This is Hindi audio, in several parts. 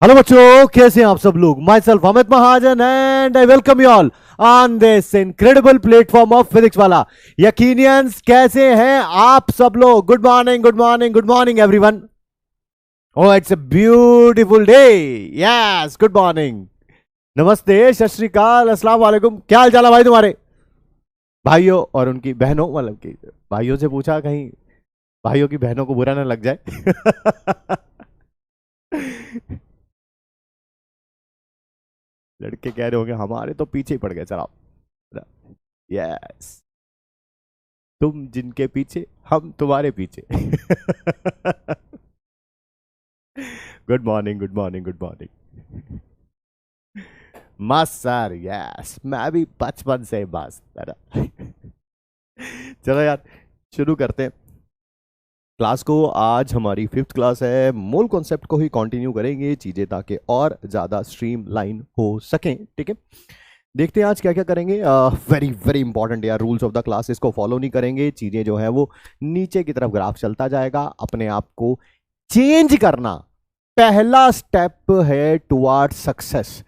हेलो बच्चों, कैसे हैं आप सब लोग। My self Amit Mahajan and I welcome you all on this incredible platform of physics वाला। यकीनियंस, कैसे हैं आप सब लोग। Good morning, good morning, good morning everyone. Oh, it's a beautiful day. Yes, good morning, नमस्ते, सत श्री अकाल, अस्सलाम वालेकुम। क्या हाल चाल है भाई तुम्हारे भाइयों और उनकी बहनों, मतलब कि भाइयों से पूछा, कहीं भाइयों की बहनों को बुरा ना लग जाए। लड़के कह रहे होंगे हमारे तो पीछे ही पड़ गए सर आप। यस, तुम जिनके पीछे, हम तुम्हारे पीछे। Good morning, good morning, good morning. मस्त सर, यस, मैं भी बचपन से मस्त है ना। चलो यार, शुरू करते हैं क्लास को। आज हमारी फिफ्थ क्लास है। मूल कॉन्सेप्ट को ही कंटिन्यू करेंगे चीजें, ताकि और ज्यादा स्ट्रीम लाइन हो सकें। ठीक है, देखते हैं आज क्या क्या करेंगे। वेरी वेरी इंपॉर्टेंट यार, रूल्स ऑफ द क्लास, इसको फॉलो नहीं करेंगे चीजें जो है वो नीचे की तरफ ग्राफ चलता जाएगा। अपने आप को चेंज करना पहला स्टेप है टुवर्ड सक्सेस।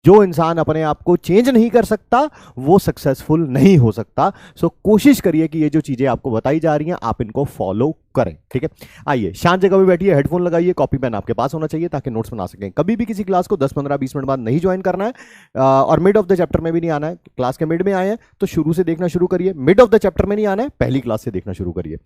जो इंसान अपने आप को चेंज नहीं कर सकता वो सक्सेसफुल नहीं हो सकता। सो कोशिश करिए कि ये जो चीजें आपको बताई जा रही हैं आप इनको फॉलो करें। ठीक है, आइए शांत जगह पे बैठिए, हेडफोन लगाइए, कॉपी पेन आपके पास होना चाहिए ताकि नोट्स बना सकें। कभी भी किसी क्लास को 10 15 20 मिनट बाद नहीं ज्वाइन करना है, और मिड ऑफ द चैप्टर में भी नहीं आना है। क्लास के मिड में आए हैं तो शुरू से देखना शुरू करिए। मिड ऑफ द चैप्टर में नहीं आना है, पहली क्लास से देखना शुरू करिए।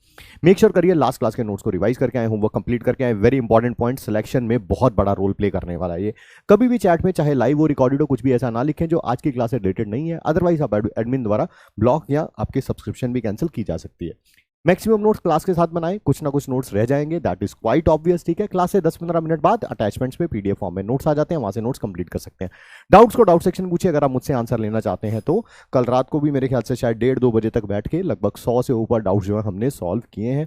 मेक श्योर करिए लास्ट क्लास के नोट्स को रिवाइज करके आए, होमवर्क कंप्लीट करके आए। वेरी इंपॉर्टेंट पॉइंट, सिलेक्शन में बहुत बड़ा रोल प्ले करने वाला है ये। कभी भी चैट में, चाहे लाइव हो रिकॉर्डेड हो, कुछ भी ऐसा ना लिखें जो आज की क्लास से रिलेटेड नहीं है, अदरवाइज आप एडमिन द्वारा ब्लॉक या आपके सब्सक्रिप्शन भी कैंसिल की जा सकती है। मैक्सिमम नोट्स क्लास के साथ बनाएं, कुछ ना कुछ नोट्स रह जाएंगे, दैट इज क्वाइट ऑब्वियस। ठीक है, क्लास से 10-15 मिनट बाद अटैचमेंट्स में पीडीएफ फॉर्म में नोट्स आ जाते हैं, वहां से नोट्स कंप्लीट कर सकते हैं। डाउट्स को डाउट सेक्शन पूछिए अगर आप मुझसे आंसर लेना चाहते हैं तो। कल रात को भी मेरे ख्याल से शायद 1:30-2 बजे तक बैठ के लगभग 100 से ऊपर डाउट्स जो है हमने सॉल्व किए हैं।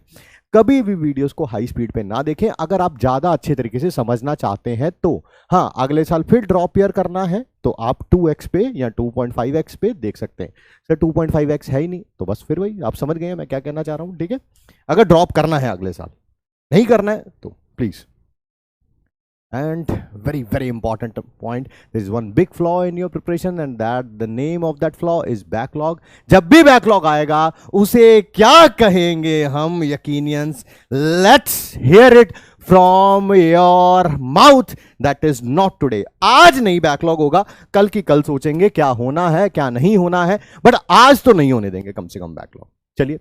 कभी भी वीडियोस को हाई स्पीड पे ना देखें अगर आप ज्यादा अच्छे तरीके से समझना चाहते हैं तो। हाँ, अगले साल फिर ड्रॉप ईयर करना है तो आप 2x पे या 2.5x पे देख सकते हैं। सर 2.5x है ही नहीं तो बस फिर वही आप समझ गए हैं मैं क्या कहना चाह रहा हूं। ठीक है, अगर ड्रॉप करना है अगले साल, नहीं करना है तो please. And very very important point, there is one big flaw in your preparation and that the name of that flaw is backlog. जब भी backlog आएगा उसे क्या कहेंगे हम यकीनियंस? Let's hear it from your mouth. That is not today. आज नहीं बैकलॉग होगा, कल की कल सोचेंगे क्या होना है क्या नहीं होना है, बट आज तो नहीं होने देंगे कम से कम बैकलॉग। चलिए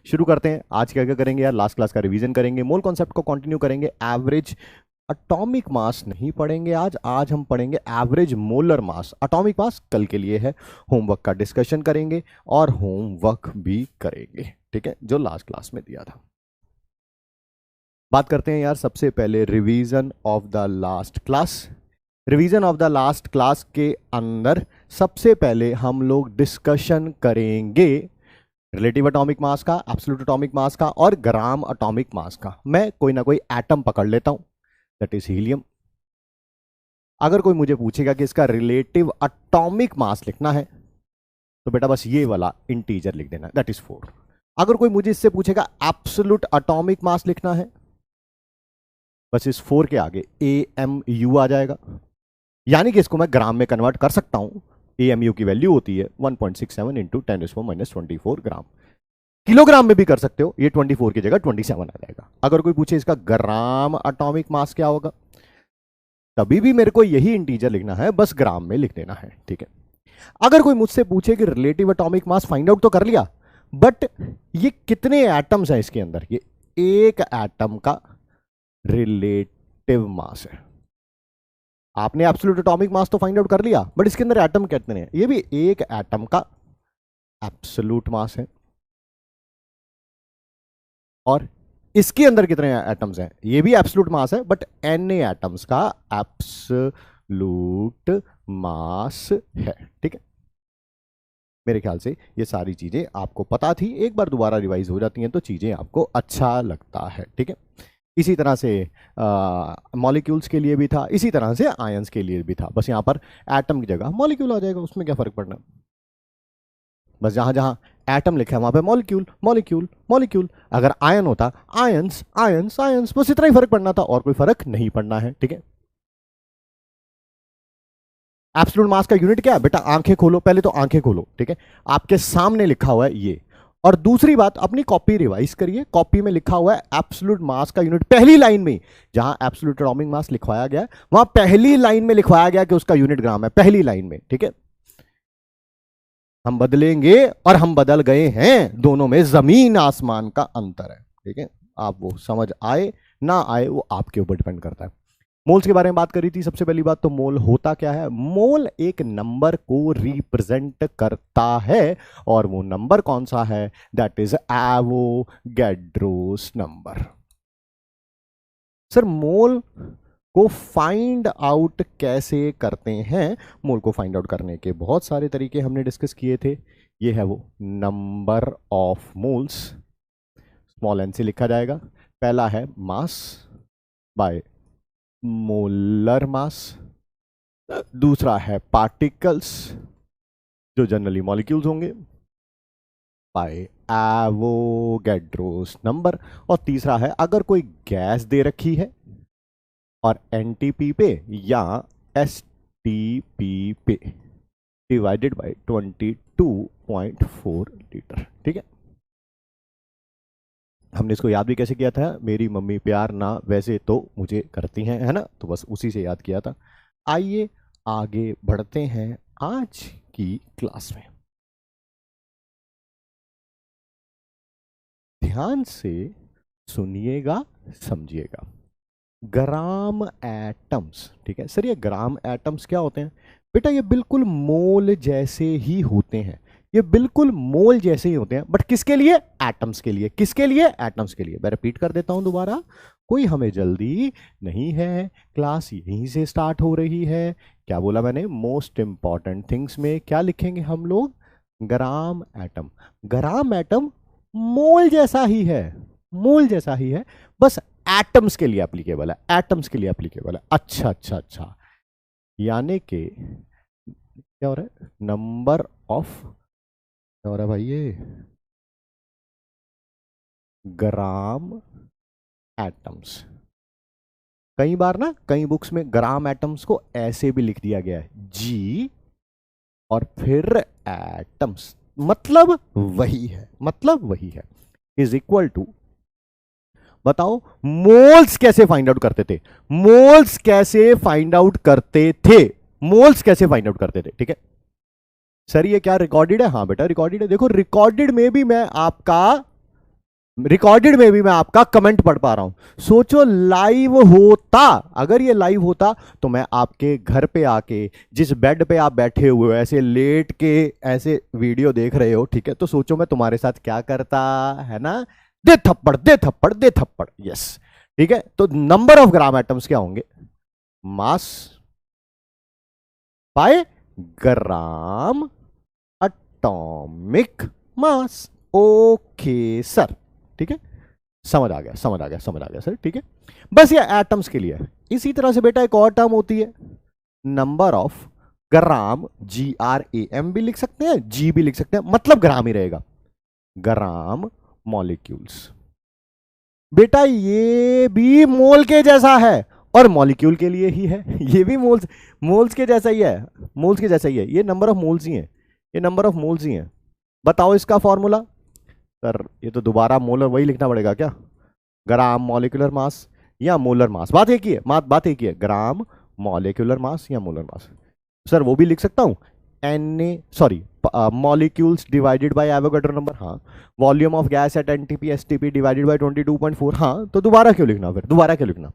शुरू करते हैं। आज क्या क्या करेंगे यार, लास्ट क्लास का रिवीजन करेंगे, मोल कॉन्सेप्ट को कंटिन्यू करेंगे। एवरेज एटॉमिक मास नहीं पढ़ेंगे आज हम पढ़ेंगे average molar mass. Atomic mass कल के लिए है। होमवर्क का डिस्कशन करेंगे और होमवर्क भी करेंगे, ठीक है, जो लास्ट क्लास में दिया था। बात करते हैं यार सबसे पहले revision of the last class. Revision of the last class के अंदर सबसे पहले हम लोग डिस्कशन करेंगे रिलेटिव एटॉमिक मास का, एब्सोल्यूट एटॉमिक मास का और ग्राम एटॉमिक मास का। मैं कोई ना कोई एटम पकड़ लेता हूं, दैट इज हीलियम। अगर कोई मुझे पूछेगा कि इसका रिलेटिव एटॉमिक मास लिखना है तो बेटा बस ये वाला इंटीजर लिख देना, दैट इज 4। अगर कोई मुझे इससे पूछेगा एब्सोल्यूट एटॉमिक मास लिखना है, बस इस 4 के आगे AMU आ जाएगा। यानी कि इसको मैं ग्राम में कन्वर्ट कर सकता हूं। AMU की वैल्यू होती है 1.67 इंटू 10⁻⁻24 ग्राम। किलोग्राम में भी कर सकते हो, ये 24 की जगह 27 आ जाएगा। अगर कोई पूछे इसका ग्राम एटॉमिक मास क्या होगा, तभी भी मेरे को यही इंटीजर लिखना है, बस ग्राम में लिख देना है। ठीक है, अगर कोई मुझसे पूछे कि relative atomic mass find out तो कर लिया, बट ये कितने एटम्स हैं इसके अंदर, ये एक एटम का रिलेटिव मास है। आपने एब्सोल्यूट एटॉमिक मास तो फाइंड आउट कर लिया, बट इसके अंदर एटम कितने हैं, ये भी एक एटम का एब्सोल्यूट मास है। और इसके अंदर कितने एटम्स हैं, ये भी एब्सोल्यूट मास है, बट n एटम्स का एब्सोल्यूट मास है। ठीक है, मेरे ख्याल से ये सारी चीजें आपको पता थी, एक बार दोबारा रिवाइज हो जाती हैं तो चीजें आपको अच्छा लगता है। ठीक है, इसी तरह से मॉलिक्यूल्स के लिए भी था, इसी तरह से आयंस के लिए भी था। बस यहां पर एटम की जगह मॉलिक्यूल आ जाएगा, उसमें क्या फर्क पड़ना। बस जहां जहां एटम लिखा है वहां पे मॉलिक्यूल मॉलिक्यूल मॉलिक्यूल। अगर आयन होता आयंस आयंस आयंस, बस इतना ही फर्क पड़ना था और कोई फर्क नहीं पड़ना है। ठीक है, एब्सोल्यूट मास का यूनिट क्या है बेटा? आंखें खोलो, पहले तो आंखें खोलो, ठीक है, आपके सामने लिखा हुआ है ये। और दूसरी बात, अपनी कॉपी रिवाइज करिए, कॉपी में लिखा हुआ है एब्सोल्यूट मास का यूनिट, पहली लाइन में जहां एब्सोल्यूट एटॉमिक मास लिखवाया गया वहां पहली लाइन में लिखवाया गया कि उसका यूनिट ग्राम है, पहली लाइन में, ठीक है। हम बदलेंगे और हम बदल गए हैं, दोनों में जमीन आसमान का अंतर है, ठीक है। आप वो समझ आए ना आए वो आपके ऊपर डिपेंड करता है। मोल्स के बारे में बात करी थी। सबसे पहली बात तो मोल होता क्या है? मोल एक नंबर को रिप्रेजेंट करता है और वो नंबर कौन सा है? That is Avogadro's number. Sir mole को फाइंड आउट कैसे करते हैं? मोल को फाइंड आउट करने के बहुत सारे तरीके हमने डिस्कस किए थे। ये है वो number of moles, small N से लिखा जाएगा। पहला है मास बाय मोलर मास, दूसरा है पार्टिकल्स जो जनरली मॉलिक्यूल्स होंगे बाय एवोगैड्रोस नंबर, और तीसरा है अगर कोई गैस दे रखी है और एनटीपी पे या एसटीपी पे डिवाइडेड बाय 22.4 लीटर, ठीक है। हमने इसको याद भी कैसे किया था? मेरी मम्मी प्यार ना वैसे तो मुझे करती हैं, है ना, तो बस उसी से याद किया था। आइए आगे बढ़ते हैं आज की क्लास में। ध्यान से सुनिएगा, समझिएगा। ग्राम एटम्स, ठीक है सर, ये ग्राम एटम्स क्या होते हैं? बेटा ये बिल्कुल मोल जैसे ही होते हैं, ये बिल्कुल मोल जैसे ही होते हैं, बट किसके लिए? एटम्स के लिए। किसके लिए? एटम्स के लिए। मैं रिपीट कर देता हूं दोबारा, कोई हमें जल्दी नहीं है, क्लास यहीं से स्टार्ट हो रही है। क्या बोला मैंने? मोस्ट इंपॉर्टेंट थिंग्स में क्या लिखेंगे हम लोग? Gram atom. ग्राम एटम मोल जैसा ही है, मोल जैसा ही है, बस एटम्स के लिए एप्लीकेबल है, एटम्स के लिए एप्लीकेबल है। अच्छा अच्छा अच्छा, यानी कि क्या हो रहा है? नंबर ऑफ, क्या हो रहा है भाई? ये ग्राम एटम्स, कई बार ना कई बुक्स में ग्राम एटम्स को ऐसे भी लिख दिया गया है, जी और फिर एटम्स, मतलब वही है, मतलब वही है, इज इक्वल टू। बताओ मोल्स कैसे फाइंड आउट करते थे? मोल्स कैसे फाइंड आउट करते थे? मोल्स कैसे फाइंड आउट करते थे? ठीक है सर, ये क्या रिकॉर्डेड है? हाँ बेटा रिकॉर्डेड है। देखो रिकॉर्डेड में भी मैं आपका कमेंट पढ़ पा रहा हूं। सोचो लाइव होता, अगर ये लाइव होता तो मैं आपके घर पे आके, जिस बेड पे आप बैठे हुए हो ऐसे लेट के ऐसे वीडियो देख रहे हो, ठीक है, तो सोचो मैं तुम्हारे साथ क्या करता, है ना? दे थप्पड़ दे थप्पड़ दे थप्पड़, यस, ठीक है। तो नंबर ऑफ ग्राम एटम्स क्या होंगे? मास by gram atomic mass. Okay sir, ठीक है, समझ आ गया, समझ आ गया, समझ आ गया सर, ठीक है। बस ये एटम्स के लिए है। इसी तरह से बेटा एक और टर्म होती है नंबर ऑफ ग्राम, GRAM भी लिख सकते हैं, जी भी लिख सकते हैं, मतलब ग्राम ही रहेगा, ग्राम मॉलिक्यूल्स। बेटा ये भी मोल के जैसा है और मॉलिक्यूल के लिए ही है, ये भी मोल्स के जैसा ही है, मोल्स के जैसा ही है। ये नंबर ऑफ मोल्स ही है, ये नंबर ऑफ मोल्स ही है। बताओ इसका फॉर्मूला। सर ये तो दोबारा मोलर वही लिखना पड़ेगा क्या? ग्राम मॉलिक्यूलर मास या मोलर मास, बात एक ही है, बात एक ही है, ग्राम मॉलिक्यूलर मास या मोलर मास। सर वो भी लिख सकता हूं, molecules divided by Avogadro number, हाँ। Volume of gas at NTP STP divided by 22.4, हाँ। तो दोबारा क्यों लिखना? फिर दोबारा क्यों लिखना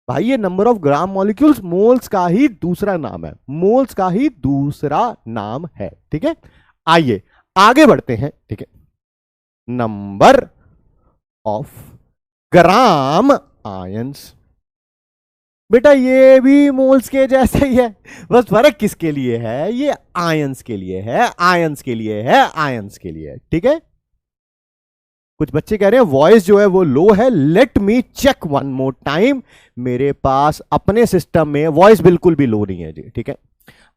भाई? ये number of gram molecules moles का ही दूसरा नाम है, मोल्स का ही दूसरा नाम है, ठीक है। आइए आगे बढ़ते हैं, ठीक है। नंबर ऑफ ग्राम आयंस, बेटा ये भी मोल्स के जैसे ही है, बस फर्क किसके लिए है? ये आयंस के लिए है, आयंस के लिए है, आयंस के लिए, ठीक है। कुछ बच्चे कह रहे हैं वॉइस जो है वो लो है, let me check one more time. मेरे पास अपने सिस्टम में वॉइस बिल्कुल भी लो नहीं है जी, ठीक है।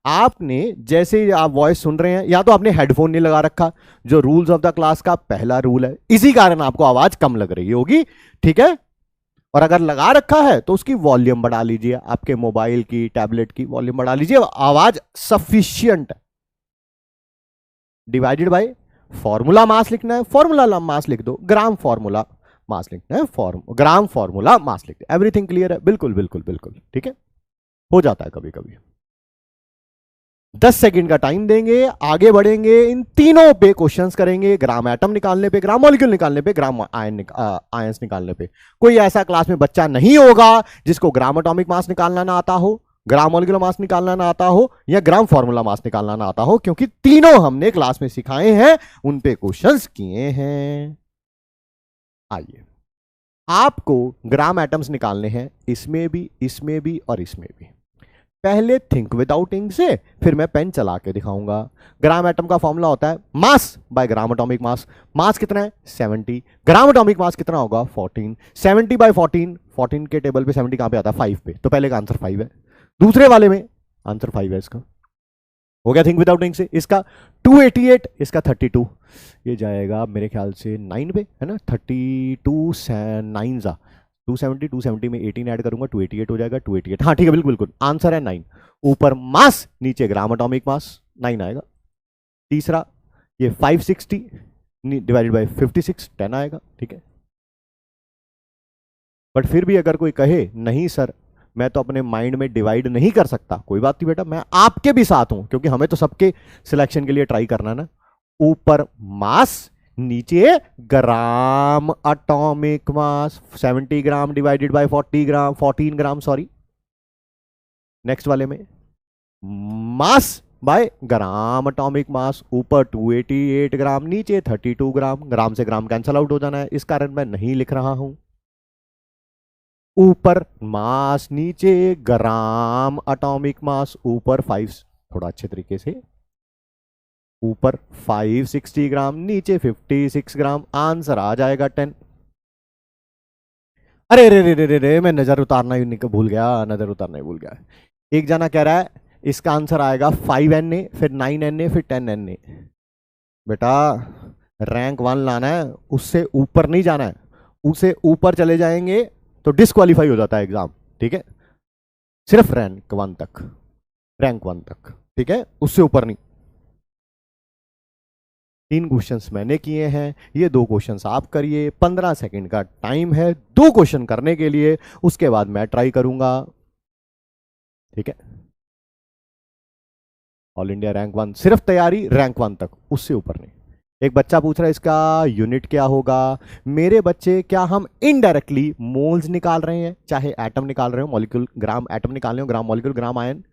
आपने जैसे ही आप वॉइस सुन रहे हैं, या तो आपने हेडफोन नहीं लगा रखा, जो रूल्स ऑफ द क्लास का पहला रूल है, इसी कारण आपको आवाज कम लग रही होगी, ठीक है। और अगर लगा रखा है तो उसकी वॉल्यूम बढ़ा लीजिए, आपके मोबाइल की, टैबलेट की वॉल्यूम बढ़ा लीजिए, आवाज सफिशियंट है। डिवाइडेड बाय फॉर्मूला मास लिखना है, फॉर्मूला मास लिख दो, ग्राम फॉर्मूला मास लिखना है, ग्राम फॉर्मूला मास लिख दो। एवरीथिंग क्लियर है? बिल्कुल बिल्कुल बिल्कुल ठीक है। हो जाता है कभी कभी। 10 सेकंड का टाइम देंगे, आगे बढ़ेंगे, इन तीनों पे क्वेश्चंस करेंगे, ग्राम एटम निकालने पे, ग्राम मॉलिक्यूल निकालने पे, ग्राम आयंस निकालने पे। कोई ऐसा क्लास में बच्चा नहीं होगा जिसको ग्राम एटॉमिक मास निकालना ना आता हो, ग्राम मॉलिक्यूलर मास निकालना ना आता हो, या ग्राम फॉर्मूला मास निकालना ना आता हो, क्योंकि तीनों हमने क्लास में सिखाए हैं, उन पे क्वेश्चंस किए हैं। आइए, आपको ग्राम एटम्स निकालने हैं, इसमें भी, इसमें भी और इसमें भी। पहले थिंक विदाउट इंक से, फिर मैं पेन चला के दिखाऊंगा। ग्राम एटम का फॉर्मूला होता है मास बाय ग्राम एटॉमिक मास। मास कितना है? 70। ग्राम एटॉमिक मास कितना होगा? 14। 70 बाय 14, 14 के टेबल पे 70 कहां पे आता है? 5 पे। तो पहले का आंसर 5 है, दूसरे वाले में आंसर 5 है इसका। हो गया थिंक विदाउट इंक से। इसका 288, इसका 32, ये जाएगा मेरे ख्याल से 9 पे, है ना? 32 9 जा 270, 270 में 18 ऐड करूंगा, 288 हो जाएगा, 288। हाँ ठीक है, बिल्कुल बिल्कुल आंसर है 9। ऊपर मास, नीचे ग्राम एटॉमिक मास, 9 आएगा। तीसरा ये 560 डिवाइडेड बाय 56, 10 आएगा, ठीक है। बट फिर भी अगर कोई कहे नहीं सर मैं तो अपने माइंड में डिवाइड नहीं कर सकता, कोई बात नहीं बेटा, मैं आपके भी साथ हूं, क्योंकि हमें तो सबके सिलेक्शन के लिए ट्राई करना ना। ऊपर मास, नीचे gram atomic mass, 70 gram divided by 40 gram, 14 gram sorry. Next वाले में मास बाय ग्राम एटॉमिक मास, ऊपर 288 ग्राम, नीचे 32 ग्राम। ग्राम से ग्राम कैंसल आउट हो जाना है, इस कारण मैं नहीं लिख रहा हूं। ऊपर मास, नीचे ग्राम एटॉमिक मास, ऊपर 5, थोड़ा अच्छे तरीके से, ऊपर 560 ग्राम, नीचे 56 ग्राम, आंसर आ जाएगा 10। अरे रे रे रे रे रे, मैं नजर उतारना ही भूल गया, नजर उतारना ही भूल गया। एक जना कह रहा है इसका आंसर आएगा 5Na, फिर 9Na, फिर 10Na। बेटा रैंक 1 लाना है, उससे ऊपर नहीं जाना है, उससे ऊपर चले जाएंगे तो डिस्क्वालीफाई हो जाता है एग्जाम, ठीक है। सिर्फ रैंक 1 तक, रैंक 1 तक, ठीक है, उससे ऊपर नहीं। 3 क्वेश्चंस मैंने किए हैं, ये 2 क्वेश्चंस आप करिए। 15 सेकंड का टाइम है 2 क्वेश्चन करने के लिए, उसके बाद मैं ट्राई करूंगा, ठीक है। ऑल इंडिया रैंक 1, सिर्फ तैयारी रैंक 1 तक, उससे ऊपर नहीं। एक बच्चा पूछ रहा है इसका यूनिट क्या होगा। मेरे बच्चे, क्या हम इनडायरेक्टली मोल्स निकाल रहे हैं, चाहे एटम निकाल रहे हो, मॉलिक्यूल, ग्राम एटम निकाल रहे हो, ग्राम मॉलिक्यूल, ग्राम आयन।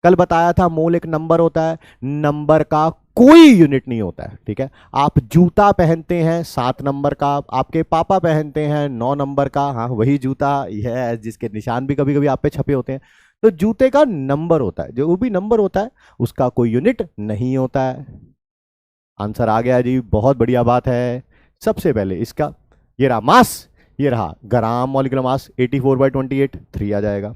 कल बताया था मोल एक नंबर होता है, नंबर का कोई यूनिट नहीं होता है, ठीक है। आप जूता पहनते हैं 7 नंबर का, आपके पापा पहनते हैं 9 नंबर का, हाँ वही जूता, यह जिसके निशान भी कभी कभी आप पे छपे होते हैं। तो जूते का नंबर होता है, जो भी नंबर होता है उसका कोई यूनिट नहीं होता है। आंसर आ गया जी, बहुत बढ़िया बात है। सबसे पहले इसका ये रहा मास, ये रहा ग्राम मॉलिक्यूलर मास, 84/28, 3 आ जाएगा।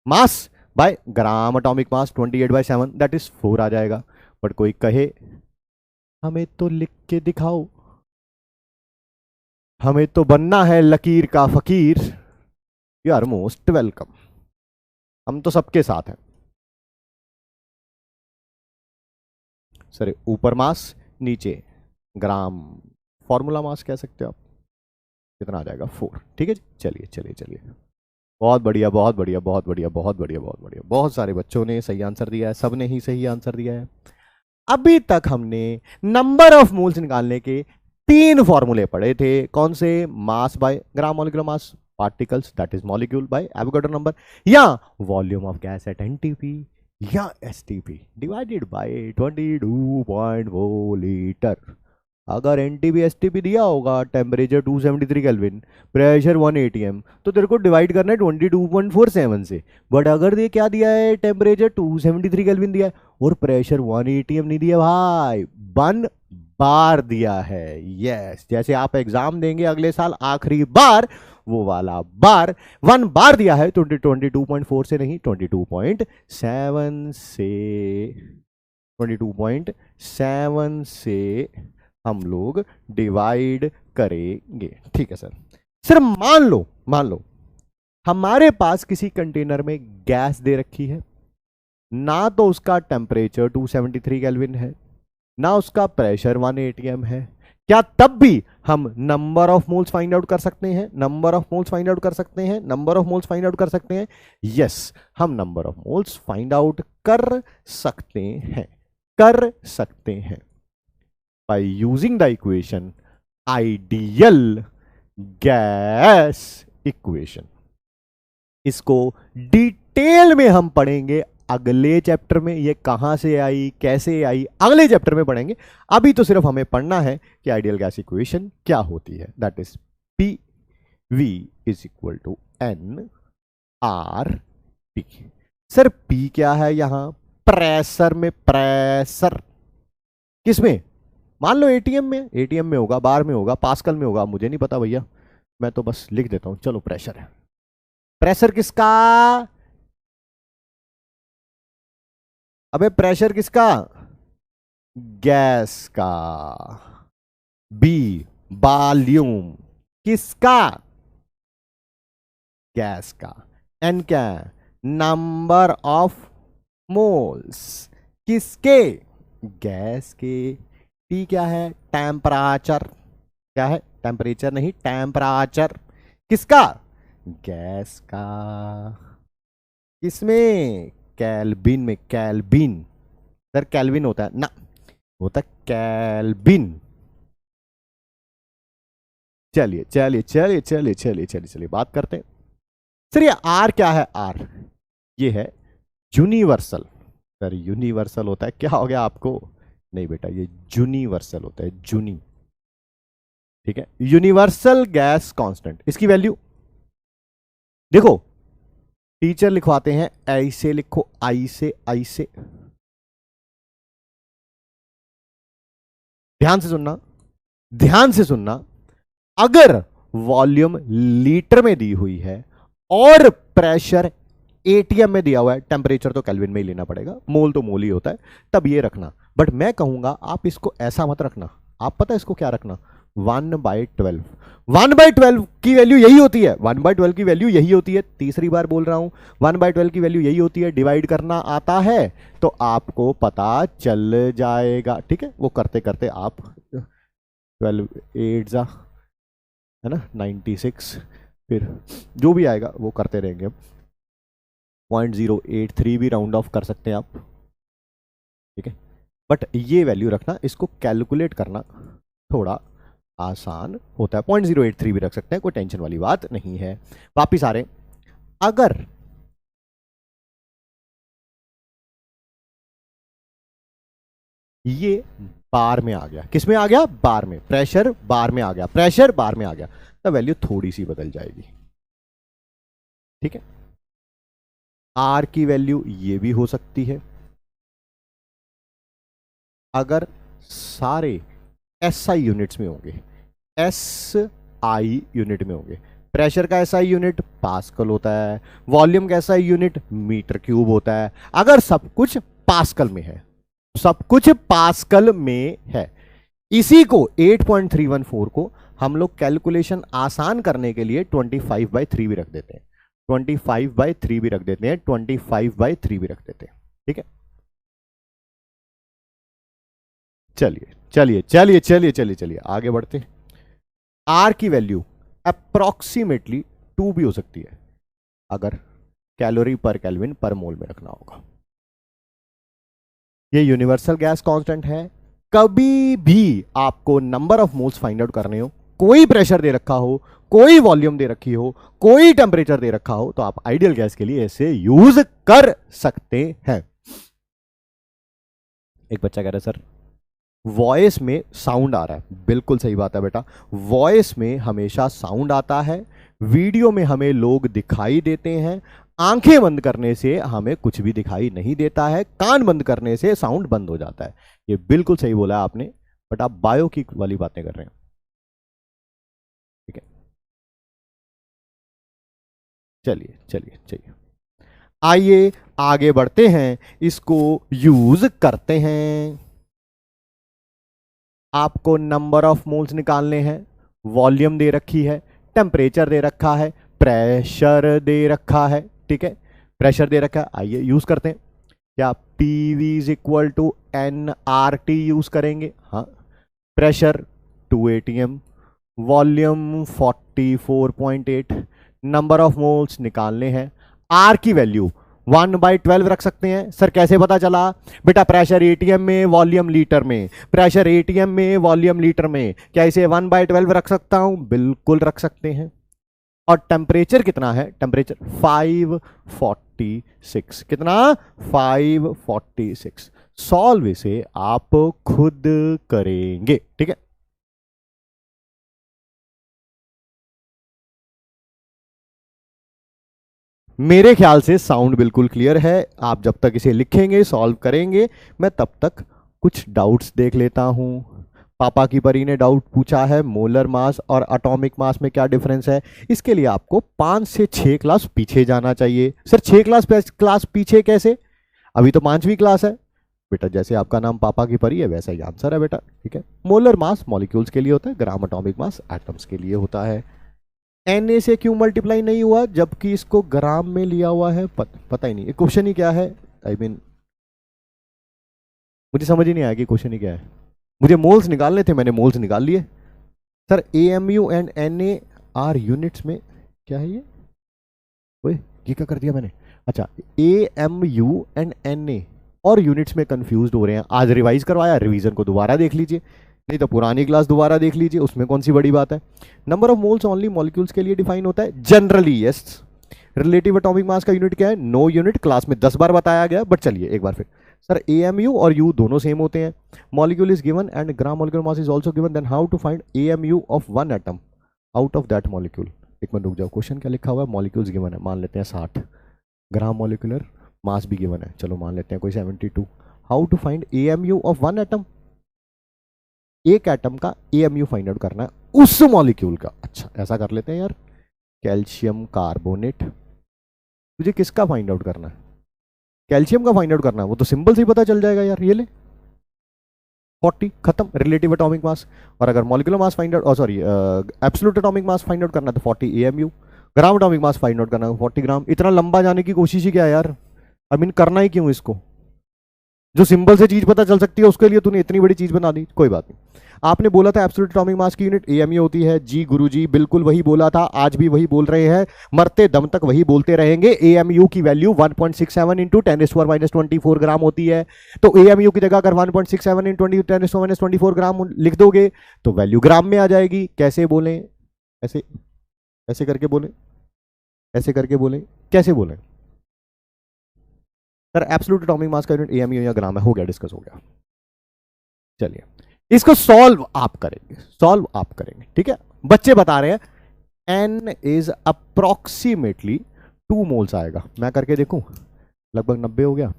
मास by gram atomic mass 28/7, that is 4 आ जाएगा। बट कोई कहे हमें तो लिख के दिखाओ, हमें तो बनना है लकीर का फकीर, यू आर मोस्ट वेलकम, हम तो सबके साथ हैं। सर ऊपर मास, नीचे ग्राम फॉर्मूला मास कह सकते हो आप। कितना आ जाएगा? 4, ठीक है जी। चलिए चलिए चलिए, बहुत बढ़िया बहुत बढ़िया बहुत बढ़िया बहुत बढ़िया बहुत बढ़िया। बहुत सारे बच्चों ने सही आंसर दिया है, सबने ही सही आंसर दिया है। अभी तक हमने नंबर ऑफ मोल्स निकालने के 3 फॉर्मूले पढ़े थे। कौन से? Mass by gram molecular mass, particles that is molecule by Avogadro number, या volume of gas at NTP या एसटीपी डिवाइडेड बाय 22.4 लीटर। अगर एनटीपी एसटीपी दिया होगा, टेम्परेचर 273 केल्विन, प्रेशर 1 atm, तो तेरे को डिवाइड करना है 22.47 से। बट अगर ये क्या दिया है, टेम्परेचर 273 केल्विन दिया है और प्रेशर 1 atm नहीं दिया भाई, 1 बार दिया है। यस, जैसे आप एग्जाम देंगे अगले साल आखिरी बार, वो वाला बार, 1 बार दिया है। 22.4 से नहीं, 22.7 से, 22.7 से हम लोग डिवाइड करेंगे, ठीक है सर। सिर्फ मान लो हमारे पास किसी कंटेनर में गैस दे रखी है, ना तो उसका टेम्परेचर 273 केल्विन है, ना उसका प्रेशर 1 atm है, क्या तब भी हम number of moles find out कर सकते हैं? Number of moles find out कर सकते हैं? Number of moles find out कर सकते हैं? यस, हम number of moles find out कर सकते हैं, कर सकते हैं by using the equation ideal gas equation. इसको डिटेल में हम पढ़ेंगे अगले चैप्टर में। ये कहां से आई, कैसे आई, अगले चैप्टर में पढ़ेंगे। अभी तो सिर्फ हमें पढ़ना है कि आइडियल गैस इक्वेशन क्या होती है। That is P V is equal to N R T. Sir P क्या है यहां? प्रेशर में, प्रेशर किसमें? मान लो एटीएम में, एटीएम में होगा, बार में होगा, पास्कल में होगा, मुझे नहीं पता भैया, मैं तो बस लिख देता हूं। चलो प्रेशर है। प्रेशर किसका? अबे प्रेशर किसका? गैस का। बी वॉल्यूम किसका? गैस का। एन क्या है? नंबर ऑफ मोल्स किसके? गैस के। टी क्या है? टेम्परेचर। क्या है? टेम्परेचर नहीं, टेम्परेचर किसका? गैस का। किसमें? केल्विन में। केल्विन सर केल्विन होता है ना, होता है केल्विन। चलिए चलिए चलिए चलिए चलिए चलिए चलिए बात करते हैं। सर ये आर क्या है? आर ये है यूनिवर्सल। सर यूनिवर्सल होता है, क्या हो गया आपको? नहीं बेटा, ये यूनिवर्सल होता है, जूनी। ठीक है, यूनिवर्सल गैस कांस्टेंट। इसकी वैल्यू देखो, टीचर लिखवाते हैं ऐसे लिखो, आई से, आई से। ध्यान से सुनना, ध्यान से सुनना। अगर वॉल्यूम लीटर में दी हुई है और प्रेशर एटीएम में दिया हुआ है, टेम्परेचर तो केल्विन में ही लेना पड़ेगा, मोल तो मोल ही होता है, तब ये रखना। बट मैं कहूंगा आप इसको ऐसा मत रखना। आप पता है इसको क्या रखना? 1/12। 1/12 की वैल्यू यही होती है, 1/12 की वैल्यू यही होती है। तीसरी बार बोल रहा हूं, 1/12 की वैल्यू यही होती है। डिवाइड करना आता है तो आपको पता चल जाएगा। ठीक है, वो करते करते आप 12 8 जा है ना 96, फिर जो भी आएगा वो करते रहेंगे। 0.083 भी राउंड ऑफ कर सकते हैं आप। ठीक है, बट ये वैल्यू रखना, इसको कैलकुलेट करना थोड़ा आसान होता है। 0.083 भी रख सकते हैं, कोई टेंशन वाली बात नहीं है। वापिस आ रहे हैं, अगर ये बार में आ गया, किस में आ गया? बार में। प्रेशर बार में आ गया, प्रेशर बार में आ गया, तो वैल्यू थोड़ी सी बदल जाएगी। ठीक है, आर की वैल्यू ये भी हो सकती है अगर सारे एसआई यूनिट्स में होंगे, एसआई यूनिट में होंगे। प्रेशर का एसआई यूनिट पास्कल होता है, वॉल्यूम का एसआई यूनिट मीटर क्यूब होता है। अगर सब कुछ पास्कल में है, सब कुछ पास्कल में है, इसी को 8.314 को हम लोग कैलकुलेशन आसान करने के लिए 25/3 भी रख देते हैं, 25/3 भी रख देते हैं, 25/3 भी रख देते हैं। ठीक है, चलिए चलिए चलिए चलिए चलिए चलिए आगे बढ़ते हैं। आर की वैल्यू अप्रोक्सीमेटली 2 भी हो सकती है अगर कैलोरी पर केल्विन पर मोल में रखना होगा। ये यूनिवर्सल गैस कांस्टेंट है। कभी भी आपको number of moles find out करने हो, कोई प्रेशर दे रखा हो, कोई वॉल्यूम दे रखी हो, कोई टेम्परेचर दे रखा हो, तो आप आइडियल गैस के लिए इसे यूज कर सकते हैं। एक बच्चा कह रहा है सर वॉइस में साउंड आ रहा है। बिल्कुल सही बात है बेटा, वॉइस में हमेशा साउंड आता है। वीडियो में हमें लोग दिखाई देते हैं, आंखें बंद करने से हमें कुछ भी दिखाई नहीं देता है, कान बंद करने से साउंड बंद हो जाता है। ये बिल्कुल सही बोला आपने, बट आप बायो की वाली बातें कर रहे हैं। ठीक है, चलिए चलिए चलिए आइए आगे बढ़ते हैं, इसको यूज करते हैं। आपको नंबर ऑफ मोल्स निकालने हैं, वॉल्यूम दे रखी है, टेम्परेचर दे रखा है, प्रेशर दे रखा है, ठीक है, प्रेशर दे रखा है, आइए यूज करते हैं। क्या PV is equal to N R T use करेंगे? हाँ, pressure 2 atm, volume 44.8, number of moles निकालने हैं, आर की वैल्यू 1/12 रख सकते हैं। सर कैसे पता चला? बेटा प्रेशर एटीएम में, वॉल्यूम लीटर में, प्रेशर एटीएम में, वॉल्यूम लीटर में, क्या इसे 1/12 रख सकता हूं? बिल्कुल रख सकते हैं। और टेम्परेचर कितना है? टेम्परेचर 546, कितना? 546। सॉल्व इसे आप खुद करेंगे, ठीक है। मेरे ख्याल से साउंड बिल्कुल क्लियर है। आप जब तक इसे लिखेंगे, सॉल्व करेंगे, मैं तब तक कुछ डाउट्स देख लेता हूं। पापा की परी ने डाउट पूछा है मोलर मास और एटॉमिक मास में क्या डिफरेंस है। इसके लिए आपको 5 से 6 क्लास पीछे जाना चाहिए। सर 6 क्लास पीछे कैसे? अभी तो 5वीं क्लास है बेटा। जैसे आपका नाम पापा की परी है वैसा ही आंसर है बेटा, ठीक है। मोलर मास मॉलिक्यूल्स के लिए होता है, ग्राम एटॉमिक मास एटम्स के लिए होता है। एन से क्यों मल्टीप्लाई नहीं हुआ जबकि इसको ग्राम में लिया हुआ है? पता ही नहीं, क्वेश्चन ही क्या है। आई मीन मुझे समझ ही नहीं आया कि क्वेश्चन ही क्या है। मुझे मोल्स निकालने थे, मैंने मोल्स निकाल लिए। Sir AMU and NA R units में क्या है ये? ओए ये क्या कर दिया मैंने? अच्छा, एएमयू एंड एनए और यूनिट्स में कंफ्यूज हो रहे हैं। आज रिवाइज करवाया, रिवीजन को दोबारा देख लीजिए, नहीं तो पुरानी क्लास दोबारा देख लीजिए, उसमें कौन सी बड़ी बात है। Number of moles only molecules के लिए डिफाइन होता है generally, yes. Relative atomic mass का यूनिट क्या है? नो यूनिट, क्लास में 10 बार बताया गया, बट चलिए एक बार फिर। सर एएमयू और यू दोनों सेम होते हैं। Molecule is given and gram molecular mass is also given, then how to find AMU of one atom out of that molecule. एक मिनट रुक जाओ, क्वेश्चन क्या लिखा हुआ है? मॉलिक्यूल्स गिवन है, मान लेते हैं 60, ग्राम मॉलिक्यूलर मास भी गिवन है, चलो मान लेते हैं कोई 72। How to find AMU of one atom? एक एटम का एएमयू फाइंड आउट करना है उस मॉलिक्यूल का। अच्छा ऐसा कर लेते हैं यार, कैल्शियम कार्बोनेट। तुझे किसका फाइंड आउट करना है? कैल्शियम का फाइंड आउट करना है, वो तो सिंबल से ही पता चल जाएगा यार। ये ले 40, खत्म, रिलेटिव एटॉमिक मास। और अगर molecular mass find out, sorry absolute atomic mass find out करना है तो 40 AMU. Gram atomic mass find out करना है 40 ग्राम। इतना लंबा जाने की कोशिश ही क्या है यार? आई मीन करना ही क्यों इसको? जो सिंबल से चीज पता चल सकती है उसके लिए तूने इतनी बड़ी चीज बना दी। कोई बात नहीं। आपने बोला था एब्सोल्यूट एटॉमिक मास की यूनिट एएमयू होती है। जी गुरुजी बिल्कुल वही बोला था, आज भी वही बोल रहे हैं, मरते दम तक वही बोलते रहेंगे। एएमयू की वैल्यू 1.67 इंटू 10⁻⁻24 ग्राम होती है। तो एएमयू की जगह अगर 1.67 इंटू 10⁻⁻24 ग्राम लिख दोगे तो वैल्यू ग्राम में आ जाएगी। कैसे बोलें? ऐसे ऐसे करके बोले, ऐसे करके बोले, कैसे बोले? सर एब्सोल्यूट एटॉमिक मास का यूनिट एएमयू या ग्राम है। हो गया, डिस्कस हो गया। चलिए इसको सॉल्व आप करेंगे, सॉल्व आप करेंगे, ठीक है। बच्चे बता रहे हैं एन इज अप्रोक्सीमेटली 2 मोल्स आएगा। मैं करके देखूं, लगभग 90 हो गया।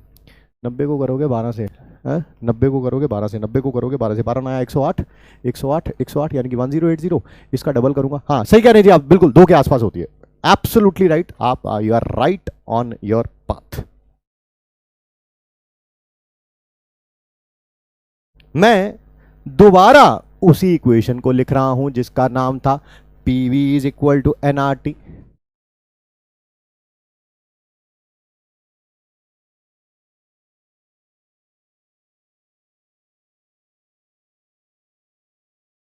90 को करोगे 12 से, 90 को करोगे 12 से, 90 को करोगे 12 से, 12 नया 108, 108, 108 यानी कि 1080। इसका डबल करूंगा। हाँ सही कह रहे हैं जी आप, बिल्कुल 2 के आसपास होती है। एब्सोल्युटली राइट, आप you are right on your path. मैं दोबारा उसी इक्वेशन को लिख रहा हूं जिसका नाम था PV is equal to NRT.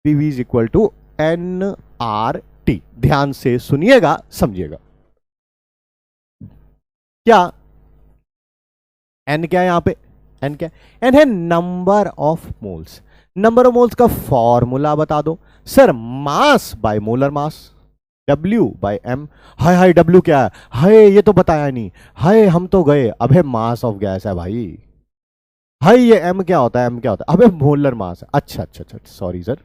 PV is equal to NRT. ध्यान से सुनिएगा, समझिएगा। क्या एन क्या है यहां पे? एन क्या? एन है number of moles. Number of moles का फॉर्मूला बता दो। Sir mass by molar mass, W by M। हाय हाय W क्या है? हाय ये तो बताया नहीं। हाय हम तो गए। अबे मास ऑफ गैस है भाई। हाय ये M क्या होता है? M क्या होता है? अबे मोलर मास। अच्छा अच्छा अच्छा, सॉरी सर।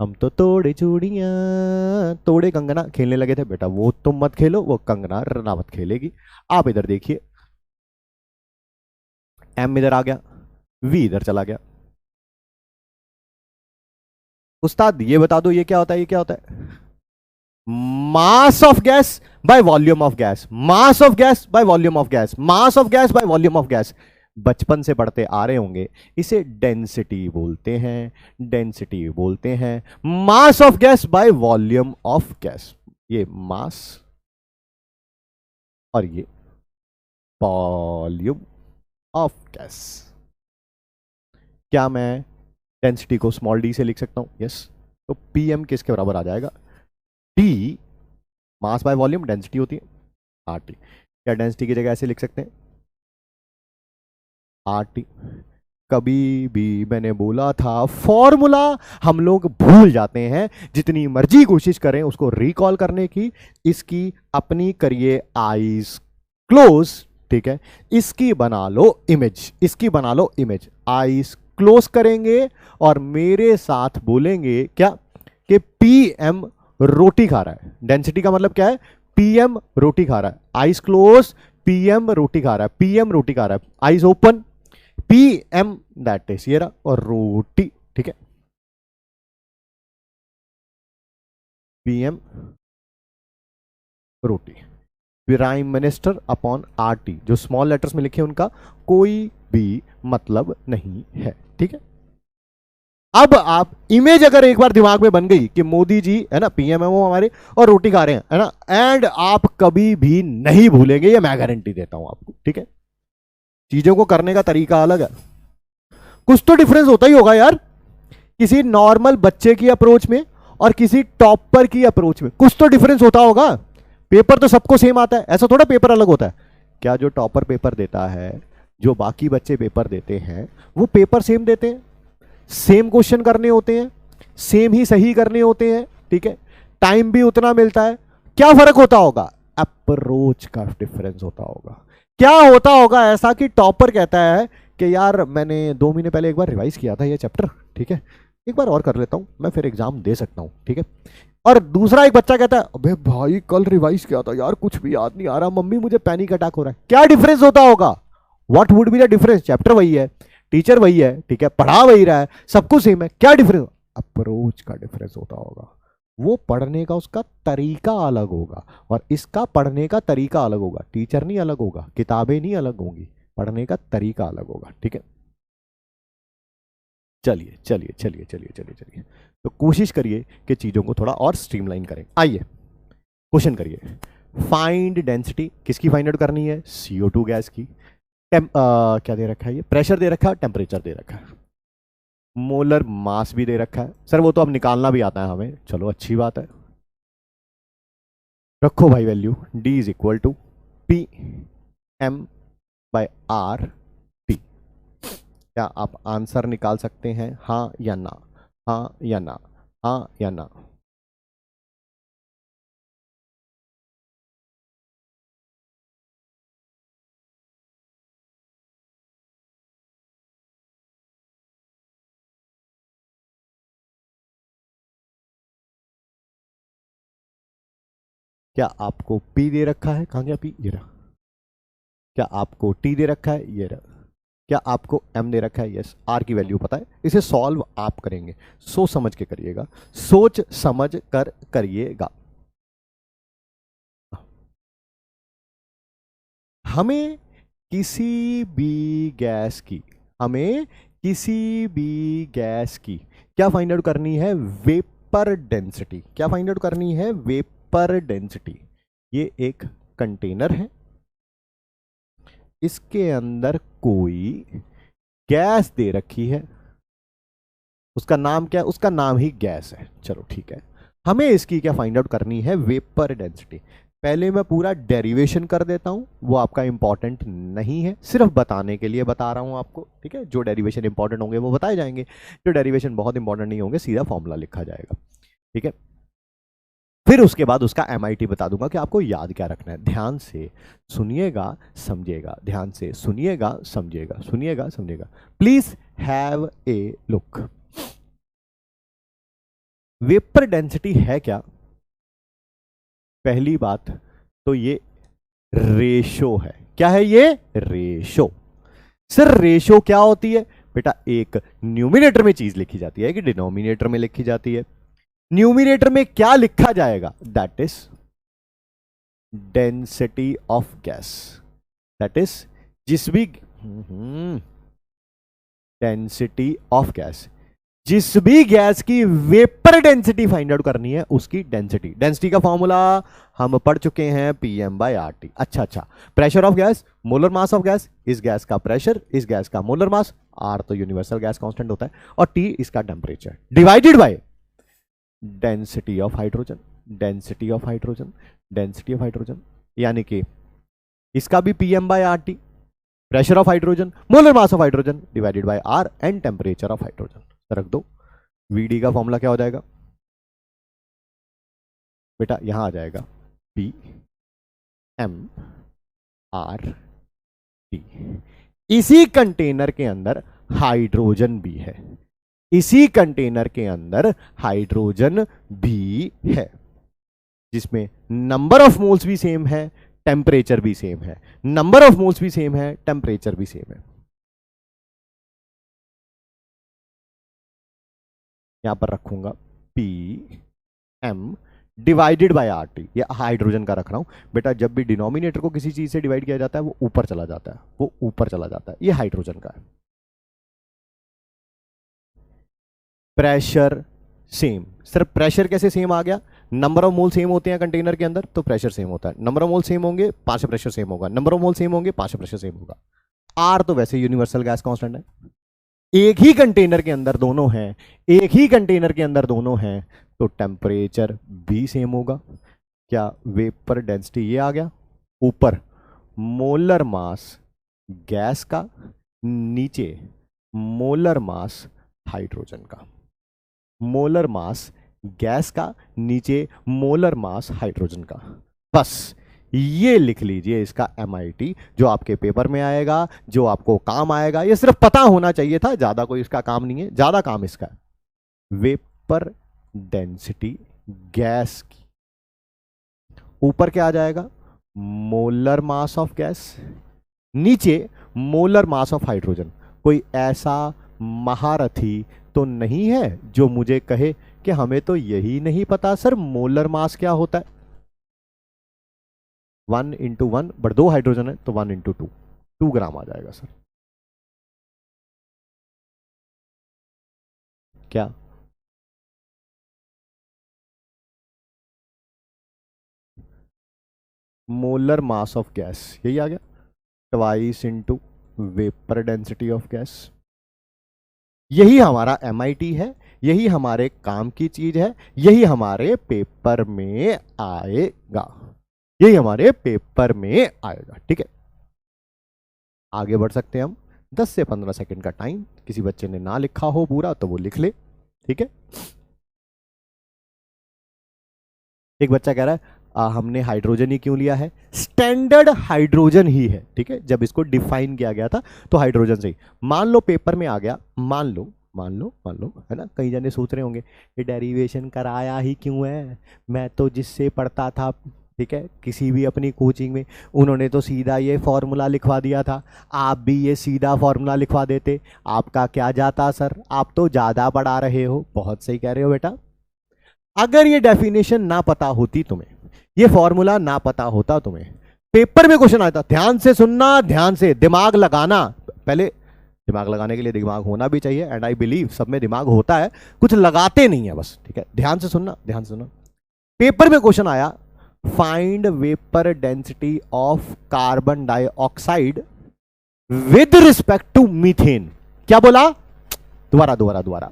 हम तो तोड़े चूड़ियां तोड़े कंगना खेलने लगे थे बेटा। वो तुम मत खेलो, वो कंगना रनावत खेलेगी। आप इधर देखिए, M इधर आ गया, V इधर चला गया। उस्ताद ये बता दो ये क्या होता है? ये क्या होता है? मास of gas by volume of gas, mass of gas by volume of gas, mass of gas by volume of gas. बचपन से पढ़ते आ रहे होंगे, इसे डेंसिटी बोलते हैं, डेंसिटी बोलते हैं। मास of gas by volume of gas. ये मास और ये वॉल्यूम ऑफ गैस। क्या मैं डेंसिटी को स्मॉल डी से लिख सकता हूं? यस। तो पीएम किसके बराबर आ जाएगा? D mass by volume density होती है आर टी। क्या डेंसिटी की जगह ऐसे लिख सकते हैं? R T. कभी भी मैंने बोला था फॉर्मूला हम लोग भूल जाते हैं, जितनी मर्जी कोशिश करें उसको रिकॉल करने की। इसकी अपनी करिए आईज क्लोज, ठीक है। इसकी बना लो इमेज, इसकी बना लो इमेज। आईज क्लोज करेंगे और मेरे साथ बोलेंगे क्या? कि पीएम रोटी खा रहा है। डेंसिटी का मतलब क्या है? पीएम रोटी खा रहा है। आईज क्लोज, पीएम रोटी खा रहा है, पीएम रोटी खा रहा है। Eyes open, PM that is ये रहा, और रोटी, ठीक है। पीएम रोटी। प्राइम मिनिस्टर अपॉन आरटी, जो स्मॉल लेटर्स में लिखे उनका कोई भी मतलब नहीं है, ठीक है। अब आप इमेज अगर एक बार दिमाग में बन गई कि मोदी जी है ना, पीएमओ हमारे, और रोटी खा रहे हैं, है ना, एंड आप कभी भी नहीं भूलेंगे, ये मैं गारंटी देता हूं आपको, ठीक है। चीजों को करने का तरीका अलग है, कुछ तो डिफरेंस होता ही होगा यार, किसी नॉर्मल बच्चे की अप्रोच में और किसी टॉपर की अप्रोच में कुछ तो डिफरेंस होता होगा। पेपर तो सबको सेम आता है, ऐसा थोड़ा पेपर अलग होता है। क्या जो टॉपर पेपर देता है, जो बाकी बच्चे पेपर देते हैं, वो पेपर सेम देते हैं, सेम क्वेश्चन करने होते हैं, सेम ही सही करने होते हैं, ठीक है। टाइम भी उतना मिलता है। क्या फर्क होता होगा? अप्रोच का डिफरेंस होता होगा। क्या होता होगा ऐसा कि टॉपर कहता है कि यार मैंने 2 महीने पहले एक बार रिवाइज किया था ये चैप्टर, ठीक है, एक बार और कर लेता हूं, मैं फिर एग्जाम दे सकता हूं, ठीक है। और दूसरा एक बच्चा कहता है अबे भाई कल रिवाइज किया था यार, कुछ भी याद नहीं आ रहा, मम्मी मुझे पैनिक अटैक हो रहा है। क्या डिफरेंस होता होगा? What would be the difference? Chapter वही है, टीचर वही है, ठीक है, पढ़ा वही रहा है, सब कुछ सेम है। क्या डिफरेंस? अप्रोच का डिफरेंस होता होगा। वो पढ़ने का उसका तरीका अलग होगा और इसका पढ़ने का तरीका अलग होगा। टीचर नहीं अलग होगा, किताबें नहीं अलग होंगी, पढ़ने का तरीका अलग होगा, ठीक है। चलिए चलिए चलिए चलिए चलिए चलिए, तो कोशिश करिए कि चीजों को थोड़ा और स्ट्रीमलाइन करें। आइए क्वेश्चन करिए। फाइंड डेंसिटी, किसकी फाइंड आउट करनी है? CO2 गैस की। क्या दे रखा है? ये प्रेशर दे रखा है, टेम्परेचर दे रखा है, मोलर मास भी दे रखा है। सर वो तो अब निकालना भी आता है हमें, चलो अच्छी बात है। रखो भाई value, D is equal to PM/R T। क्या आप आंसर निकाल सकते हैं? हाँ या ना, हाँ या ना, हाँ या ना। क्या आपको P दे रखा है? कहाँ गया P? ये रहा। क्या आपको T दे रखा है? ये रहा। क्या आपको M दे रखा है? यस। R की वैल्यू पता है। इसे सॉल्व आप करेंगे, सोच समझ के करिएगा, सोच समझ कर करिएगा। हमें किसी भी गैस की, हमें किसी भी गैस की क्या फाइंड आउट करनी है? Vapour density. क्या फाइंड आउट करनी है? Vapour density. ये एक कंटेनर है, इसके अंदर कोई गैस दे रखी है, उसका नाम क्या है? उसका नाम ही गैस है, चलो ठीक है। हमें इसकी क्या फाइंड आउट करनी है? Vapour density. पहले मैं पूरा डेरिवेशन कर देता हूं, वो आपका इंपॉर्टेंट नहीं है, सिर्फ बताने के लिए बता रहा हूं आपको, ठीक है। जो डेरिवेशन इंपॉर्टेंट होंगे वो बताए जाएंगे, जो डेरिवेशन बहुत इंपॉर्टेंट नहीं होंगे सीधा फॉर्मूला लिखा जाएगा, ठीक है। फिर उसके बाद उसका MIT बता दूंगा कि आपको याद क्या रखना है। ध्यान से सुनिएगा समझिएगा, ध्यान से सुनिएगा समझिएगा, सुनिएगा समझिएगा। Please have a look. Vapour density है क्या? पहली बात तो ये रेशो है। क्या है ये? रेशो। सर रेशो क्या होती है? बेटा एक न्यूमिनेटर में चीज लिखी जाती है कि डिनोमिनेटर में लिखी जाती है। न्यूमिनेटर में क्या लिखा जाएगा? That is density of gas. That is जिस भी डेंसिटी ऑफ गैस, जिस भी गैस की वेपर डेंसिटी फाइंड आउट करनी है उसकी डेंसिटी, डेंसिटी का फॉर्मूला हम पढ़ चुके हैं पीएम बाय आरटी। अच्छा, pressure of gas, molar mass of gas, इस गैस का प्रेशर, इस गैस का मोलर मास, आर तो यूनिवर्सल गैस कांस्टेंट होता है, और टी इसका temperature, divided by density of hydrogen, density of hydrogen, density of hydrogen, यानी कि इसका भी PM by RT, pressure of hydrogen, molar mass of hydrogen divided by R and temperature of hydrogen. रख दो, वीडी का फॉर्मूला क्या हो जाएगा बेटा, यहां आ जाएगा पी एम आर टी। इसी कंटेनर के अंदर हाइड्रोजन भी है, इसी कंटेनर के अंदर हाइड्रोजन भी है, जिसमें नंबर ऑफ मोल्स भी सेम है, टेम्परेचर भी सेम है, नंबर ऑफ मोल्स भी सेम है, टेम्परेचर भी सेम है। यहां पर रखूंगा P M divided by R T, ये हाइड्रोजन का रख रहा हूं बेटा। जब भी डिनोमिनेटर को किसी चीज से डिवाइड किया जाता है वो ऊपर चला जाता है, वो ऊपर चला जाता है, ये हाइड्रोजन का है। प्रेशर सेम, सिर्फ प्रेशर कैसे सेम आ गया, नंबर ऑफ मोल सेम होते हैं कंटेनर के अंदर तो प्रेशर सेम होता है, नंबर ऑफ मोल सेम होंगे पास प्रेशर सेम होगा, नंबर ऑफ मोल सेम होंगे पास प्रेशर सेम होगा। आर तो वैसे यूनिवर्सल गैस कांस्टेंट है, एक ही कंटेनर के अंदर दोनों हैं, एक ही कंटेनर के अंदर दोनों हैं, तो टेम्परेचर भी सेम होगा। क्या वेपर डेंसिटी ये आ गया, ऊपर मोलर मास गैस का, नीचे मोलर मास हाइड्रोजन का, मोलर मास गैस का, नीचे मोलर मास हाइड्रोजन का। बस ये लिख लीजिए इसका MIT, जो आपके पेपर में आएगा, जो आपको काम आएगा। ये सिर्फ पता होना चाहिए था, ज्यादा कोई इसका काम नहीं है, ज्यादा काम इसका है। वेपर डेंसिटी गैस की, ऊपर क्या आ जाएगा, मोलर मास ऑफ गैस, नीचे मोलर मास ऑफ हाइड्रोजन। कोई ऐसा महारथी तो नहीं है जो मुझे कहे कि हमें तो यही नहीं पता सर मोलर मास क्या होता है। 1 × 1 बट 2 हाइड्रोजन है तो 1 × 2, 2 ग्राम आ जाएगा सर। क्या मोलर मास ऑफ गैस यही आ गया, twice into vapour density of gas. यही हमारा MIT है, यही हमारे काम की चीज है, यही हमारे पेपर में आएगा, यही हमारे पेपर में आएगा। ठीक है, आगे बढ़ सकते हैं हम। 10 से 15 सेकंड का टाइम, किसी बच्चे ने ना लिखा हो पूरा तो वो लिख ले। ठीक है, एक बच्चा कह रहा है हमने हाइड्रोजन ही क्यों लिया है, स्टैंडर्ड हाइड्रोजन ही है। ठीक है, जब इसको डिफाइन किया गया था तो हाइड्रोजन से ही। मान लो पेपर में आ गया, मान लो है ना, कई जने सोच रहे होंगे ये डेरिवेशन कराया ही क्यों है, मैं तो जिससे पढ़ता था, ठीक है, किसी भी अपनी कोचिंग में, उन्होंने तो सीधा ये फॉर्मूला लिखवा दिया था, आप भी ये सीधा फॉर्मूला लिखवा देते, आपका क्या जाता सर, आप तो ज़्यादा पढ़ा रहे हो। बहुत सही कह रहे हो बेटा, अगर ये डेफिनेशन ना पता होती तुम्हें, ये फॉर्मूला ना पता होता तुम्हें, पेपर में क्वेश्चन आता, ध्यान से सुनना, ध्यान से दिमाग लगाना। पहले दिमाग लगाने के लिए दिमाग होना भी चाहिए, एंड आई बिलीव सब में दिमाग होता है, कुछ लगाते नहीं है बस। ठीक है, ध्यान से सुनना, ध्यान से सुनना। पेपर में क्वेश्चन आया, find vapour density of carbon dioxide with respect to methane. क्या बोला, दोबारा,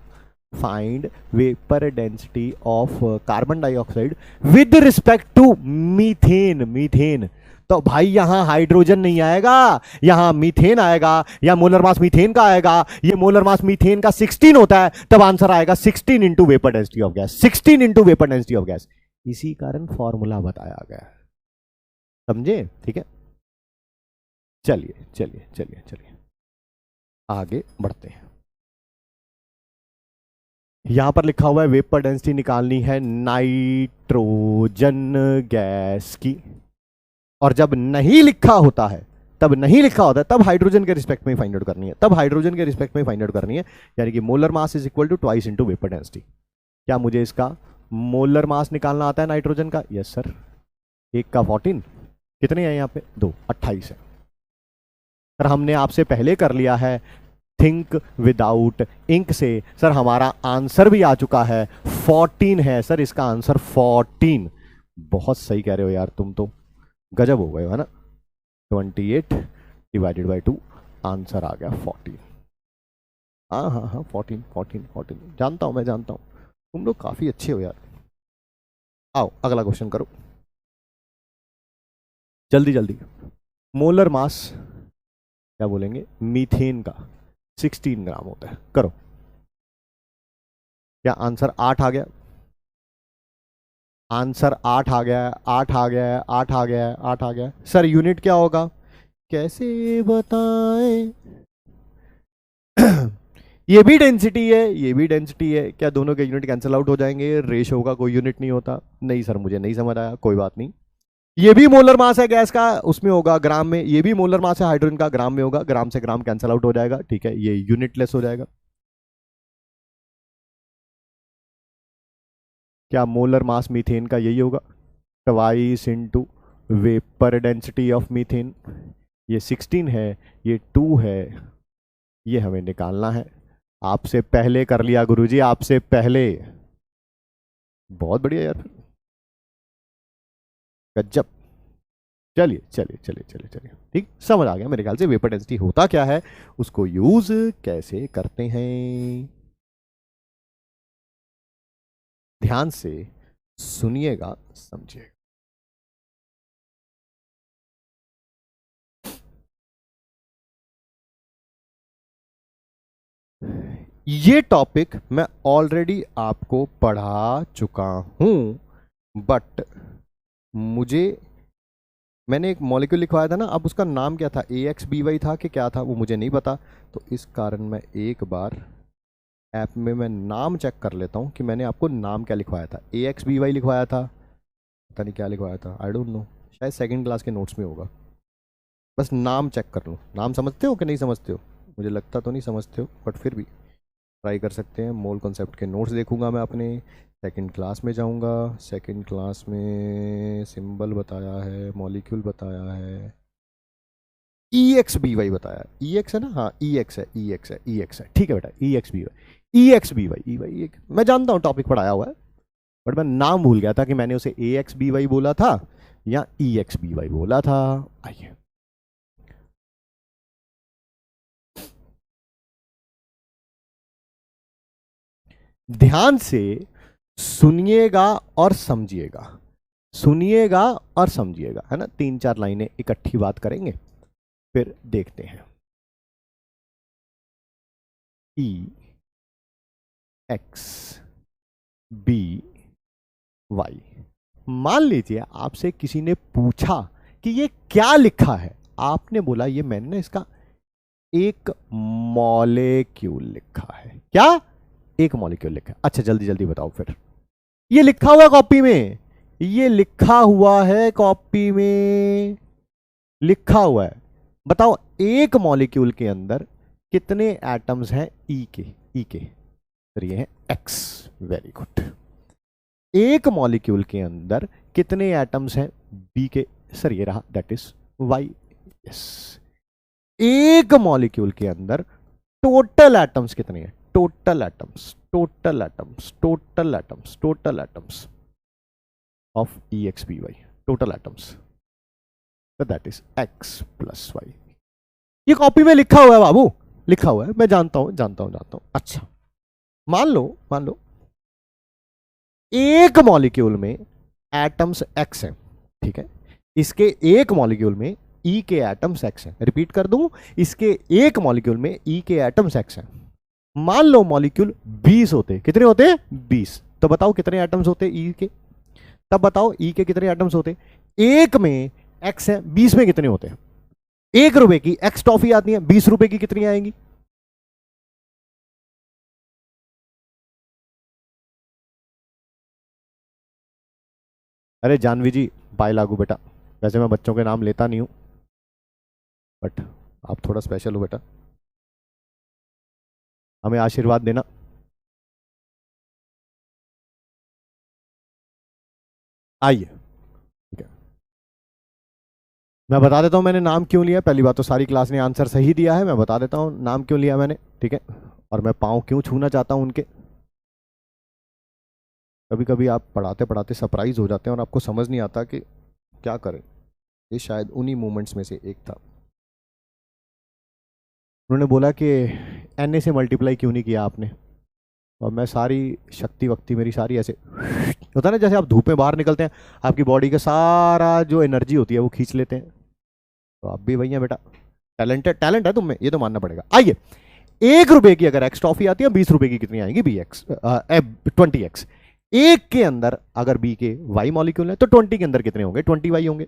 find vapour density of carbon dioxide with respect to methane. तो भाई यहां हाइड्रोजन नहीं आएगा, यहां मीथेन आएगा, या मोलर मास मीथेन का आएगा। ये मोलर मास मीथेन का 16 होता है, तब आंसर आएगा 16 into vapour density of gas, 16 into vapour density of gas. इसी कारण फॉर्मूला बताया गया, समझे। ठीक है, चलिए आगे बढ़ते हैं। यहां पर लिखा हुआ है वेपर डेंसिटी निकालनी है नाइट्रोजन गैस की, और जब नहीं लिखा होता है तब हाइड्रोजन के रिस्पेक्ट में फाइंड आउट करनी है, यानी कि molar mass is equal to twice into vapour density. क्या मुझे इसका मोलर मास निकालना आता है नाइट्रोजन का? Yes sir. 1 का 14, कितने हैं यहाँ पे, 2, 28 है। सर हमने आपसे पहले कर लिया है थिंक विदाउट इंक से। सर हमारा आंसर भी आ चुका है, 14 है सर इसका आंसर 14। बहुत सही कह रहे हो यार, तुम तो गजब हो गए हो, है ना। 28 डिवाइडेड बाई 2, आंसर आ गया 14। हाँ हाँ हाँ, 14 14 14, जानता हूँ मैं जानता हूँ, तुम लोग काफी अच्छे हो यार। आओ अगला क्वेश्चन करो, जल्दी जल्दी। मोलर मास क्या बोलेंगे मीथेन का 16 ग्राम होता है, करो। क्या आंसर 8 आ गया? आंसर 8 आ गया है, 8 आ गया है, 8 आ गया है, 8 आ गया है। सर यूनिट क्या होगा, कैसे बताएं? ये भी डेंसिटी है, ये भी डेंसिटी है, क्या दोनों के यूनिट कैंसिल आउट हो जाएंगे? रेशो का कोई यूनिट नहीं होता। नहीं सर मुझे नहीं समझ आया, कोई बात नहीं। ये भी मोलर मास है गैस का, उसमें होगा ग्राम में। ये भी मोलर मास है हाइड्रोजन का, ग्राम में होगा। ग्राम से ग्राम कैंसिल आउट हो जाएगा, ठीक है, ये यूनिटलेस हो जाएगा। क्या मोलर मास मीथेन का यही होगा, twice into vapour density of methane. ये 16 है, ये 2 है, ये हमें निकालना है। आपसे पहले कर लिया गुरुजी, आपसे पहले। बहुत बढ़िया यार, गजब। चलिए चलिए चलिए चलिए चलिए, ठीक समझ आ गया मेरे ख्याल से वेपर डेंसिटी होता क्या है, उसको यूज कैसे करते हैं। ध्यान से सुनिएगा, समझिएगा। ये टॉपिक मैं ऑलरेडी आपको पढ़ा चुका हूं, बट मुझे, मैंने एक मॉलिक्यूल लिखवाया था ना, अब उसका नाम क्या था, AXBY था कि क्या था, वो मुझे नहीं पता। तो इस कारण मैं एक बार ऐप में मैं नाम चेक कर लेता हूँ कि मैंने आपको नाम क्या लिखवाया था। AXBY लिखवाया था, पता नहीं क्या लिखवाया था, आई डोंट नो, शायद सेकंड क्लास के नोट्स में होगा। बस नाम चेक कर लो, नाम समझते हो कि नहीं समझते हो? मुझे लगता तो नहीं समझते हो, बट फिर भी ट्राई कर सकते हैं। मोल कॉन्सेप्ट के नोट्स देखूंगा मैं अपने, सेकंड क्लास में जाऊंगा, सेकंड क्लास में सिंबल बताया है, मॉलिक्यूल बताया है, EXBY बताया, EX है ना, हाँ EX है, EX है, EX है, ठीक है बेटा, EXBY, EXBY, EY, मैं जानता हूँ टॉपिक पढ़ाया हुआ है, बट मैं नाम भूल गया था कि मैंने उसे AXBY बोला था या EXBY बोला था। आइए, ध्यान से सुनिएगा और समझिएगा, सुनिएगा और समझिएगा, है ना। 3 4 लाइनें इकट्ठी बात करेंगे, फिर देखते हैं। EXBY, मान लीजिए आपसे किसी ने पूछा कि ये क्या लिखा है, आपने बोला ये मैंने ना इसका एक मॉलिक्यूल लिखा है। क्या? एक मॉलिक्यूल लिखा है। अच्छा जल्दी जल्दी बताओ फिर, ये लिखा हुआ है कॉपी में, ये लिखा हुआ है कॉपी में, लिखा हुआ है। बताओ एक मॉलिक्यूल के अंदर कितने एटम्स हैं ई के, ई के, तो ये है एक्स, वेरी गुड। एक मॉलिक्यूल के अंदर कितने एटम्स हैं बी के, सर ये रहा, दैट इज वाई, यस। एक मॉलिक्यूल के अंदर टोटल एटम्स कितने हैं, total atoms, total atoms, total atoms, total atoms of EXBY, total atoms, that is X plus Y. ये कॉपी में लिखा हुआ है बाबू, लिखा हुआ है, मैं जानता हूं जानता हूं जानता हूं। अच्छा मान लो, मान लो एक मॉलिक्यूल में एटम्स एक्स हैं, ठीक है, इसके एक मॉलिक्यूल में ई के एटम्स एक्स हैं। रिपीट कर दूं, इसके एक मॉलिक्यूल में ई के एटम्स एक्स हैं। मान लो मॉलिक्यूल 20 होते, कितने होते? 20। तो बताओ कितने एटम्स होते ई के, तब बताओ ई के कितने एटम्स होते। एक में एक्स है, 20 में कितने होते? 1 रुपए की एक्स टॉफी आती है, 20 रुपए की कितनी आएंगी? अरे जानवी जी, बाय लागू बेटा, वैसे मैं बच्चों के नाम लेता नहीं हूं, बट आप थोड़ा स्पेशल हो बेटा, हमें आशीर्वाद देना। आइए, ठीक है। मैं बता देता हूँ मैंने नाम क्यों लिया। पहली बात तो सारी क्लास ने आंसर सही दिया है, मैं बता देता हूँ नाम क्यों लिया मैंने, ठीक है। और मैं पाँव क्यों छूना चाहता हूँ उनके। कभी कभी आप पढ़ाते पढ़ाते सरप्राइज हो जाते हैं और आपको समझ नहीं आता कि क्या करें। ये शायद उन्हीं मोमेंट्स में से एक था। उन्होंने बोला कि एन से मल्टीप्लाई क्यों नहीं किया आपने, और मैं सारी शक्ति वक्ति मेरी सारी ऐसे होता है ना, जैसे आप धूप में बाहर निकलते हैं, आपकी बॉडी का सारा जो एनर्जी होती है वो खींच लेते हैं। तो आप भी वही हैं बेटा, टैलेंट है तुम में, ये तो मानना पड़ेगा। आइए, 1 रुपए की अगर एक्स टॉफी आती है, 20 रुपए की कितनी आएंगी, बी एक्स 20x। एक के अंदर अगर बी के वाई मॉलिक्यूल है तो 20 के अंदर कितने होंगे, 20y होंगे।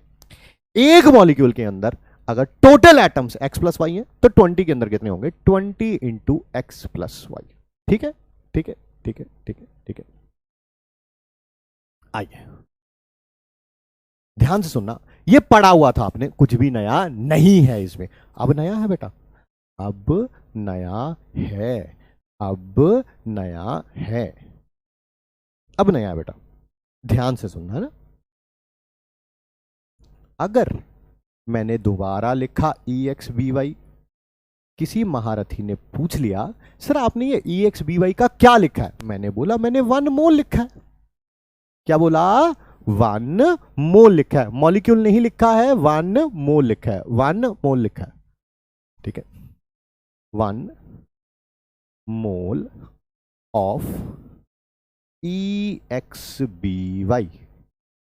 एक मॉलिक्यूल के अंदर अगर total atoms x plus Y है तो 20 के अंदर कितने होंगे, 20 इंटू एक्स प्लस वाई। ठीक है, ठीक है, ठीक है, ठीक है, ठीक है। आइए ध्यान से सुनना, ये पढ़ा हुआ था आपने, कुछ भी नया नहीं है इसमें। अब नया है बेटा, अब नया है, अब नया है, अब नया है बेटा। ध्यान से सुनना है ना। अगर मैंने दोबारा लिखा ई एक्स बी वाई, किसी महारथी ने पूछ लिया सर आपने ये ई एक्स बी वाई का क्या लिखा है, मैंने बोला मैंने 1 मोल लिखा है। क्या बोला, 1 मोल लिखा है, मॉलिक्यूल नहीं लिखा है, 1 मोल लिखा है, 1 मोल लिखा है। ठीक है, 1 mole of E X B Y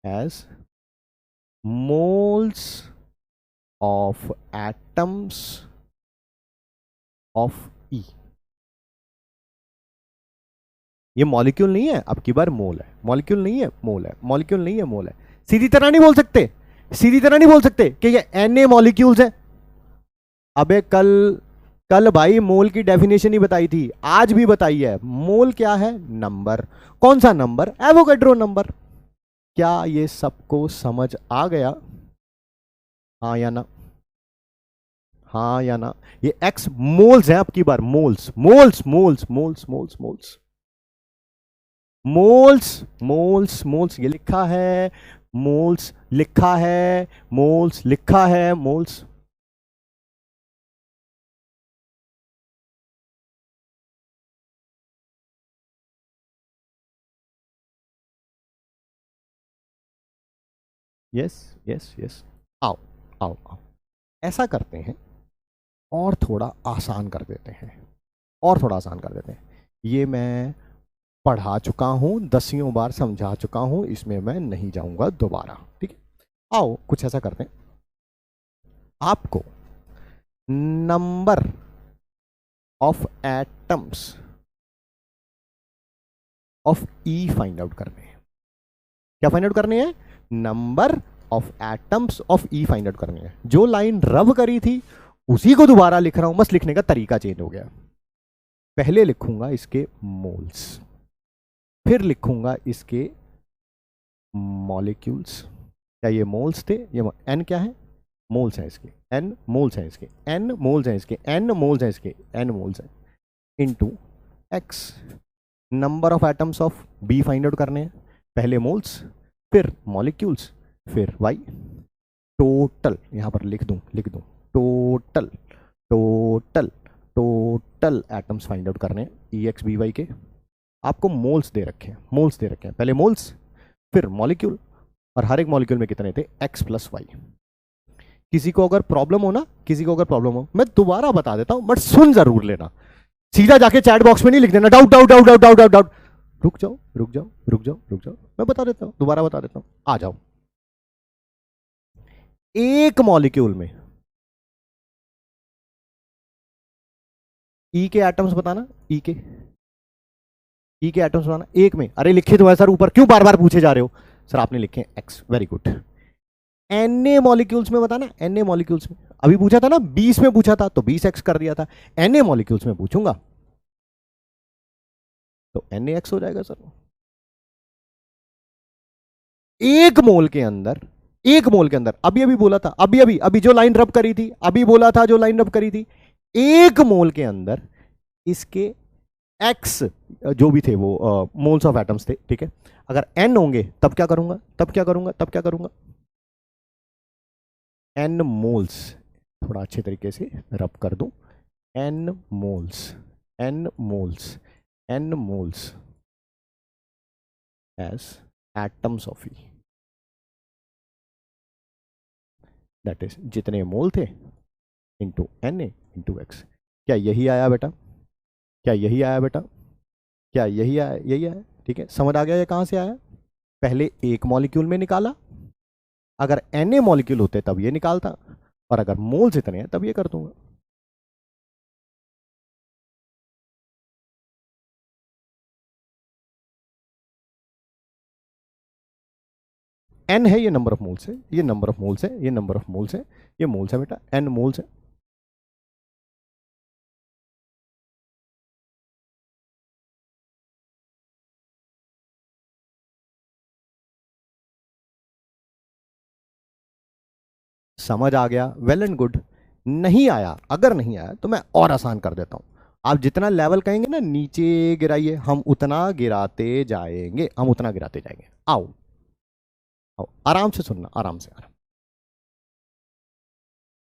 as moles of atoms of E। ये मॉलिक्यूल नहीं है, अब की बार मोल है, मॉलिक्यूल नहीं है मोल है, मॉलिक्यूल नहीं है मोल है। सीधी तरह नहीं बोल सकते, सीधी तरह नहीं बोल सकते कि ये Na मॉलिक्यूल्स है। अबे कल कल भाई मोल की डेफिनेशन ही बताई थी, आज भी बताई है। मोल क्या है, नंबर। कौन सा नंबर, एवोगैड्रो नंबर। क्या ये सबको समझ आ गया, हाँ या ना, हाँ या ना। ये एक्स मोल्स है, आपकी बार moles moles moles moles moles moles moles moles moles, ये लिखा है, मोल्स लिखा है, मोल्स लिखा है, मोल्स। Yes yes yes. आओ आओ आओ, ऐसा करते हैं और थोड़ा आसान कर देते हैं, और थोड़ा आसान कर देते हैं। ये मैं पढ़ा चुका हूं, 10 बार समझा चुका हूं, इसमें मैं नहीं जाऊंगा दोबारा। ठीक है, आओ कुछ ऐसा करते हैं। आपको number of atoms of E find out करने हैं। क्या फाइंड आउट करने हैं, number of atoms of E find out करने हैं। जो लाइन रब करी थी उसी को दोबारा लिख रहा हूं, बस लिखने का तरीका चेंज हो गया। पहले लिखूंगा इसके मोल्स, फिर लिखूंगा इसके मॉलिक्यूल्स। क्या ये मोल्स थे, ये एन क्या है, मोल्स हैं इसके, एन मोल्स हैं इसके, एन मोल्स हैं इसके, एन मोल्स हैं इसके, एन मोल्स हैं, into X number of atoms of B find out करने हैं। पहले मोल्स, फिर मॉलिक्यूल्स, फिर वाई। टोटल यहां पर लिख दूं total total total atoms find out करने हैं ई एक्स बी वाई के। आपको मोल्स दे रखे हैं, मोल्स दे रखे हैं, पहले मोल्स फिर मॉलिक्यूल, और हर एक मॉलिक्यूल में कितने थे, एक्स प्लस वाई। किसी को अगर प्रॉब्लम हो ना, किसी को अगर प्रॉब्लम हो, मैं दोबारा बता देता हूं बट सुन जरूर लेना। सीधा जाके चैट बॉक्स में नहीं लिख देना doubt doubt doubt doubt doubt doubt doubt. रुक जाओ रुक जाओ रुक जाओ रुक जाओ, मैं बता देता हूं, दोबारा बता देता हूं, आ जाओ। एक मॉलिक्यूल में ई के एटम्स बताना, ई के एटम्स बताना एक में। अरे लिखे तो है सर ऊपर, क्यों बार बार पूछे जा रहे हो, सर आपने लिखे X, very good. N molecules में बताना, एन मॉलिक्यूल्स में अभी पूछा था ना, 20 में पूछा था तो 20x कर दिया था। एन मॉलिक्यूल्स में पूछूंगा तो NaX हो जाएगा सर। एक मोल के अंदर, एक मोल के अंदर, अभी अभी बोला था, अभी अभी अभी जो लाइन रब करी थी, अभी बोला था जो लाइन रब करी थी, एक मोल के अंदर इसके एक्स जो भी थे वो मोल्स ऑफ एटम्स थे। ठीक है, अगर एन होंगे तब क्या करूंगा, तब क्या करूंगा, तब क्या करूंगा, n मोल्स, थोड़ा अच्छे तरीके से रब कर दूं, n moles, n moles, n moles as atoms of E, that is जितने मोल थे into N A into X. क्या यही आया बेटा? क्या यही आया बेटा? क्या यही आया? यही आया। ठीक है, समझ आ गया ये कहां से आया? पहले एक मॉलिक्यूल में निकाला, अगर एन ए मॉलिक्यूल होते तब ये निकालता, और अगर मोल्स इतने हैं तब ये कर दूंगा। एन है, ये नंबर ऑफ मोल्स है, ये नंबर ऑफ मोल्स है, ये नंबर ऑफ मोल्स है, ये मोल्स है बेटा, एन मोल्स है। समझ आ गया? Well and good. नहीं आया, अगर नहीं आया तो मैं और आसान कर देता हूं। आप जितना लेवल कहेंगे ना नीचे गिराइए, हम उतना गिराते जाएंगे, हम उतना गिराते जाएंगे। आओ आओ, आराम से सुनना, आराम से, आराम।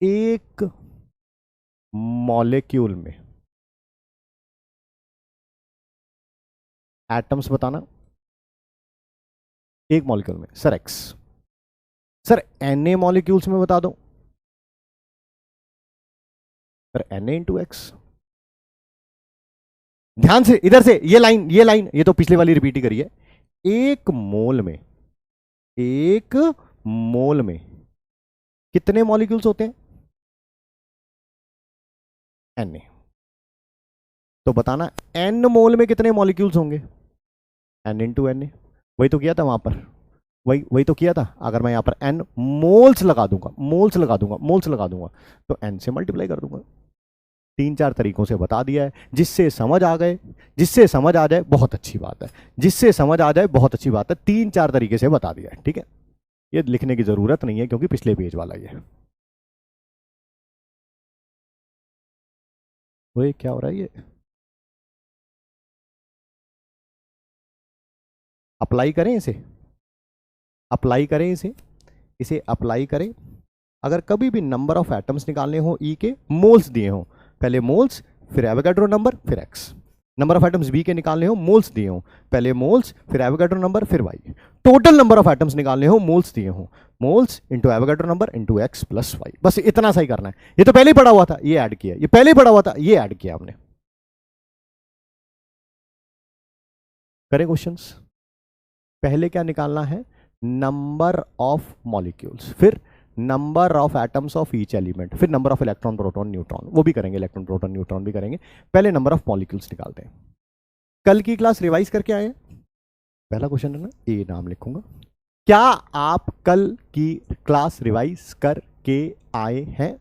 एक मॉलिक्यूल में एटम्स बताना, एक मॉलिक्यूल में sir X, sir N A molecules में बता दो, sir N A into X. ध्यान से इधर से, ये लाइन, ये लाइन, ये तो पिछले वाली रिपीट ही करी है। एक मोल में, एक मोल में कितने मॉलिक्यूल्स होते हैं? N A. तो बताना एन मोल में कितने मॉलिक्यूल्स होंगे? N into N A. वही तो किया था वहां पर, वही वही तो किया था। अगर मैं यहां पर एन मोल्स लगा दूंगा, मोल्स लगा दूंगा, मोल्स लगा दूंगा, तो एन से मल्टीप्लाई कर दूंगा। तीन चार तरीकों से बता दिया है, जिससे समझ आ गए, जिससे समझ आ जाए बहुत अच्छी बात है, जिससे समझ आ जाए बहुत अच्छी बात है। तीन चार तरीके से बता दिया है, ठीक है। ये लिखने की जरूरत नहीं है क्योंकि पिछले पेज वाला ये है। वो क्या हो रहा है ये? अप्लाई करें इसे, अप्लाई करें इसे, इसे अप्लाई करें। अगर कभी भी नंबर ऑफ एटम्स निकालने हो ई के, मोल्स दिए हो, पहले मोल्स फिर एवोगाड्रो नंबर फिर x. Number of atoms B के निकालने हो, मोल्स दिए हो, पहले मोल्स फिर एवोगाड्रो नंबर फिर y. Total number of atoms निकालने हो, मोल्स दिए हो, moles into Avogadro number into x plus y. बस इतना सा ही करना है। ये तो पहले ही पढ़ा हुआ था, ये ऐड किया, ये पहले ही पढ़ा हुआ था, ये ऐड किया हमने। करें क्वेश्चंस? पहले क्या निकालना है? नंबर ऑफ मॉलिक्यूल्स, फिर number of atoms of each element, फिर number of electron proton neutron, वो भी करेंगे, इलेक्ट्रॉन प्रोटॉन न्यूट्रॉन भी करेंगे। पहले नंबर ऑफ मॉलिक्यूल्स निकालते हैं। कल की क्लास रिवाइज करके आए? पहला क्वेश्चन है ना, ए नाम लिखूंगा। क्या आप कल की क्लास रिवाइज करके आए हैं?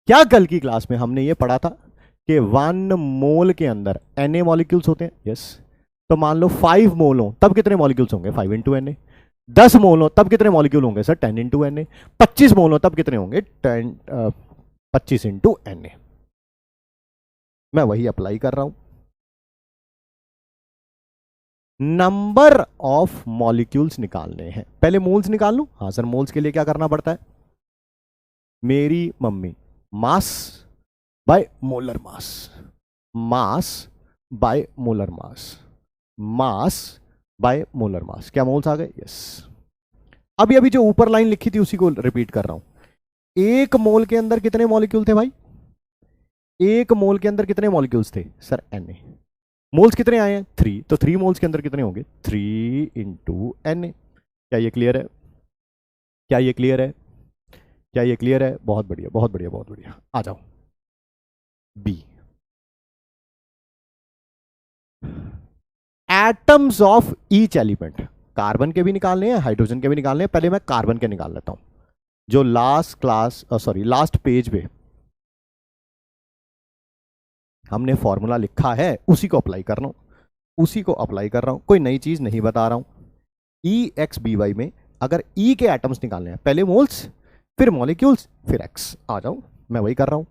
क्या कल की क्लास में हमने ये पढ़ा था कि 1 मोल के अंदर Na मॉलिक्यूल्स होते हैं? यस। तो मान लो 5 मोल हो तब कितने मॉलिक्यूल्स होंगे? 5 इंटू Na। 10 मोल हो तब कितने मॉलिक्यूल होंगे सर? 10 into Na। 25 मोल हो तब कितने होंगे? 25 इंटू Na। मैं वही अप्लाई कर रहा हूं। नंबर ऑफ मॉलिक्यूल्स निकालने हैं, पहले मोल्स निकाल लूं। हाँ सर, मोल्स के लिए क्या करना पड़ता है? मेरी mummy, mass by molar mass, mass by molar mass, mass by molar मास। क्या मोल्स आ गए? यस। अभी अभी जो ऊपर लाइन लिखी थी उसी को रिपीट कर रहा हूं। एक मोल के अंदर कितने मॉलिक्यूल थे भाई? एक मोल के अंदर कितने मॉलिक्यूल्स थे सर? Na। मोल्स कितने आए हैं? 3। तो 3 मोल्स के अंदर कितने होंगे? 3 इंटू Na। क्या ये क्लियर है? क्या ये क्लियर है? क्या ये क्लियर है? बहुत बढ़िया, बहुत बढ़िया, बहुत बढ़िया। आ जाओ B. Atoms of each element, carbon के भी निकालने हैं, हाइड्रोजन के भी निकालने हैं। पहले मैं कार्बन के निकाल लेता हूं, जो last class, sorry last page पे हमने फॉर्मूला लिखा है उसी को अप्लाई कर रहा हूं, उसी को अप्लाई कर रहा हूं, कोई नई चीज नहीं बता रहा हूं। ई एक्स बी वाई में अगर ई के एटम्स निकालने हैं, पहले मोल्स फिर मॉलिक्यूल्स फिर एक्स। आ जाओ, मैं वही कर रहा हूं।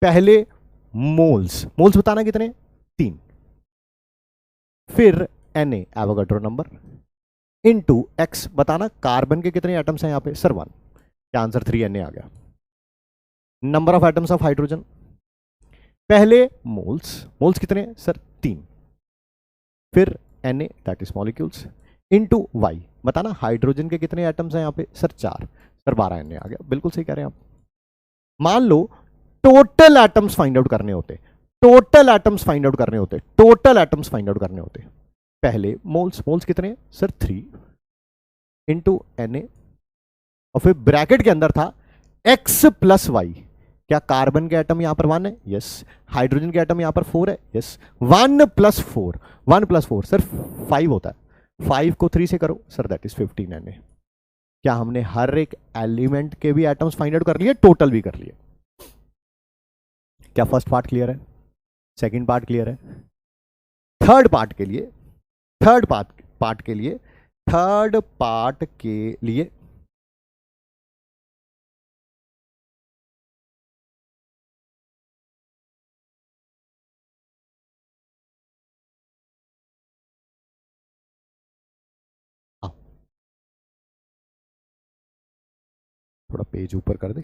पहले मोल्स, मोल्स बताना कितने? 3। फिर Na Avogadro number, into x, बताना कार्बन के कितने एटम्स हैं यहाँ पे सर 1, क्या आंसर 3 Na आ गया। Number of atoms of hydrogen, पहले मोल्स, मोल्स कितने हैं सर 3, फिर Na that is molecules into y, बताना हाइड्रोजन के कितने एटम्स हैं यहाँ पे सर 4, सर 12 Na आ गया, बिल्कुल सही कह रहे हैं आप। मान लो टोटल एटम्स फाइंड आउट करने होते, टोटल एटम्स फाइंड आउट करने होते, टोटल एटम्स फाइंड आउट करने होते, पहले मोल्स, मोल्स कितने हैं सर 3 इंटू Na, और फिर ब्रैकेट के अंदर था x प्लस वाई, क्या कार्बन के एटम यहां पर 1 है, यस, हाइड्रोजन के एटम यहां पर 4 है, यस, 1 प्लस 4, 1 प्लस 4 सर 5 होता है, 5 को 3 से करो सर दैट इज 15 Na। क्या हमने हर एक एलिमेंट के भी एटम्स फाइंड आउट कर लिए, टोटल भी कर लिए? क्या फर्स्ट पार्ट क्लियर है? सेकंड पार्ट क्लियर है? थर्ड पार्ट के लिए, थर्ड पार्ट के लिए, थर्ड पार्ट के लिए थोड़ा पेज ऊपर कर दे।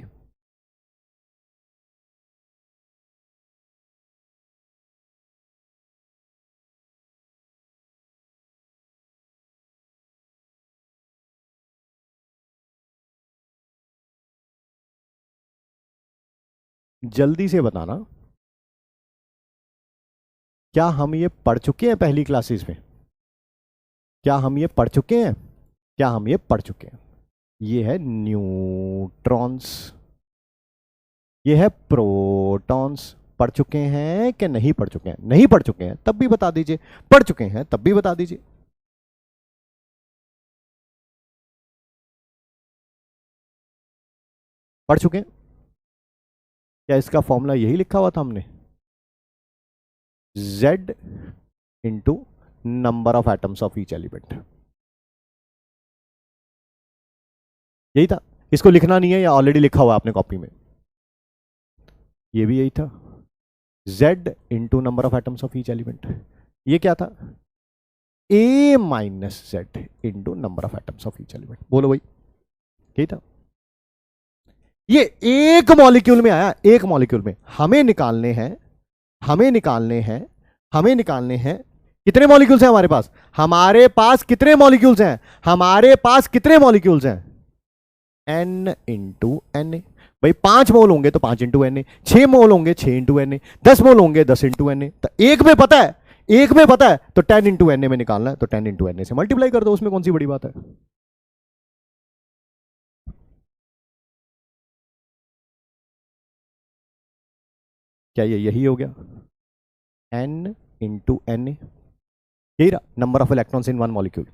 जल्दी से बताना, क्या हम ये पढ़ चुके हैं पहली क्लासेस में? क्या हम ये पढ़ चुके हैं? क्या हम ये पढ़ चुके हैं? ये है न्यूट्रॉन्स, ये है प्रोटॉन्स। पढ़ चुके हैं कि नहीं पढ़ चुके हैं? नहीं पढ़ चुके हैं तब भी बता दीजिए, पढ़ चुके हैं तब भी बता दीजिए। पढ़ चुके हैं? क्या इसका फॉर्मूला यही लिखा हुआ था हमने, Z into number of atoms of each element, यही था? इसको लिखना नहीं है या ऑलरेडी लिखा हुआ है आपने कॉपी में? ये भी यही था, Z into number of atoms of each element. ये क्या था, A minus Z into number of atoms of each element. बोलो भाई, यही था। ये एक मॉलिक्यूल में आया, एक मॉलिक्यूल में। हमें निकालने हैं, हमें निकालने हैं, हमें निकालने हैं कितने मॉलिक्यूल्स हैं हमारे पास? हमारे पास कितने मॉलिक्यूल्स हैं? हमारे पास कितने मॉलिक्यूल्स हैं? N into N A. भाई 5 मोल होंगे तो 5 इंटू एन ए, 6 मोल होंगे 6 इंटू एन ए, 10 मोल होंगे 10 इंटू एन ए। तो एक में पता है, एक में पता है तो 10 इंटू एन ए में निकालना है, तो 10 इंटू एन ए से मल्टीप्लाई कर दो, उसमें कौन सी बड़ी बात है? क्या ये यही हो गया, N इंटू एन ए, यही रहा number of electrons in one molecule.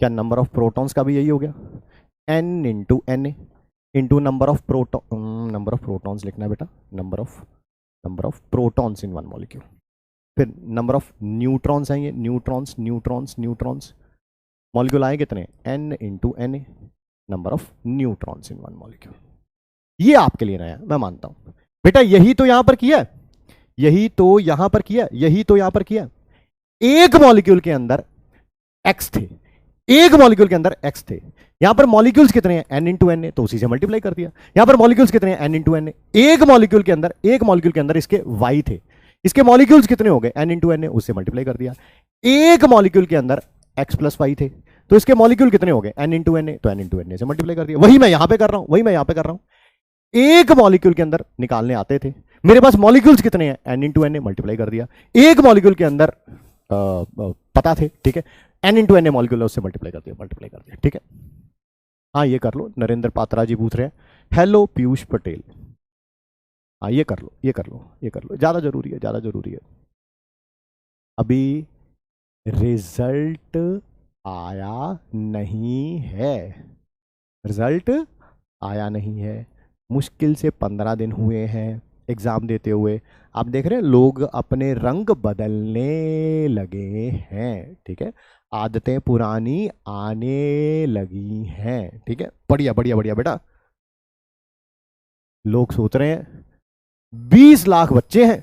क्या नंबर ऑफ प्रोटॉन्स का भी यही हो गया, N into N A into number of proton, number of protons लिखना है बेटा, number of protons in one molecule. फिर नंबर ऑफ न्यूट्रॉन्स आएंगे, न्यूट्रॉन्स न्यूट्रॉन्स न्यूट्रॉन्स, मॉलिक्यूल आए कितने, N into N A, number of neutrons in one molecule. ये आपके लिए नया, मैं मानता हूं बेटा, यही तो यहां पर किया, यही तो यहां पर किया, यही तो यहां पर किया। एक मॉलिक्यूल के अंदर एक्स थे, एक मॉलिक्यूल के अंदर एक्स थे। यहां पर मॉलिक्यूल्स कितने हैं, N इंटू एन ए, तो उसी से मल्टीप्लाई कर दिया। यहां पर मॉलिक्यूल्स कितने हैं, N इंटू एन ए। एक मॉलिक्यूल के अंदर, एक मॉलिक्यूल के अंदर इसके वाई थे, इसके मॉलिक्यूल्स कितने हो गए, N इंटू एन ए, उससे मल्टीप्लाई कर दिया। एक मॉलिक्यूल के अंदर एक्स प्लस वाई थे, तो इसके मॉलिक्यूल कितने हो गए, N इंटू एन ए, तो N इंटू एन ए से मल्टीप्लाई कर दिया। वही मैं यहां पर कर रहा हूं, वही मैं यहां पर कर रहा हूं। एक मॉलिक्यूल के अंदर निकालने आते थे, मेरे पास मॉलिक्यूल्स कितने हैं, N into N A, multiply कर दिया। एक मॉलिक्यूल के अंदर पता थे, ठीक है, N into N A molecule, उससे मल्टीप्लाई कर दिया, मल्टीप्लाई कर दिया, ठीक है। हाँ ये कर लो, नरेंद्र पात्रा जी पूछ रहे हैं, हेलो पीयूष पटेल। हाँ ये कर लो, ये कर लो, ये कर लो, ज़्यादा जरूरी है, ज़्यादा जरूरी है। अभी रिजल्ट आया नहीं है, रिजल्ट आया नहीं है, मुश्किल से 15 दिन हुए हैं एग्ज़ाम देते हुए। आप देख रहे हैं लोग अपने रंग बदलने लगे हैं, ठीक है, आदतें पुरानी आने लगी हैं, ठीक है। बढ़िया बढ़िया बढ़िया बेटा। लोग सोच रहे हैं 20 लाख बच्चे हैं,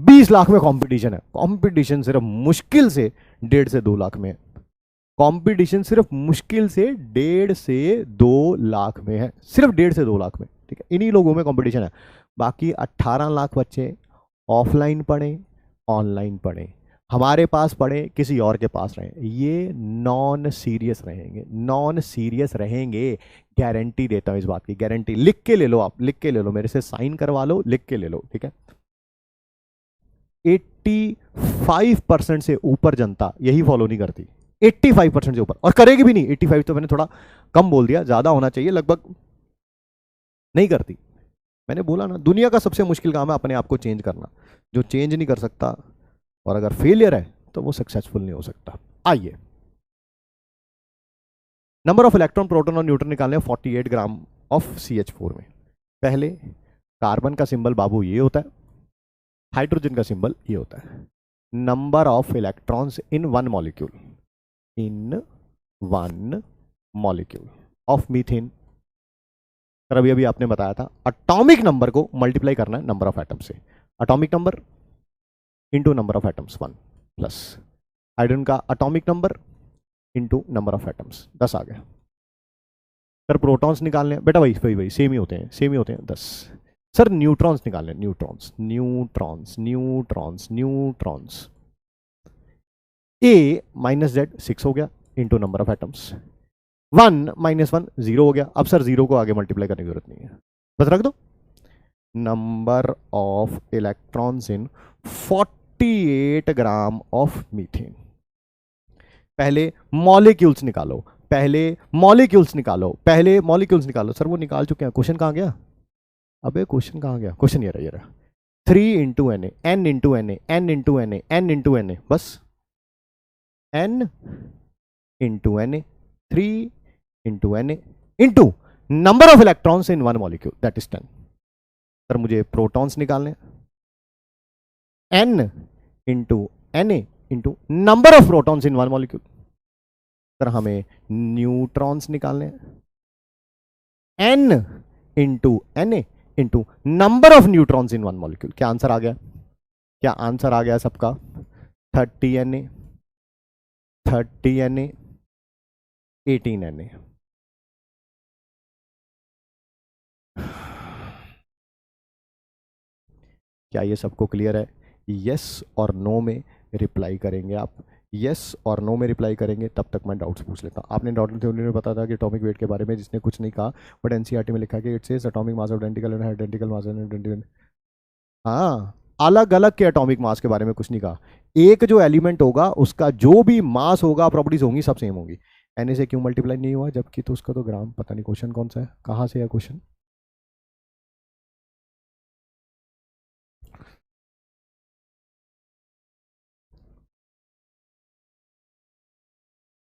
20 लाख में कंपटीशन है। कंपटीशन सिर्फ मुश्किल से 1.5 से 2 लाख में है। कंपटीशन सिर्फ मुश्किल से 1.5 से 2 लाख में है, सिर्फ 1.5 से 2 लाख में, ठीक है, इन्हीं लोगों में कंपटीशन है। बाकी 18 लाख बच्चे ऑफलाइन पढ़े, ऑनलाइन पढ़े, हमारे पास पढ़े, किसी और के पास रहे, ये नॉन सीरियस रहेंगे, नॉन सीरियस रहेंगे, गारंटी देता हूं इस बात की, गारंटी। लिख के ले लो, आप लिख के ले लो, मेरे से साइन करवा लो, लिख के ले लो, ठीक है। 85% से ऊपर जनता यही फॉलो नहीं करती, 85% से ऊपर, और करेगी भी नहीं। 85 तो मैंने थोड़ा कम बोल दिया, ज्यादा होना चाहिए, लगभग नहीं करती। मैंने बोला ना, दुनिया का सबसे मुश्किल काम है अपने आप को चेंज करना। जो चेंज नहीं कर सकता और अगर फेलियर है तो वो सक्सेसफुल नहीं हो सकता। आइए, नंबर ऑफ इलेक्ट्रॉन, प्रोटॉन और न्यूट्रॉन निकालने 48 ग्राम ऑफ CH4 में। पहले कार्बन का सिंबल बाबू ये होता है, हाइड्रोजन का सिंबल ये होता है। Number of electrons in one molecule, in one molecule of methane. Sir अभी अभी आपने बताया था एटॉमिक नंबर को मल्टीप्लाई करना है नंबर ऑफ एटम से। Atomic number into number of atoms 1 plus hydrogen का atomic number into number of atoms 10 आ गया। सर प्रोटॉन्स निकालने बेटा, वही वही वही सेम ही होते हैं, सेम ही होते हैं 10। सर न्यूट्रॉन्स निकालने, neutrons neutrons neutrons neutrons, A minus Z 6 हो गया into number of atoms, 1 minus 1 0 हो गया। अब सर 0 को आगे मल्टीप्लाई करने की जरूरत नहीं है, बस रख दो। Number of electrons in 48 gram of methane. पहले मॉलिक्यूल्स निकालो, पहले मॉलिक्यूल्स निकालो, पहले मॉलिक्यूल्स निकालो। सर वो निकाल चुके हैं, क्वेश्चन कहाँ गया? अबे क्वेश्चन कहाँ गया? क्वेश्चन ये रहा 3 into N A, N into N A, N into N A, N into N A, बस N into N A, 3 into N A into number of electrons in one molecule, that is 10। Sir मुझे प्रोटॉन्स निकालने, N into N A into number of protons in one molecule. Sir हमें न्यूट्रॉन्स निकालने, N into N A into number of neutrons in one molecule. क्या आंसर आ गया? क्या आंसर आ गया सबका? 30 N A, 30 N A, 18 N A. क्या ये सबको क्लियर है? यस और नो में रिप्लाई करेंगे आप, यस और नो में रिप्लाई करेंगे, तब तक मैं डाउट्स पूछ लेता हूँ। आपने डॉट थ्योरी में बताया था कि एटॉमिक वेट के बारे में जिसने कुछ नहीं कहा, बट एनसीईआरटी में लिखा है कि it says atomic mass of identical and identical mass and identical. हाँ, अलग अलग के एटॉमिक मास के बारे में कुछ नहीं कहा। एक जो एलिमेंट होगा उसका जो भी मास होगा, प्रॉपर्टीज होंगी, सब सेम होंगी। एन से क्यों मल्टीप्लाई नहीं हुआ जबकि? तो उसका तो ग्राम पता नहीं। क्वेश्चन कौन सा है, कहाँ से है क्वेश्चन?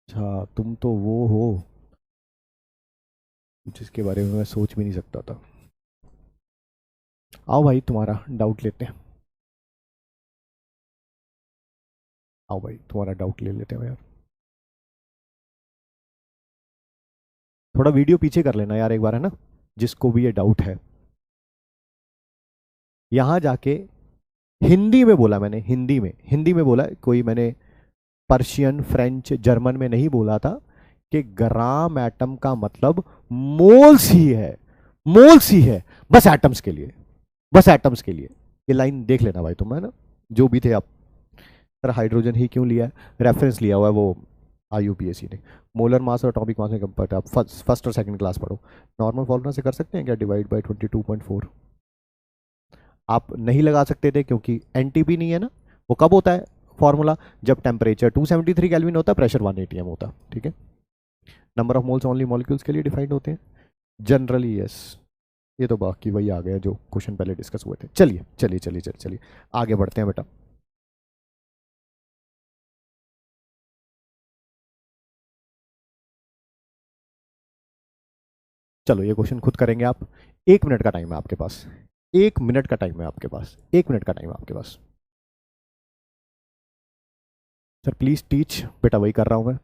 अच्छा, तुम तो वो हो जिसके बारे में मैं सोच भी नहीं सकता था। आओ भाई, तुम्हारा डाउट लेते हैं। आओ भाई, तुम्हारा डाउट ले लेते हैं यार। थोड़ा वीडियो पीछे कर लेना यार एक बार, है ना, जिसको भी ये डाउट है। यहां जाके हिंदी में बोला मैंने, हिंदी में बोला, कोई मैंने पर्शियन, फ्रेंच, जर्मन में नहीं बोला था कि ग्राम एटम का मतलब मोल्स ही है, मोल्स ही है, बस एटम्स के लिए, बस एटम्स के लिए। ये लाइन देख लेना भाई तुम, है ना, जो भी थे आप। सर हाइड्रोजन ही क्यों लिया है? रेफरेंस लिया हुआ है वो IUPAC ने। मोलर मास और एटॉमिक मास में कंपेयर, आप फर्स्ट और सेकंड क्लास पढ़ो। नॉर्मल फॉर्मूला से कर सकते हैं क्या? Divide by 22.4। आप नहीं लगा सकते थे क्योंकि NTP नहीं है ना। वो कब होता है फॉर्मूला? जब टेम्परेचर 273 केल्विन होता है, प्रेशर 1 atm होता है, ठीक है। Number of moles only molecules के लिए डिफाइंड होते हैं जनरली, यस। ये तो बाकी वही आ गया जो क्वेश्चन पहले डिस्कस हुए थे। चलिए चलिए चलिए चलिए चलिए आगे बढ़ते हैं बेटा। चलो ये क्वेश्चन खुद करेंगे आप। 1 मिनट का टाइम है आपके पास, 1 मिनट का टाइम है आपके पास, 1 मिनट का टाइम है आपके पास। Sir please teach. बेटा वही कर रहा हूँ मैं,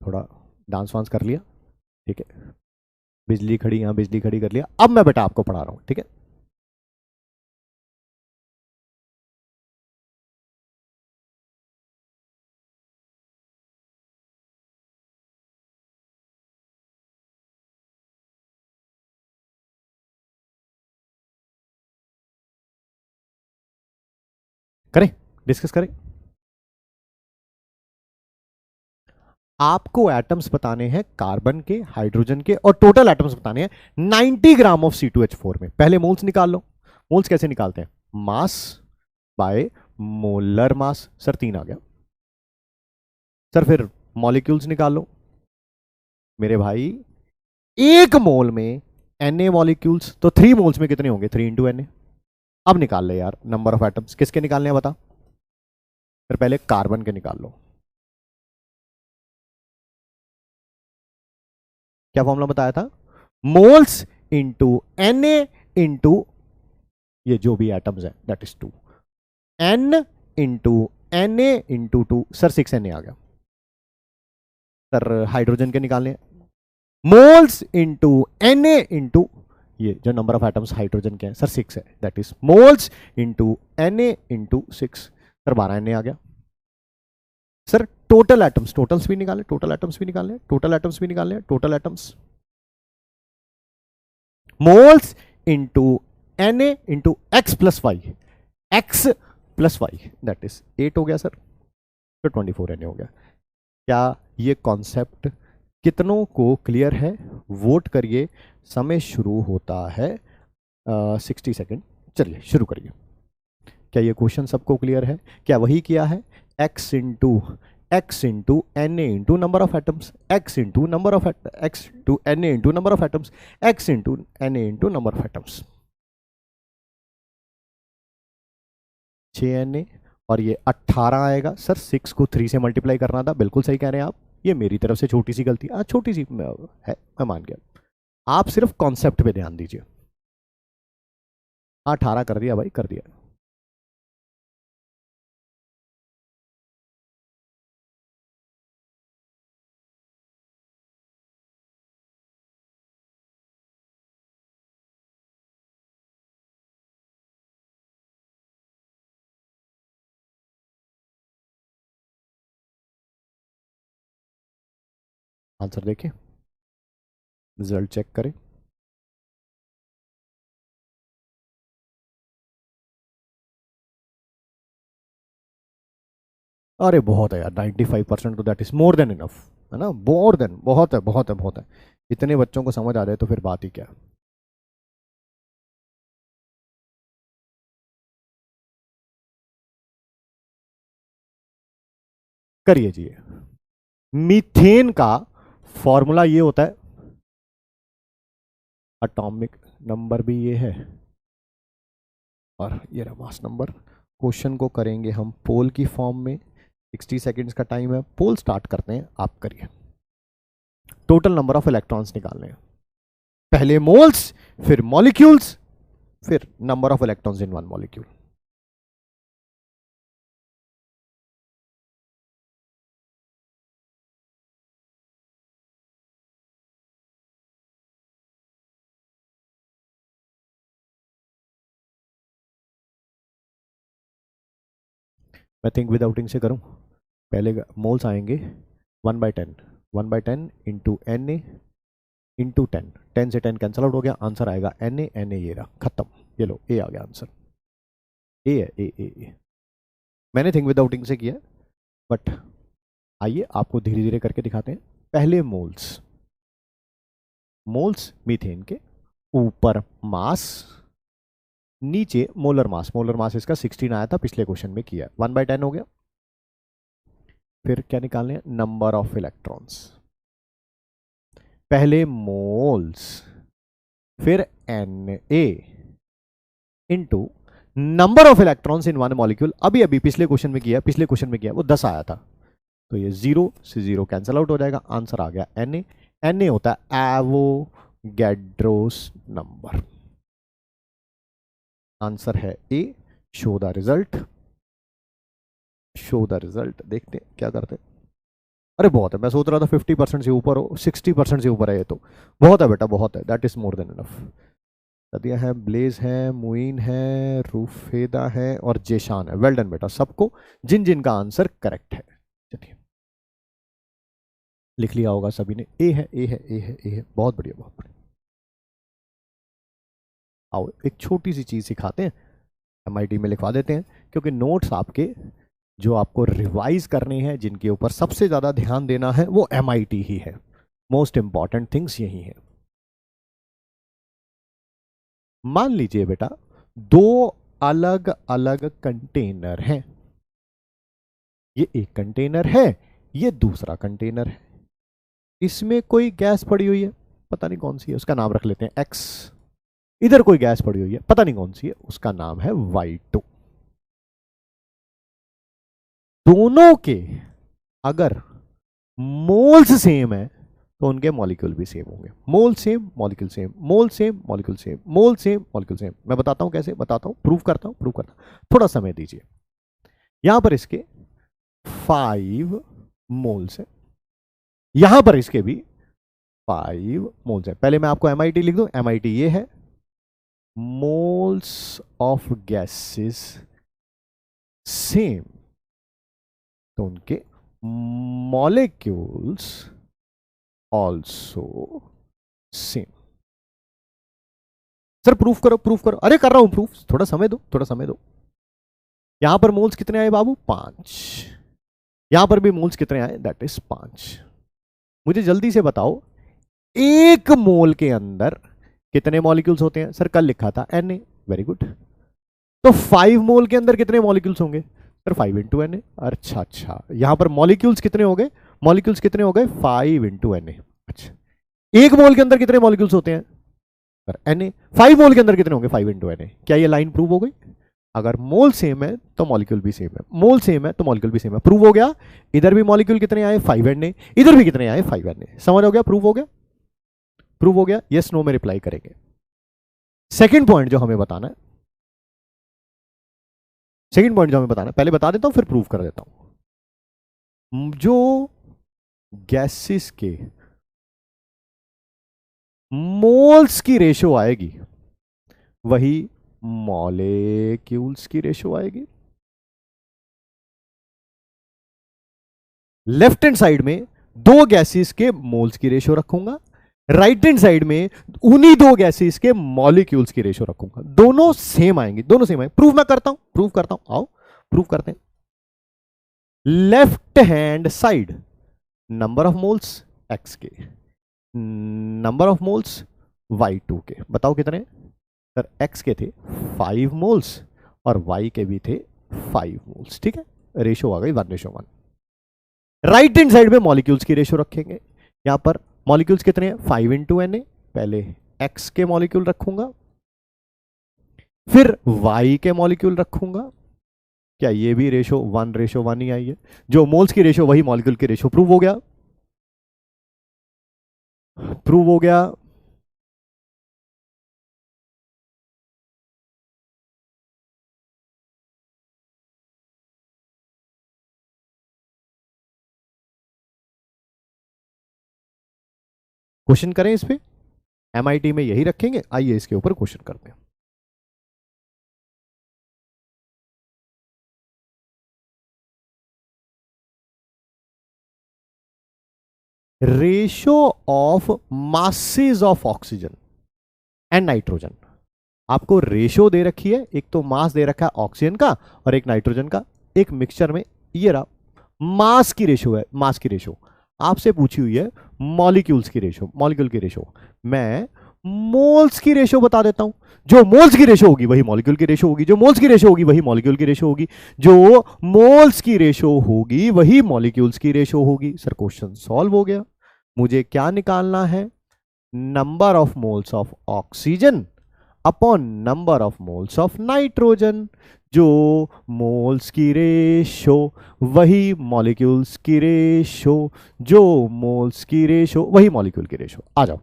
थोड़ा डांस वांस कर लिया, ठीक है। बिजली खड़ी, यहाँ बिजली खड़ी कर लिया। अब मैं बेटा आपको पढ़ा रहा हूँ, ठीक है। करें, डिस्कस करें। आपको एटम्स बताने हैं कार्बन के, हाइड्रोजन के, और टोटल एटम्स बताने हैं 90 ग्राम ऑफ C2H4 में। पहले मोल्स निकाल लो। मोल्स कैसे निकालते हैं? मास बाय मोलर मास। सर 3 आ गया। सर फिर मॉलिक्यूल्स निकाल लो मेरे भाई। एक मोल में Na मॉलिक्यूल्स, तो 3 मोल्स में कितने होंगे? 3 इंटू Na। अब निकाल ले यार नंबर ऑफ एटम्स। किसके निकालने हैं बता? फिर पहले कार्बन के निकाल लो। क्या फॉर्मूला बताया था? मोल्स इंटू Na इंटू ये जो भी एटम्स है that is 2, N into Na into 2। Sir 6 Na आ गया। सर हाइड्रोजन के निकालने, मोल्स इंटू Na इंटू ये जो नंबर ऑफ एटम्स हाइड्रोजन के हैं सर 6 है, that is moles into Na into 6। Sir 12 Na आ गया। सर टोटल एटम्स, टोटल्स भी निकाले, टोटल एटम्स भी निकालने, टोटल एटम्स भी निकालने, total atoms moles into Na into x plus y, x plus y that is 8 हो गया सर। तो 24 Na हो गया। क्या ये कॉन्सेप्ट कितनों को क्लियर है? वोट करिए। समय शुरू होता है 60 सेकेंड। चलिए शुरू करिए। क्या ये क्वेश्चन सबको क्लियर है? क्या वही किया है? x into Na into number of atoms, x into number of x into Na into number of atoms, x into Na into number of atoms. 6 Na और ये 18 आएगा। सर 6 को 3 से मल्टीप्लाई करना था। बिल्कुल सही कह रहे हैं आप। ये मेरी तरफ से छोटी सी गलती, छोटी सी है, मैं मान गया। आप सिर्फ कॉन्सेप्ट पे ध्यान दीजिए। 18 कर दिया भाई, कर दिया। आंसर देखिए, रिजल्ट चेक करें। अरे बहुत है यार, 95%। तो that is more than enough, है ना? मोर देन, बहुत है, बहुत है, बहुत है। इतने बच्चों को समझ आ जाए तो फिर बात ही क्या। करिए जी। मीथेन का फॉर्मूला ये होता है, एटॉमिक नंबर भी ये है और ये रहा मास नंबर। क्वेश्चन को करेंगे हम पोल की फॉर्म में। 60 सेकेंड्स का टाइम है। पोल स्टार्ट करते हैं, आप करिए। टोटल नंबर ऑफ इलेक्ट्रॉन्स निकालने हैं। पहले मोल्स, फिर मॉलिक्यूल्स, फिर number of electrons in one molecule. मैं थिंक विदाउटिंग से करूं। पहले मोल्स आएंगे 1/10, 1/10 इंटू Na इंटू 10, 10 से 10 कैंसल आउट हो गया। आंसर आएगा Na ये रहा, खत्म। ये लो, ए आ गया आंसर। ए है, ए। मैंने थिंक विदाउटिंग से किया, बट आइए आपको धीरे धीरे करके दिखाते हैं। पहले मोल्स, मोल्स मीथेन के, ऊपर मास, नीचे मोलर मास। मोलर मास इसका 16 आया था, पिछले क्वेश्चन में किया। 1/10 हो गया। फिर क्या निकालने हैं? Number of electrons. पहले मोल्स, फिर Na into number of electrons in one molecule. अभी अभी पिछले क्वेश्चन में किया, पिछले क्वेश्चन में किया, वो 10 आया था। तो ये 0 से 0 कैंसल आउट हो जाएगा। आंसर आ गया Na होता है एवोगैड्रोस नंबर। आंसर है A. Show the result, show the result. देखते हैं क्या करते हैं। अरे बहुत है, मैं सोच रहा था 50% से ऊपर हो, 60% से ऊपर है। ये तो बहुत है बेटा, बहुत है। That is more than enough. सदिया है, ब्लेज है, मुइन है, रूफेदा है और जेशान है। वेल डन बेटा सबको, जिन जिन का आंसर करेक्ट है। चलिए, लिख लिया होगा सभी ने। ए है, ए है, ए है, ए है। बहुत बढ़िया, बहुत बढ़िया। आओ एक छोटी सी चीज सिखाते हैं, MIT में लिखवा देते हैं। क्योंकि नोट्स आपके जो आपको रिवाइज करने हैं, जिनके ऊपर सबसे ज्यादा ध्यान देना है, वो MIT ही है। मोस्ट इंपॉर्टेंट थिंग्स यही है। मान लीजिए बेटा, दो अलग अलग कंटेनर हैं। ये एक कंटेनर है, ये दूसरा कंटेनर है। इसमें कोई गैस पड़ी हुई है, पता नहीं कौन सी है, उसका नाम रख लेते हैं X। इधर कोई गैस पड़ी हुई है, पता नहीं कौन सी है, उसका नाम है Y2। दोनों के अगर मोल्स सेम है तो उनके मॉलिक्यूल भी सेम होंगे। Mole same, molecule same, mole same, molecule same, mole same, molecule same. मैं बताता हूं कैसे, बताता हूं, प्रूव करता हूं। थोड़ा समय दीजिए। यहां पर इसके 5 मोल्स है, यहां पर इसके भी 5 मोल्स है। पहले मैं आपको MIT लिख दूं। MIT ये है, मोल्स ऑफ गैसेस सेम, तो उनके molecules also same. Sir proof करो, प्रूफ करो। अरे कर रहा हूं प्रूफ, थोड़ा समय दो, थोड़ा समय दो। यहां पर मोल्स कितने आए बाबू? 5। यहां पर भी मोल्स कितने आए? That is 5। मुझे जल्दी से बताओ, एक मोल के अंदर कितने मॉलिक्यूल्स होते हैं? सर कल लिखा था Na। Very good. तो 5 मोल के अंदर कितने मॉलिक्यूल्स होंगे? Sir 5 into Na। अच्छा, यहां पर मॉलिक्यूल्स कितने हो गए? मॉलिक्यूल्स कितने हो गए? 5 इंटू Na। अच्छा, एक मोल के अंदर कितने मॉलिक्यूल्स होते हैं? Sir Na। 5 मोल के अंदर कितने होंगे? 5 इंटू Na। क्या ये लाइन प्रूव हो गई? अगर मोल सेम है तो मॉलिक्यूल भी सेम है, मोल सेम है तो मॉलिक्यूल भी सेम है। प्रूव हो गया। इधर भी मॉलिक्यूल कितने आए? 5 Na। इधर भी कितने आए? 5 Na। समझ हो गया? प्रूव हो गया? प्रूव हो गया? यस नो में रिप्लाई करेंगे। सेकंड पॉइंट जो हमें बताना है, पहले बता देता हूं फिर प्रूव कर देता हूं। जो गैसेस के मोल्स की रेशो आएगी वही मॉलिक्यूल्स की रेशो आएगी। लेफ्ट हैंड साइड में दो गैसेस के मोल्स की रेशो रखूंगा, राइट हैंड साइड में उन्हीं दो गैसेस के मॉलिक्यूल्स की रेशो रखूंगा। दोनों सेम आएंगे, दोनों सेम आएंगे। प्रूफ मैं करता हूं, आओ प्रूफ करते हैं। Left hand side number of moles X के, नंबर ऑफ मोल्स Y2 के। बताओ कितने? सर X के थे 5 मोल्स और Y के भी थे 5 मोल्स। ठीक है, रेशो आ गई 1:1। राइट हैंड साइड में मॉलिक्यूल्स की रेशो रखेंगे। यहां पर मॉलिक्यूल्स कितने हैं? 5 इंटू Na। पहले X के मॉलिक्यूल रखूंगा, फिर Y के मॉलिक्यूल रखूंगा। क्या ये भी रेशो 1:1 ही आई है? जो मोल्स की रेशो वही मॉलिक्यूल की रेशो। प्रूव हो गया? प्रूव हो गया। क्वेश्चन करें इस पे? MIT में यही रखेंगे। आइए इसके ऊपर क्वेश्चन करते हैं। Ratio of masses of oxygen and nitrogen. आपको रेशो दे रखी है, एक तो मास दे रखा है ऑक्सीजन का और एक नाइट्रोजन का, एक मिक्सचर में। ये रहा मास की रेशो है, मास की रेशो। आपसे पूछी हुई है मॉलिक्यूल्स की रेशो, मॉलिक्यूल की रेशो। मैं मोल्स की रेशो बता देता हूं। जो मोल्स की रेशो होगी वही मॉलिक्यूल की रेशो होगी, जो मोल्स की रेशो होगी वही मॉलिक्यूल की रेशो होगी, जो मोल्स की रेशो होगी वही मॉलिक्यूल्स की रेशो होगी। सर क्वेश्चन सॉल्व हो गया। मुझे क्या निकालना है? Number of moles of oxygen upon number of moles of nitrogen. जो मोल्स की रेशो वही मॉलिक्यूल्स की रेशो, जो मोल्स की रेशो वही मॉलिक्यूल की रेशो। आ जाओ,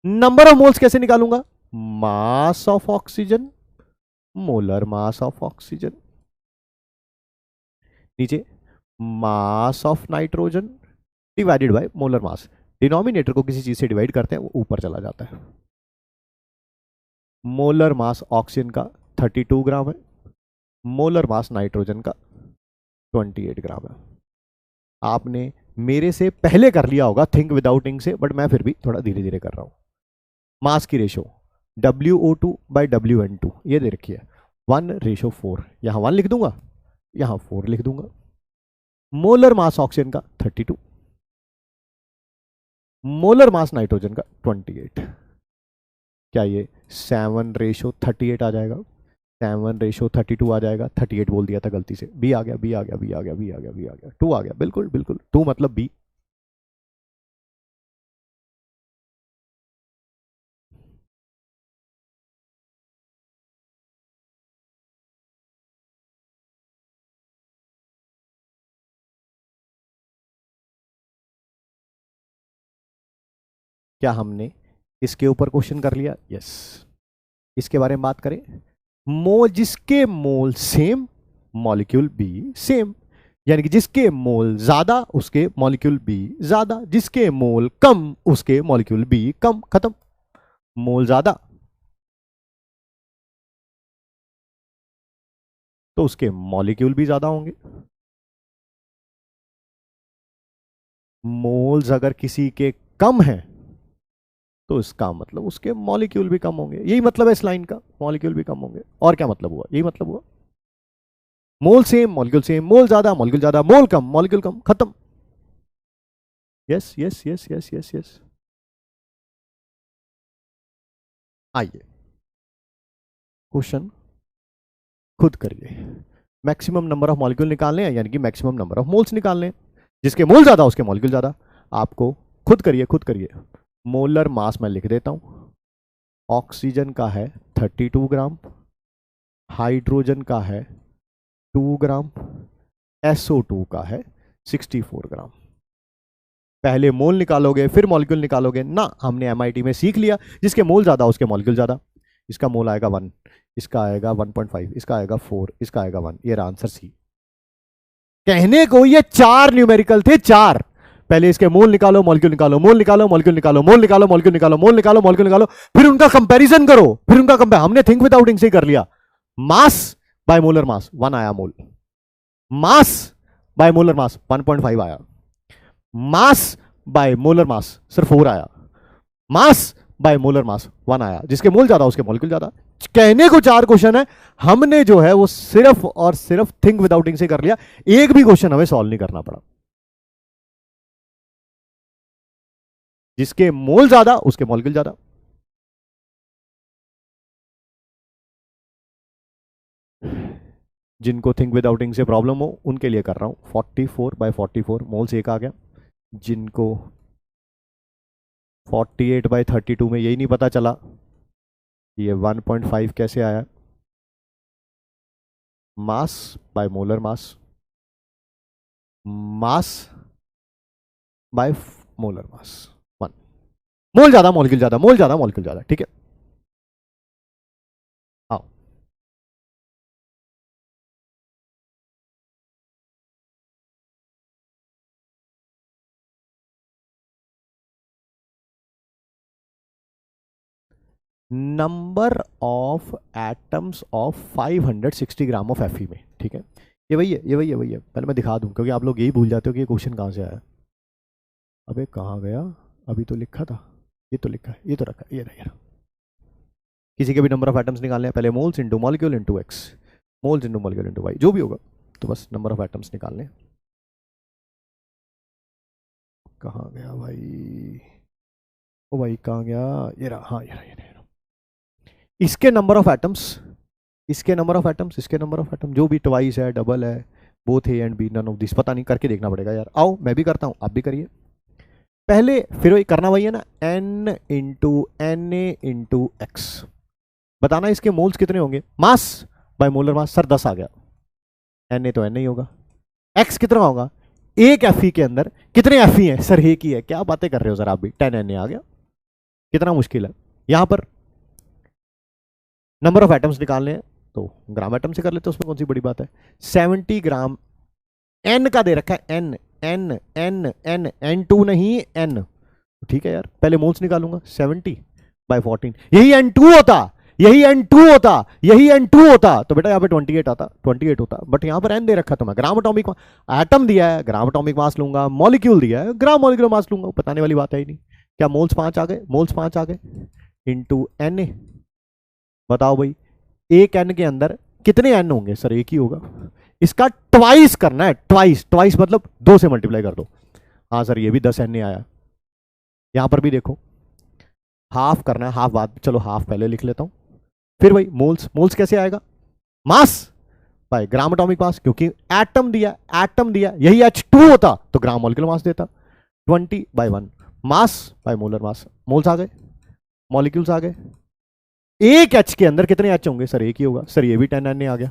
नंबर ऑफ मोल्स कैसे निकालूंगा? Mass of oxygen, molar mass of oxygen, नीचे mass of nitrogen divided by molar mass. Denominator को किसी चीज से डिवाइड करते हैं, वो ऊपर चला जाता है। मोलर मास ऑक्सीजन का 32 ग्राम है, मोलर मास नाइट्रोजन का 28 ग्राम है। आपने मेरे से पहले कर लिया होगा थिंक विदाउट इंक से, बट मैं फिर भी थोड़ा धीरे धीरे कर रहा हूं। मास की रेशो WO2 by WN2 ये दे रखी है। 1:4, यहां 1 लिख दूंगा, यहां 4 लिख दूंगा। मोलर मास ऑक्सीजन का 32, मोलर मास नाइट्रोजन का 28। क्या ये 7:38 आ जाएगा? 7:32 आ जाएगा। 38 बोल दिया था गलती से, बी आ गया, बी आ गया, बी आ गया, बी आ गया, बी आ गया, 2 आ गया, बिल्कुल बिल्कुल 2 मतलब बी। क्या हमने इसके ऊपर क्वेश्चन कर लिया? यस। इसके बारे में बात करें, मोल, जिसके mole same molecule B same, यानी कि जिसके मोल ज्यादा उसके मॉलिक्यूल बी ज्यादा, जिसके मोल कम उसके मॉलिक्यूल बी कम। खत्म। मोल ज्यादा तो उसके मॉलिक्यूल भी ज्यादा होंगे। मोल्स अगर किसी के कम हैं तो इसका मतलब उसके मॉलिक्यूल भी कम होंगे। यही मतलब है इस लाइन का, मॉलिक्यूल भी कम होंगे। और क्या मतलब हुआ? यही मतलब हुआ। मोल सेम मॉलिक्यूल सेम, मोल ज्यादा मॉलिक्यूल ज्यादा, मोल कम मॉलिक्यूल कम। खत्म। Yes yes yes yes yes yes. आइए क्वेश्चन खुद करिए। मैक्सिमम नंबर ऑफ मॉलिक्यूल निकालने हैं, यानी कि मैक्सिमम नंबर ऑफ मोल्स निकालने हैं। जिसके मोल ज्यादा उसके मॉलिक्यूल ज्यादा। आपको खुद करिए, खुद करिए। मोलर मास मैं लिख देता हूं। ऑक्सीजन का है 32 ग्राम, हाइड्रोजन का है 2 ग्राम, SO2 का है 64 ग्राम। पहले मोल निकालोगे फिर मॉलिक्यूल निकालोगे ना, हमने MIT में सीख लिया। जिसके मोल ज्यादा उसके मॉलिक्यूल ज्यादा। इसका मोल आएगा 1, इसका आएगा 1.5, इसका आएगा 4, इसका आएगा 1। ये रहा आंसर सी। कहने को ये 4 न्यूमेरिकल थे, 4। पहले इसके मोल निकालो मॉलिक्यूल निकालो, मोल निकालो मॉलिक्यूल निकालो, मोल निकालो मॉलिक्यूल निकालो, मोल निकालो मॉलिक्यूल निकालो, फिर उनका कंपैरिजन करो, फिर उनका कंपेयर। हमने थिंक विदाउट इंक से कर लिया। मास बाय मोलर मास 1 आया मोल, मास बाय मोलर मास 1.5 आया, मास बाय मोलर मास सिर्फ 4 आया, मास बाय मोलर मास 1 आया। जिसके मोल ज्यादा उसके मॉलिक्यूल ज्यादा। कहने को 4 क्वेश्चन है, हमने जो है वो सिर्फ और सिर्फ थिंक विदाउट इंक से कर लिया। एक भी क्वेश्चन हमें सॉल्व नहीं करना पड़ा। जिसके मोल ज्यादा उसके मॉलिक्यूल ज्यादा। जिनको थिंक विदाउट इंक से प्रॉब्लम हो उनके लिए कर रहा हूं। 44/44 मोल्स एक आ गया। जिनको 48/32 में यही नहीं पता चला ये 1.5 कैसे आया। मास by molar mass, mass by molar मास 1। मोल ज्यादा मॉलिक्यूल ज्यादा, मोल ज्यादा मॉलिक्यूल ज्यादा। ठीक है, आओ। Number of atoms of 560 gram of Fe में। ठीक है, ये वही है, ये वही है, वही है। पहले मैं दिखा दूं क्योंकि आप लोग यही भूल जाते हो कि ये क्वेश्चन कहां से आया। अबे कहाँ गया? अभी तो लिखा था, ये तो लिखा है, ये तो रखा है, ये रहा। किसी के भी नंबर ऑफ एटम्स निकालने हैं, पहले moles into molecule into x, moles into molecule into y, जो भी होगा। तो बस नंबर ऑफ एटम्स निकालने हैं। कहाँ गया भाई? ओ भाई कहाँ गया? ये रहा, हाँ ये रहा, ये रहा। इसके नंबर ऑफ एटम्स, इसके नंबर ऑफ एटम्स, इसके नंबर ऑफ एटम, जो भी ट्वाइस है, डबल है, both A and B, none of this, पता नहीं, करके देखना पड़ेगा यार। आओ मैं भी करता हूँ, आप भी करिए पहले। फिर वही करना वही है ना, n into Na into x. बताना इसके मोल्स कितने होंगे। मास बाय मोलर मास, सर 10 आ गया। Na तो Na ही होगा। x कितना होगा? एक Fe के अंदर कितने Fe हैं? सर एक ही है। क्या बातें कर रहे हो सर आप भी? 10 Na आ गया। कितना मुश्किल है। यहां पर नंबर ऑफ एटम्स निकालने हैं तो ग्राम एटम से कर लेते हैं, उसमें कौन सी बड़ी बात है। 70 ग्राम n का दे रखा है, n n n n n2 नहीं n। ठीक है यार, पहले मोल्स निकालूंगा 70/14। यही n2 होता, यही n2 होता, यही n2 होता तो बेटा यहाँ पे 28 आता, 28 होता। बट यहाँ पर n दे रखा तो मैं ग्राम एटॉमिक, एटम दिया है ग्राम एटॉमिक मास लूंगा, मॉलिक्यूल दिया है ग्राम मॉलिक्यूलर मास लूंगा। बताने वाली बात है ही नहीं। क्या मोल्स 5 आ गए? मोल्स 5 आ गए इंटू Na। बताओ भाई, एक n के अंदर कितने एन होंगे सर? एक ही होगा। इसका ट्वाइस करना है, ट्वाइस। ट्वाइस मतलब 2 से मल्टीप्लाई कर दो। हाँ सर ये भी 10 एन आया। यहां पर भी देखो हाफ करना है, हाफ बाद, चलो हाफ पहले लिख लेता हूं। फिर भाई मोल्स, मोल्स कैसे आएगा? मास बाय ग्राम एटॉमिक मास, क्योंकि एटम दिया, एटम दिया, यही H2 होता तो ग्राम मॉलिक्यूलर मास देता। 20/1 mass by molar mass. Moles आ गए, मॉलिक्यूल्स आ गए। एक एच के अंदर कितने एच होंगे सर? एक ही होगा। सर ये भी 10 Na आ गया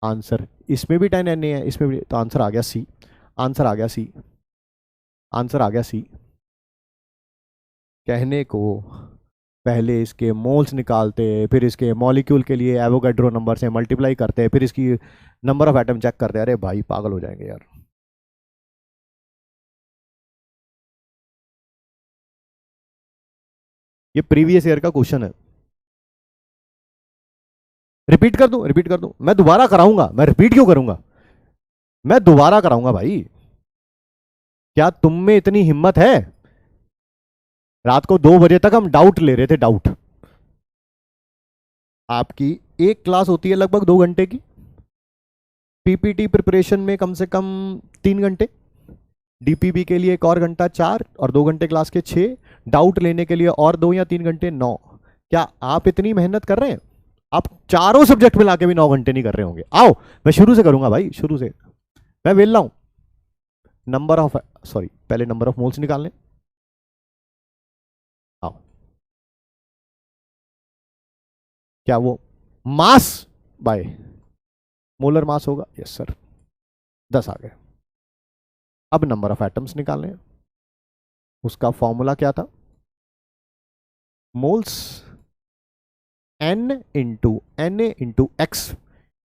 आंसर, इसमें भी 10 Na है, इसमें भी, तो आंसर आ गया सी। आंसर आ गया सी। आंसर आ गया सी। कहने को पहले इसके मोल्स निकालते, फिर इसके मॉलिक्यूल के लिए एवोगाड्रो नंबर से मल्टीप्लाई करते, फिर इसकी नंबर ऑफ एटम चेक करते। अरे भाई पागल हो जाएंगे यार। ये प्रीवियस ईयर का क्वेश्चन है। रिपीट कर दूं? रिपीट कर दूं? मैं दोबारा कराऊंगा, मैं रिपीट क्यों करूंगा? मैं दोबारा कराऊंगा भाई। क्या तुम में इतनी हिम्मत है? रात को 2 बजे तक हम डाउट ले रहे थे, डाउट। आपकी एक क्लास होती है लगभग 2 घंटे की, पीपीटी प्रिपरेशन में कम से कम 3 घंटे, डीपीबी के लिए एक और घंटा 4, और 2 घंटे क्लास के 6, डाउट लेने के लिए और 2 या 3 घंटे 9। क्या आप इतनी मेहनत कर रहे हैं? आप चारों सब्जेक्ट मिला के भी 9 घंटे नहीं कर रहे होंगे। आओ मैं शुरू से करूंगा भाई, शुरू से। मैं वेल हूं। नंबर ऑफ, सॉरी पहले नंबर ऑफ मोल्स निकाल लें। आओ, क्या वो मास बाय मोलर मास होगा? यस सर, 10 आ गए। अब नंबर ऑफ एटम्स निकालने, उसका फॉर्मूला क्या था? Moles Na into x.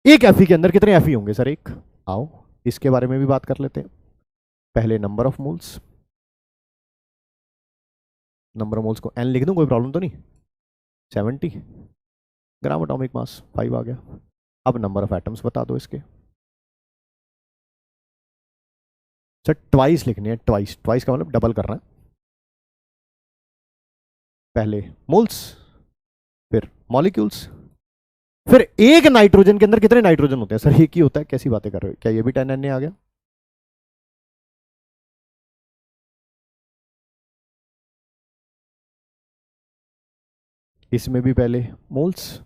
एक एफई के अंदर कितने एफई होंगे सर? एक। आओ इसके बारे में भी बात कर लेते हैं। पहले number of moles, number of moles को एन लिख दूं, कोई प्रॉब्लम तो नहीं? 70 ग्राम एटॉमिक मास, 5 आ गया। अब नंबर ऑफ एटम्स बता दो इसके। सर ट्वाइस लिखनी है, ट्वाइस। ट्वाइस का मतलब डबल करना है। पहले मोल्स, फिर मॉलिक्यूल्स, फिर एक नाइट्रोजन के अंदर कितने नाइट्रोजन होते हैं सर? एक ही होता है, कैसी बातें कर रहे हो? क्या ये भी 10 Na आ गया? इसमें भी पहले moles,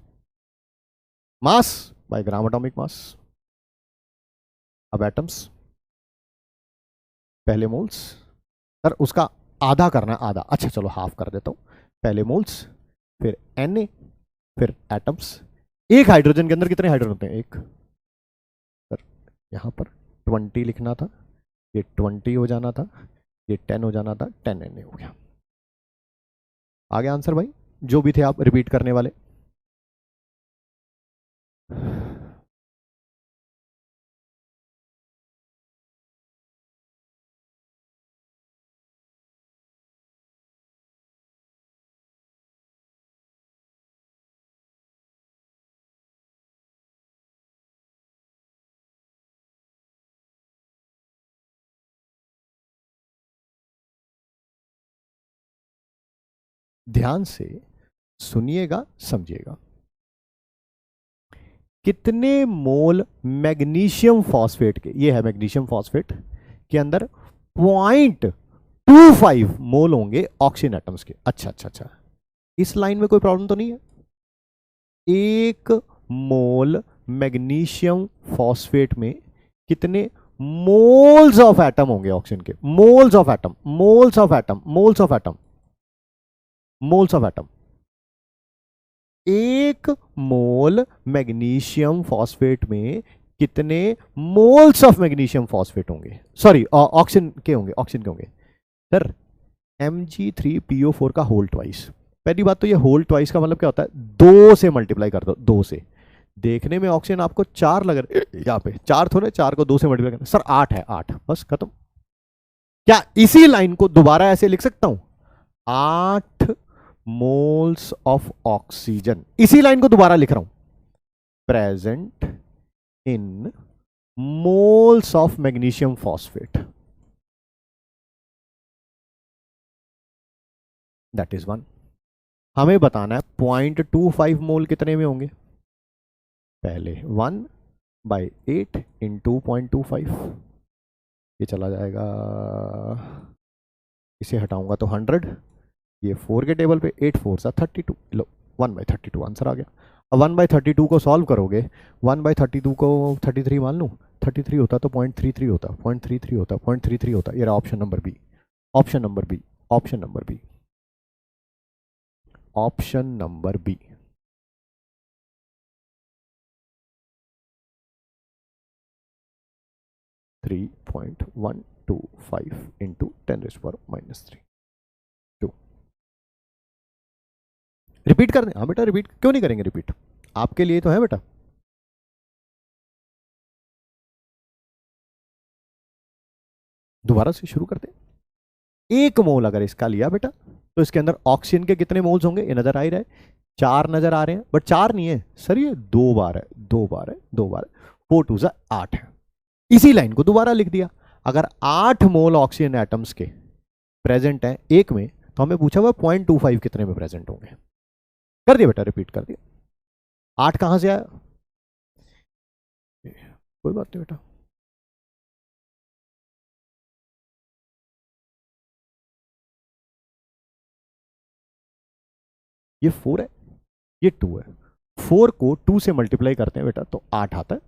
mass by gram atomic mass. अब एटम्स, पहले मोल्स, सर उसका आधा करना है, आधा। अच्छा चलो हाफ कर देता हूं। पहले मोल्स, फिर Na, फिर एटम्स। एक हाइड्रोजन के अंदर कितने हाइड्रोजन होते हैं? एक। सर यहां पर 20 लिखना था, ये 20 हो जाना था, ये 10 हो जाना था, 10 Na हो गया। आ गया आंसर भाई, जो भी थे आप रिपीट करने वाले। ध्यान से सुनिएगा, समझिएगा। कितने मोल मैग्नीशियम फॉस्फेट के, ये है मैग्नीशियम फॉस्फेट के अंदर 0.25 मोल होंगे ऑक्सीजन एटम्स के? अच्छा अच्छा अच्छा, इस लाइन में कोई प्रॉब्लम तो नहीं है? 1 मोल मैग्नीशियम फॉस्फेट में कितने मोल्स ऑफ एटम होंगे ऑक्सीजन के? Moles of atom, moles of atom, moles of atom, moles of atom. 1 mole magnesium phosphate में कितने मोल्स ऑफ मैग्नीशियम फॉस्फेट होंगे? सॉरी ऑक्सीजन के होंगे, ऑक्सीजन के होंगे सर। Mg3PO4 का होल ट्वाइस। पहली बात तो ये होल ट्वाइस का मतलब क्या होता है? 2 से मल्टीप्लाई कर दो, 2 से। देखने में ऑक्सीजन आपको 4 लग रहे, यहाँ पे 4 थोड़े, 4 को 2 से मल्टीप्लाई करना सर 8 है, 8 बस खत्म। क्या इसी लाइन को दोबारा ऐसे लिख सकता हूं? 8 मोल्स ऑफ ऑक्सीजन, इसी लाइन को दोबारा लिख रहा हूं, present in moles of magnesium phosphate. That is 1। हमें बताना है 0.25 मोल कितने में होंगे? पहले 1/8 इंटू 0.25, ये चला जाएगा, इसे हटाऊंगा तो 100, ये 4 के टेबल पे 8 4 सा 32, लो 1/32 आंसर आ गया। अब 1/32 को सॉल्व करोगे, 1/32 को 33 मान लूँ, 33 होता तो 0.33 होता, 0.33 होता, 0.33 होता। ये रहा option number B, option number B, option number B, option number B. (3.125 into 10⁻³ 2। Repeat कर दें? हाँ बेटा रिपीट क्यों नहीं करेंगे, रिपीट आपके लिए तो है बेटा। दोबारा से शुरू करते हैं। 1 मोल अगर इसका लिया बेटा तो इसके अंदर ऑक्सीजन के कितने मोल्स होंगे, ये नजर आ ही रहा है, 4 नजर आ रहे हैं, बट 4 नहीं है सर, ये 2 बार है, 2 बार है, 2 बार है, 4 2 8 है। इसी लाइन को दोबारा लिख दिया। अगर 8 मोल ऑक्सीजन एटम्स के प्रेजेंट है एक में, तो हमें पूछा हुआ 0.25 कितने में प्रेजेंट होंगे। कर दिया बेटा, रिपीट कर दिया। 8 कहां से आया, कोई बात नहीं बेटा, ये 4 है, ये 2 है, 4 को 2 से मल्टीप्लाई करते हैं बेटा तो 8 आता है।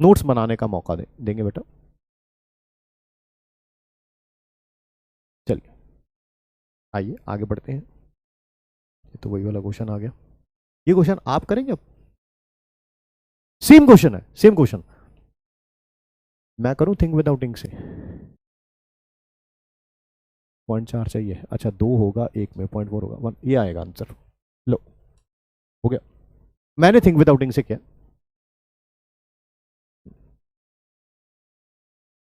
नोट्स बनाने का मौका देंगे बेटा। चलिए आइए आगे बढ़ते हैं। ये तो वही वाला क्वेश्चन आ गया, ये क्वेश्चन आप करेंगे अब, सेम क्वेश्चन है, सेम क्वेश्चन। मैं करूं थिंक विदाउट इंक से, 0.4 चाहिए, अच्छा 2 होगा, एक में 0.4 होगा 1, ये आएगा आंसर। लो हो गया, मैंने थिंक विदाउट इंक से किया।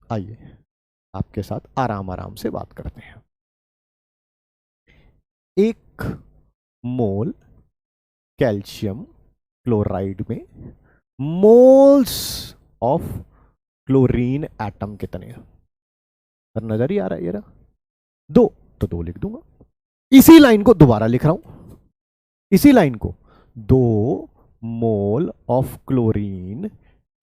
आइए आपके साथ आराम आराम से बात करते हैं। 1 मोल कैल्शियम क्लोराइड में मोल्स ऑफ क्लोरीन एटम कितने हैं, सर नजर ही आ रहा है, ये रहा 2, तो 2 लिख दूंगा। इसी लाइन को दोबारा लिख रहा हूं, इसी लाइन को, 2 mole of chlorine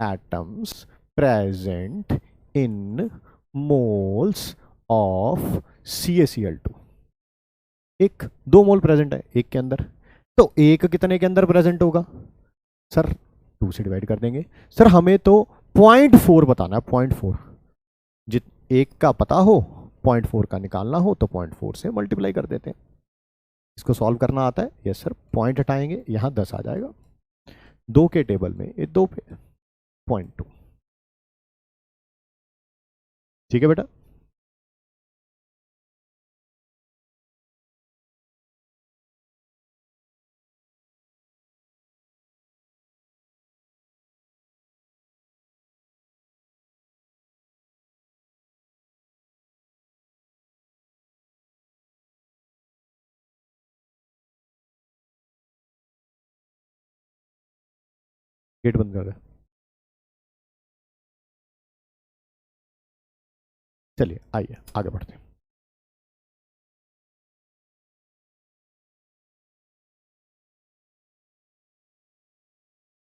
atoms present in moles of CaCl2। एक 2 मोल प्रेजेंट है एक के अंदर, तो एक कितने के अंदर प्रेजेंट होगा सर, 2 से डिवाइड कर देंगे। सर हमें तो 0.4 बताना है, 0.4, जित एक का पता हो 0.4 का निकालना हो तो 0.4 से मल्टीप्लाई कर देते हैं। इसको सॉल्व करना आता है, यस सर, पॉइंट हटाएंगे यहां 10 आ जाएगा, 2 के टेबल में ये 2 पे 0.2, ठीक है बेटा। गेट बंद कर दे, चलिए आइए आगे बढ़ते हैं।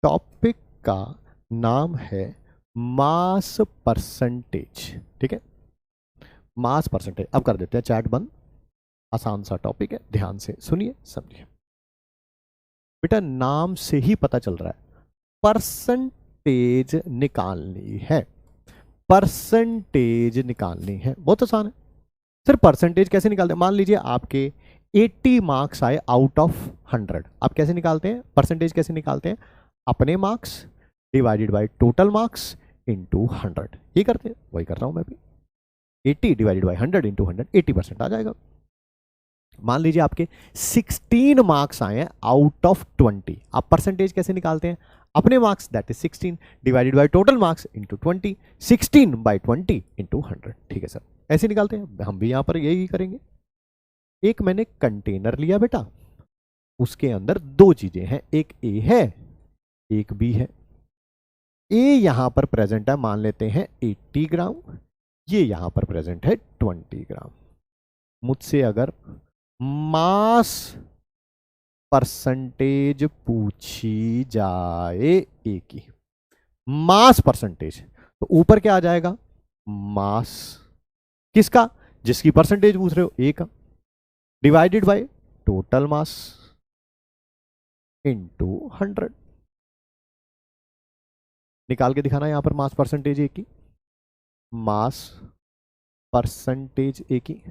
टॉपिक का नाम है मास परसेंटेज, ठीक है, मास परसेंटेज। अब कर देते हैं चैट बंद, आसान सा टॉपिक है, ध्यान से सुनिए समझिए। बेटा नाम से ही पता चल रहा है, परसेंटेज निकालनी है, परसेंटेज निकालनी है, बहुत आसान है। सर परसेंटेज कैसे निकालते हैं, मान लीजिए आपके 80 मार्क्स आए आउट ऑफ 100, आप कैसे निकालते हैं परसेंटेज, कैसे निकालते हैं, अपने marks divided by total marks into 100, ये करते हैं, वही कर रहा हूं मैं भी। 80 डिवाइडेड बाय 100 इंटू 100, 80% आ जाएगा। मान लीजिए आपके 16 मार्क्स आए हैं आउट ऑफ 20, आप परसेंटेज कैसे निकालते हैं, अपने marks that is 16 divided by total marks into 20, 16/20 into 100, ठीक है सर, ऐसे निकालते हैं, हम भी यहां पर यही करेंगे। एक मैंने कंटेनर लिया बेटा, उसके अंदर 2 चीजें हैं, एक ए है एक बी है। ए यहां पर प्रेजेंट है, मान लेते हैं 80 ग्राम, ये यहां पर प्रेजेंट है 20 ग्राम। मुझसे अगर मास परसेंटेज पूछी जाए ए की, मास परसेंटेज, तो ऊपर क्या आ जाएगा, मास किसका, जिसकी परसेंटेज पूछ रहे हो ए का, divided by total mass into 100। निकाल के दिखाना यहां पर मास परसेंटेज ए की, मास परसेंटेज ए की,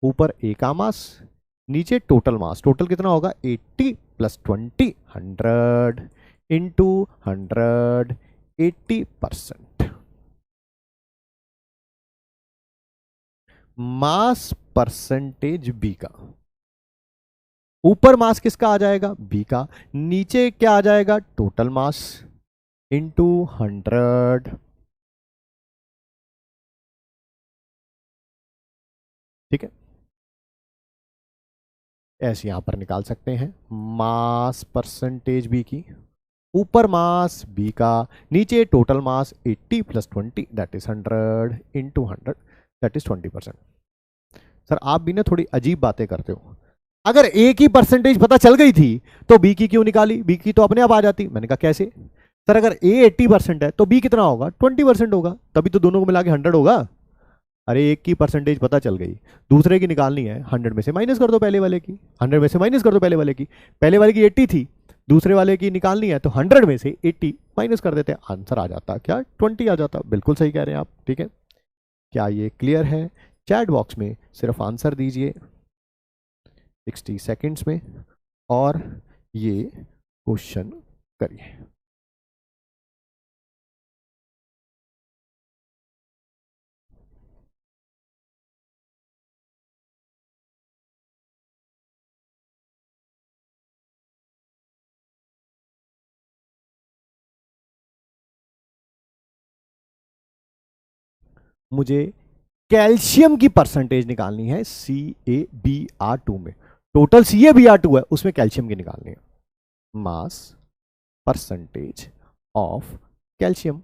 ऊपर ए का मास, नीचे टोटल मास, टोटल कितना होगा 80 plus 20 100 into 100 80%। Mass percentage B का, ऊपर मास किसका आ जाएगा बी का, नीचे क्या आ जाएगा टोटल मास इंटू 100। ठीक है, ऐसे यहां पर निकाल सकते हैं, मास परसेंटेज बी की, ऊपर मास बी का, नीचे total mass 80 plus 20 that is 100 into 100 that is 20%। Sir आप भी ना थोड़ी अजीब बातें करते हो, अगर ए की परसेंटेज पता चल गई थी तो बी की क्यों निकाली, बी की तो अपने आप आ जाती। मैंने कहा कैसे, सर अगर ए 80% है तो बी कितना होगा 20% होगा, तभी तो दोनों को मिला के 100 होगा। अरे एक की परसेंटेज पता चल गई, दूसरे की निकालनी है, 100 में से माइनस कर दो पहले वाले की, 100 में से माइनस कर दो पहले वाले की, पहले वाले की 80 थी, दूसरे वाले की निकालनी है तो 100 में से 80 माइनस कर देते, आंसर आ जाता क्या 20 आ जाता। बिल्कुल सही कह रहे हैं आप। ठीक है, क्या ये क्लियर है, चैट बॉक्स में सिर्फ आंसर दीजिए 60 सेकेंड्स में और ये क्वेश्चन करिए। मुझे कैल्शियम की परसेंटेज निकालनी है CaBr2 में, टोटल CaBr2 है उसमें कैल्शियम की निकालनी है, मास परसेंटेज ऑफ कैल्शियम,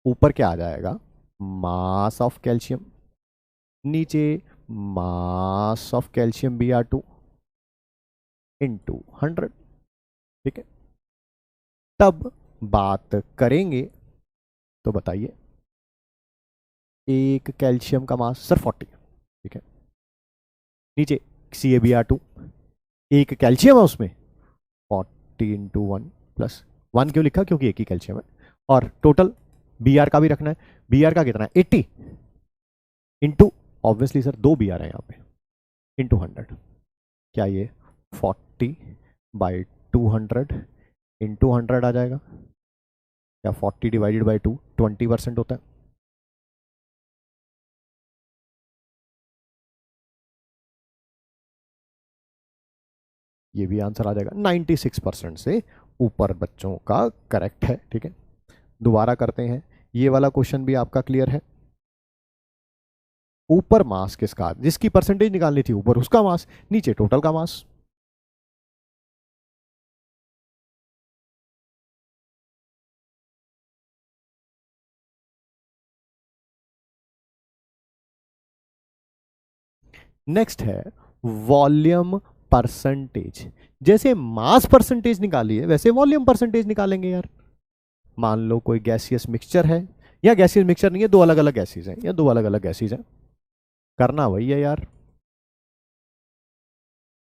ऊपर क्या आ जाएगा मास ऑफ कैल्शियम, नीचे mass of calcium Br2 into 100। ठीक है, तब बात करेंगे तो बताइए, एक कैल्शियम का मास सर 40। ठीक है, नीचे CaBr2, एक कैल्शियम है उसमें 40 इंटू 1 प्लस 1 क्यों लिखा, क्योंकि एक ही कैल्शियम है, और टोटल Br का भी रखना है, Br का कितना है 80 इंटू, ऑब्वियसली सर 2 Br है यहाँ पे, इंटू 100। क्या ये 40 बाई 200 इंटू 100 आ जाएगा, या 40 डिवाइडेड बाई 2 20% होता है, ये भी आंसर आ जाएगा 96% से ऊपर बच्चों का करेक्ट है। ठीक है, दोबारा करते हैं, ये वाला क्वेश्चन भी आपका क्लियर है, ऊपर मास किसका, जिसकी परसेंटेज निकालनी थी ऊपर उसका मास, नीचे टोटल का मास। नेक्स्ट है वॉल्यूम परसेंटेज, जैसे मास परसेंटेज निकाली है वैसे वॉल्यूम परसेंटेज निकालेंगे यार। मान लो कोई गैसियस मिक्सचर है, या गैसियस मिक्सचर नहीं है, दो अलग अलग गैसेज हैं, या दो अलग अलग गैसेज हैं, करना वही है यार,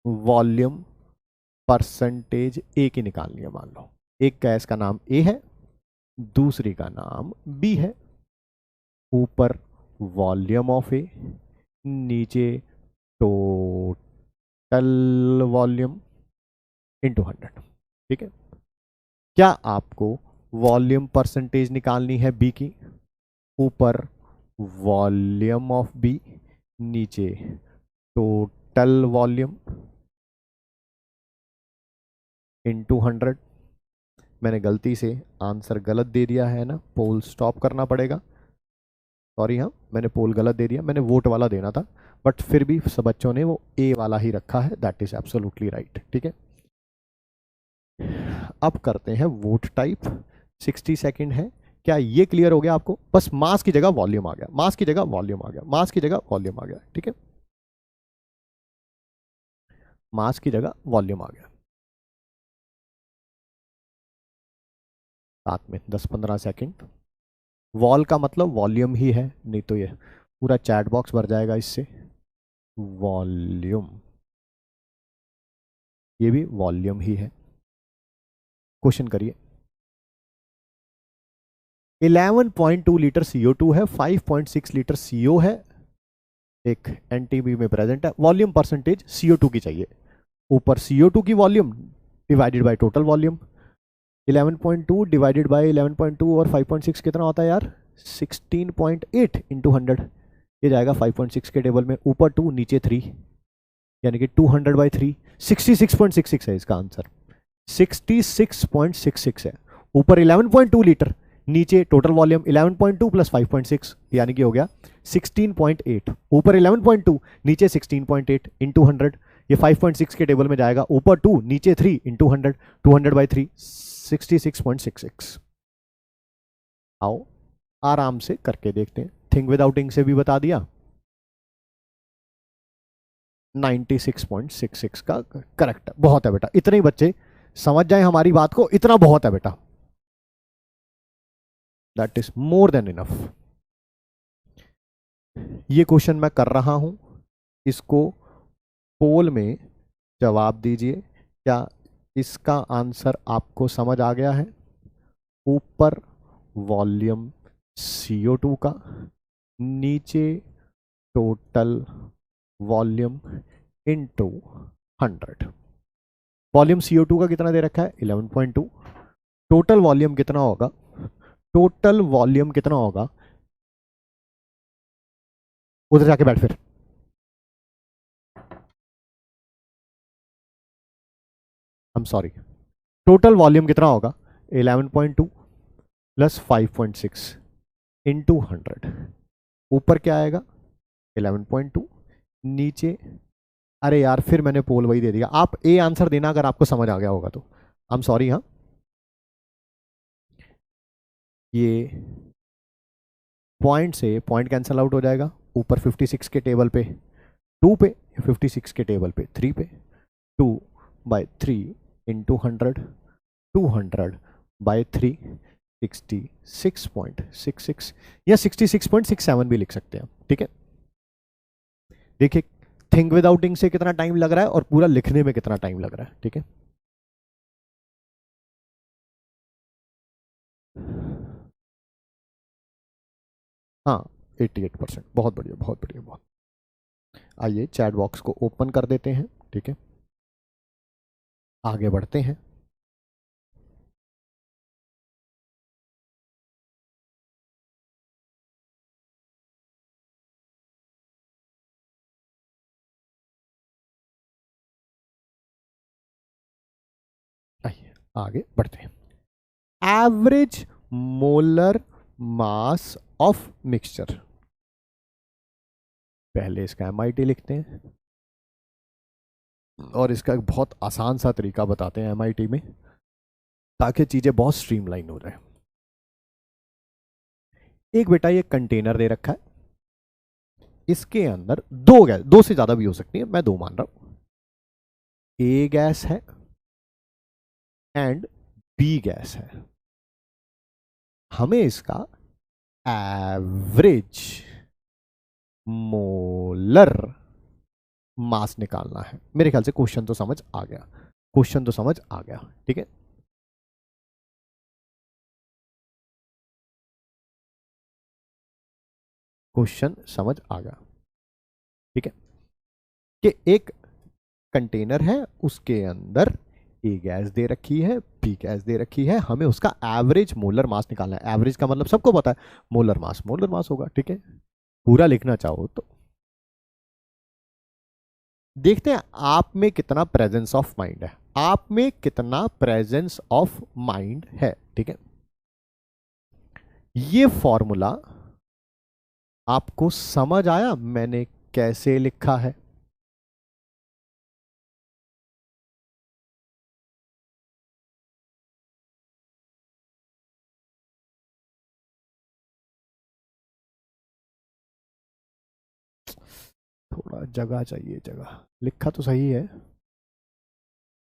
वॉल्यूम परसेंटेज ए की निकालनी है। मान लो एक गैस का नाम ए है, दूसरी का नाम बी है, ऊपर वॉल्यूम ऑफ ए, नीचे टोटल वॉल्यूम इंटू 100। ठीक है, क्या आपको वॉल्यूम परसेंटेज निकालनी है बी की, ऊपर वॉल्यूम ऑफ बी, नीचे टोटल वॉल्यूम इंटू 100। मैंने गलती से आंसर गलत दे दिया है ना, पोल स्टॉप करना पड़ेगा, सॉरी, हाँ मैंने पोल गलत दे दिया, मैंने वोट वाला देना था, बट फिर भी सब बच्चों ने वो ए वाला ही रखा है, दैट इज एब्सोल्युटली राइट। ठीक है, अब करते हैं वोट टाइप, 60 सेकंड है। क्या ये क्लियर हो गया आपको, बस मास की जगह वॉल्यूम आ गया, मास की जगह वॉल्यूम आ गया, मास की जगह वॉल्यूम आ गया। ठीक है, मास की जगह वॉल्यूम आ गया। साथ में 10-15 सेकंड। वॉल का मतलब वॉल्यूम ही है, नहीं तो ये पूरा चैट बॉक्स भर जाएगा इससे। वॉल्यूम, ये भी वॉल्यूम ही है। क्वेश्चन करिए। 11.2 लीटर CO2 है, 5.6 लीटर CO है, एक NTB में प्रेजेंट है। वॉल्यूम परसेंटेज CO2 की चाहिए। ऊपर CO2 की volume divided by total volume. 11.2 divided by 11.2 और 5.6 कितना होता है यार? 16.8 इंटू 100। ये जाएगा 5.6 के टेबल में, ऊपर 2 नीचे 3, यानी कि 200/3। 66.66 है इसका आंसर। 66.66 है। ऊपर 11.2 लीटर, नीचे टोटल वॉल्यूम 11.2 प्लस 5.6, यानी कि हो गया 16.8। ऊपर 11.2 नीचे 16.8 इंटू 100, ये 5.6 के टेबल में जाएगा। ऊपर 2 नीचे 3 इंटू 100, 200/3, 66.66। आओ आराम से करके देखते हैं। थिंक विदाउट इंक से भी बता दिया। 96.66 का करेक्ट है। बहुत है बेटा, इतने ही बच्चे समझ जाए हमारी बात को, इतना बहुत है बेटा। That is more than enough. ये क्वेश्चन मैं कर रहा हूं, इसको पोल में जवाब दीजिए। क्या इसका आंसर आपको समझ आ गया है? ऊपर वॉल्यूम CO2 का, नीचे total volume into 100। Volume CO2 का कितना दे रखा है? 11.2। टोटल वॉल्यूम कितना होगा? टोटल वॉल्यूम कितना होगा? उधर जाके बैठ फिर। I am sorry, total volume कितना होगा? 11.2 प्लस 5.6 इंटू 100। ऊपर क्या आएगा? 11.2, नीचे, अरे यार फिर मैंने पोल वही दे दिया। आप ए आंसर देना अगर आपको समझ आ गया होगा तो। I am sorry. हाँ, ये पॉइंट से पॉइंट कैंसल आउट हो जाएगा। ऊपर 56 के टेबल पे 2 पे, 56 के टेबल पे 3 पे, 2/3 इंटू 100, 200/3, 66.66 या 66.67 भी लिख सकते हैं। ठीक है, देखिए थिंक विदाउट इंक से कितना टाइम लग रहा है और पूरा लिखने में कितना टाइम लग रहा है। ठीक है, हाँ 88%। बहुत बढ़िया, बहुत बढ़िया, बहुत। आइए चैट बॉक्स को ओपन कर देते हैं। ठीक है, आगे बढ़ते हैं। आइए आगे बढ़ते हैं। Average molar mass of mixture. पहले इसका MIT लिखते हैं और इसका एक बहुत आसान सा तरीका बताते हैं MIT में, ताकि चीजें बहुत स्ट्रीमलाइन हो जाए। एक बेटा ये कंटेनर दे रखा है, इसके अंदर दो गैस, दो से ज्यादा भी हो सकती है, मैं दो मान रहा हूं। ए गैस है एंड बी गैस है। हमें इसका एवरेज मोलर मास निकालना है। मेरे ख्याल से क्वेश्चन तो समझ आ गया, क्वेश्चन तो समझ आ गया। ठीक है, क्वेश्चन समझ आ गया। ठीक है, कि एक कंटेनर है, उसके अंदर ए गैस दे रखी है, बी गैस दे रखी है, हमें उसका एवरेज मोलर मास निकालना है। एवरेज का मतलब सबको पता है, मोलर मास होगा। ठीक है, पूरा लिखना चाहो तो देखते हैं आप में कितना प्रेजेंस ऑफ माइंड है, आप में कितना प्रेजेंस ऑफ माइंड है। ठीक है, ये फॉर्मूला आपको समझ आया मैंने कैसे लिखा है? थोड़ा जगह चाहिए, जगह। लिखा तो सही है,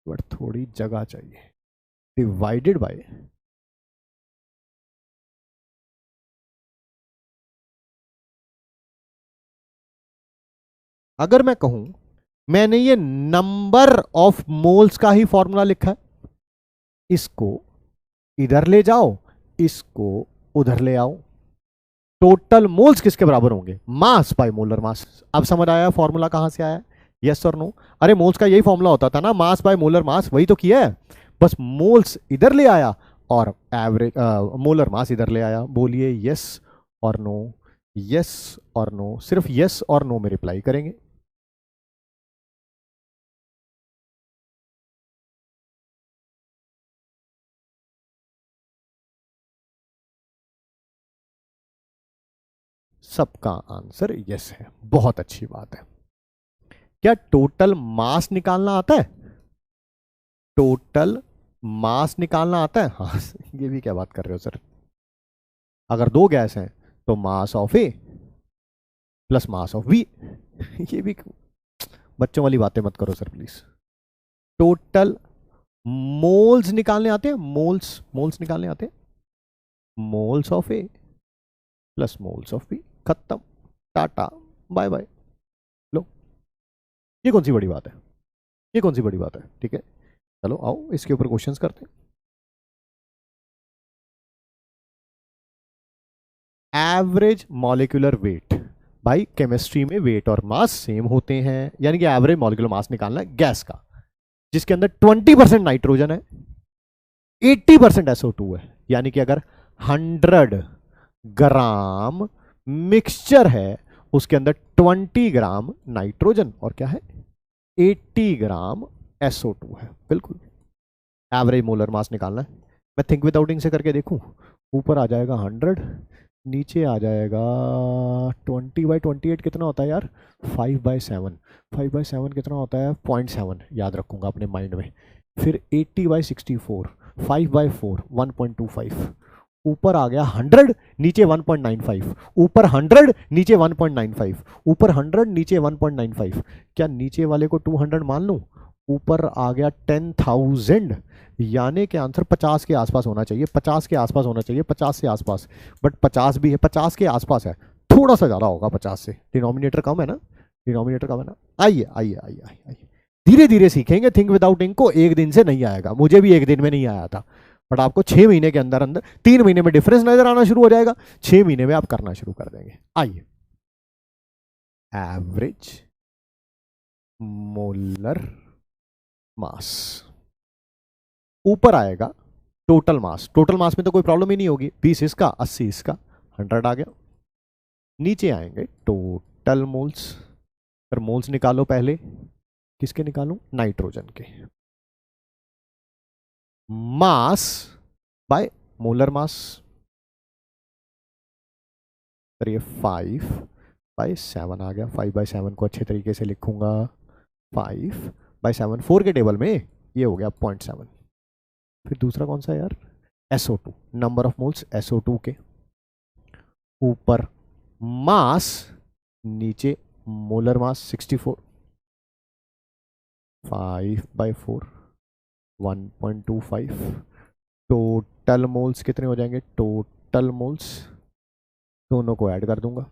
बट थोड़ी जगह चाहिए। डिवाइडेड बाय, अगर मैं कहूं मैंने ये नंबर ऑफ मोल्स का ही फॉर्मूला लिखा है, इसको इधर ले जाओ, इसको उधर ले आओ, टोटल मोल्स किसके बराबर होंगे? मास बाय मोलर मास। अब समझ आया फॉर्मूला कहां से आया? यस और नो? अरे मोल्स का यही फॉर्मूला होता था ना, मास बाय मोलर मास, वही तो किया है, बस मोल्स इधर ले आया और एवरेज मोलर मास इधर ले आया। बोलिए यस और नो, यस और नो, सिर्फ यस और नो में रिप्लाई करेंगे। सबका आंसर यस है, बहुत अच्छी बात है। क्या टोटल मास निकालना आता है? टोटल मास निकालना आता है? हाँ ये भी क्या बात कर रहे हो सर, अगर दो गैस हैं तो mass of A plus mass of B ये भी बच्चों वाली बातें मत करो सर प्लीज। टोटल मोल्स निकालने आते हैं? मोल्स, मोल्स निकालने आते हैं? Moles of A plus moles of B, खत्म, टाटा बाय बाय। लो, ये कौन सी बड़ी बात है? ये कौन सी बड़ी बात है? ठीक है, चलो आओ इसके ऊपर क्वेश्चंस करते हैं। एवरेज मॉलिक्यूलर वेट, भाई केमिस्ट्री में वेट और मास सेम होते हैं, यानी कि एवरेज मॉलिक्यूलर मास निकालना है गैस का जिसके अंदर 20% नाइट्रोजन है, 80% SO2 है, यानी कि अगर 100 ग्राम मिक्सचर है उसके अंदर 20 ग्राम नाइट्रोजन और क्या है, 80 ग्राम SO2 है। बिल्कुल, एवरेज मोलर मास निकालना है। मैं थिंक विदाउट इंक से करके देखूं, ऊपर आ जाएगा 100, नीचे आ जाएगा 20/28 कितना होता है यार? 5/7, 5/7 कितना होता है? 0.7, याद रखूंगा अपने माइंड में। फिर 80/64, 5/4 1.25, ऊपर आ गया 100, नीचे 1.95, ऊपर 100 नीचे 1.95, ऊपर 100 नीचे 1.95। क्या नीचे वाले को 200 मान लूं? ऊपर आ गया 10,000, यानी कि आंसर 50 के आसपास होना चाहिए, 50 के आसपास होना चाहिए, 50 से आसपास, बट 50 भी है, 50 के आसपास है, थोड़ा सा ज़्यादा होगा 50 से, डिनोमिनेटर कम है ना, डिनोमिनेटर कम है ना। आइए आइए आइए आइए आइए, धीरे धीरे सीखेंगे। थिंक विदाउट इंक को एक दिन से नहीं आएगा, मुझे भी एक दिन में नहीं आया था, बट आपको 6 महीने के अंदर अंदर, 3 महीने में डिफरेंस नजर आना शुरू हो जाएगा, 6 महीने में आप करना शुरू कर देंगे। आइए, एवरेज मोलर मास, ऊपर आएगा टोटल मास, टोटल मास में तो कोई प्रॉब्लम ही नहीं होगी, 20 इसका 80 इसका 100 आ गया। नीचे आएंगे टोटल मोल्स, पर मोल्स निकालो पहले, किसके निकालूं? नाइट्रोजन के। मास बाय मोलर मास, तो ये 5/7 आ गया, 5/7 को अच्छे तरीके से लिखूंगा, 5/7, 4 के टेबल में ये हो गया 0.7। फिर दूसरा कौन सा है यार? SO2, number of moles SO2 के, ऊपर मास, नीचे मोलर मास 64, 5/4 1.25, टोटल मोल्स कितने हो जाएंगे? टोटल मोल्स दोनों को ऐड कर दूंगा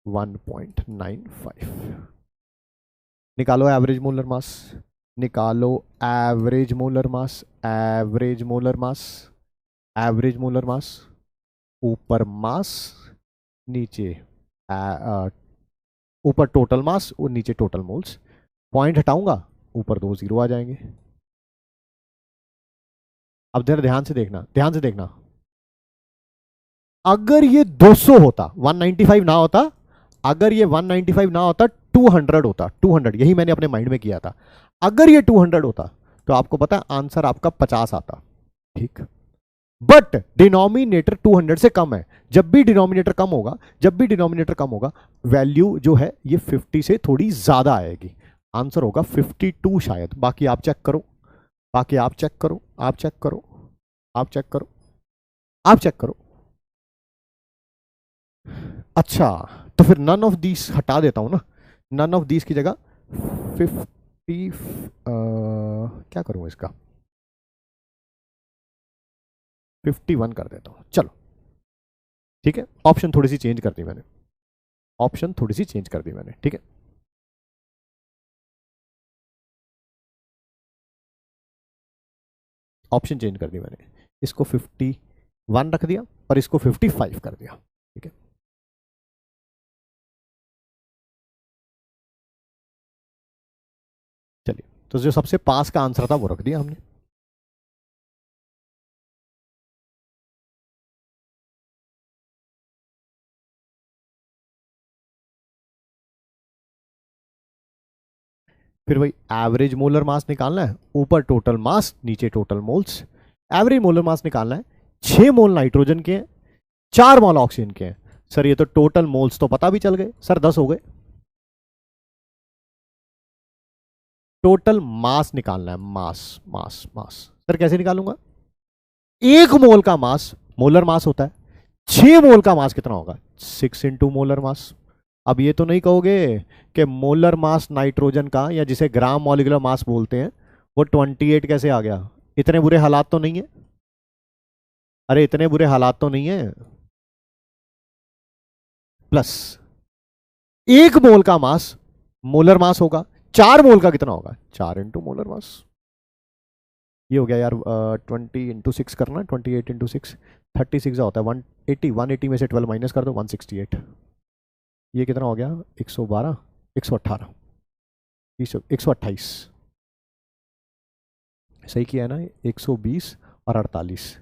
1.95। निकालो एवरेज मोलर मास, निकालो average molar mass, average molar mass, average molar mass, ऊपर मास, नीचे ऊपर टोटल मास और नीचे टोटल मोल्स, पॉइंट हटाऊंगा ऊपर 2 0 आ जाएंगे। अब जरा ध्यान से देखना, ध्यान से देखना, अगर ये 200 होता, 195 ना होता, अगर ये 195 ना होता, 200 होता, 200, यही मैंने अपने माइंड में किया था। अगर ये 200 होता तो आपको पता है आंसर आपका 50 आता, ठीक, बट डिनोमिनेटर 200 से कम है। जब भी डिनोमिनेटर कम होगा, जब भी डिनोमिनेटर कम होगा, वैल्यू जो है ये 50 से थोड़ी ज्यादा आएगी, आंसर होगा 52 शायद। बाकी आप चेक करो, बाकी आप चेक करो, आप चेक करो, आप चेक करो, आप चेक करो। अच्छा, तो फिर नन ऑफ दीस हटा देता हूं ना, नन ऑफ दीस की जगह 50 क्या करूँ इसका, 51 कर देता हूँ। चलो ठीक है, ऑप्शन थोड़ी सी चेंज कर दी मैंने, ऑप्शन थोड़ी सी चेंज कर दी मैंने, ठीक है। ऑप्शन चेंज कर दी मैंने, इसको 51 रख दिया और इसको 55 कर दिया, ठीक है। चलिए, तो जो सबसे पास का आंसर था वो रख दिया हमने। फिर वही एवरेज मोलर मास निकालना है, ऊपर टोटल मास, नीचे total moles. Average molar mass निकालना है, 6 मोल नाइट्रोजन के हैं, 4 मोल ऑक्सीजन के हैं। सर ये तो टोटल मोल्स तो पता भी चल गए सर, 10 हो गए। टोटल मास निकालना है, मास मास मास। सर कैसे निकालूंगा, 1 मोल का मास मोलर मास होता है, 6 मोल का मास कितना होगा, 6 इंटू मोलर मास। अब ये तो नहीं कहोगे कि मोलर मास नाइट्रोजन का, या जिसे ग्राम मॉलिक्यूलर मास बोलते हैं, वो 28 कैसे आ गया। इतने बुरे हालात तो नहीं है, अरे इतने बुरे हालात तो नहीं है। प्लस 1 मोल का मास मोलर मास होगा, 4 मोल का कितना होगा, 4 इंटू मोलर मास। ये हो गया यार, 20 इंटू 6 करना, 28 इंटू 6, 36 होता है 180, 180 में से 12 माइनस कर दो, 168। ये कितना हो गया, 112, 118, 128। सही किया है ना, 120 और 48,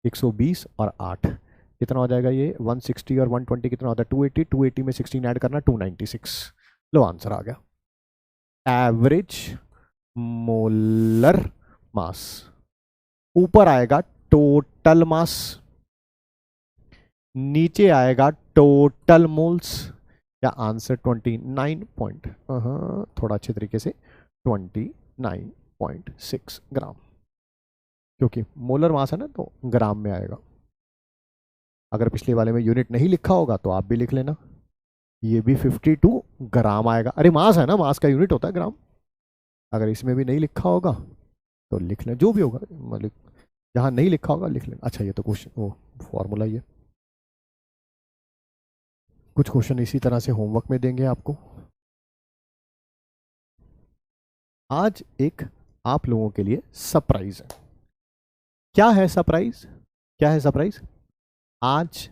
120 और 8 कितना हो जाएगा ये, 160 और 120 कितना होता है, 280, 280 में 16 ऐड करना, 296। लो आंसर आ गया, एवरेज मोलर मास। ऊपर आएगा टोटल मास, नीचे आएगा टोटल मोल्स। या आंसर 29 पॉइंट, थोड़ा अच्छे तरीके से 29.6 ग्राम, क्योंकि मोलर मास है ना तो ग्राम में आएगा। अगर पिछले वाले में यूनिट नहीं लिखा होगा तो आप भी लिख लेना, ये भी 52 ग्राम आएगा। अरे मास है ना, मास का यूनिट होता है ग्राम। अगर इसमें भी नहीं लिखा होगा तो लिख लें, जो भी होगा, मतलब जहां नहीं लिखा होगा लिख लेना। अच्छा ये तो क्वेश्चन, वो फॉर्मूला ही है। कुछ क्वेश्चन इसी तरह से होमवर्क में देंगे आपको। आज एक आप लोगों के लिए सरप्राइज है। क्या है सरप्राइज, क्या है सरप्राइज, आज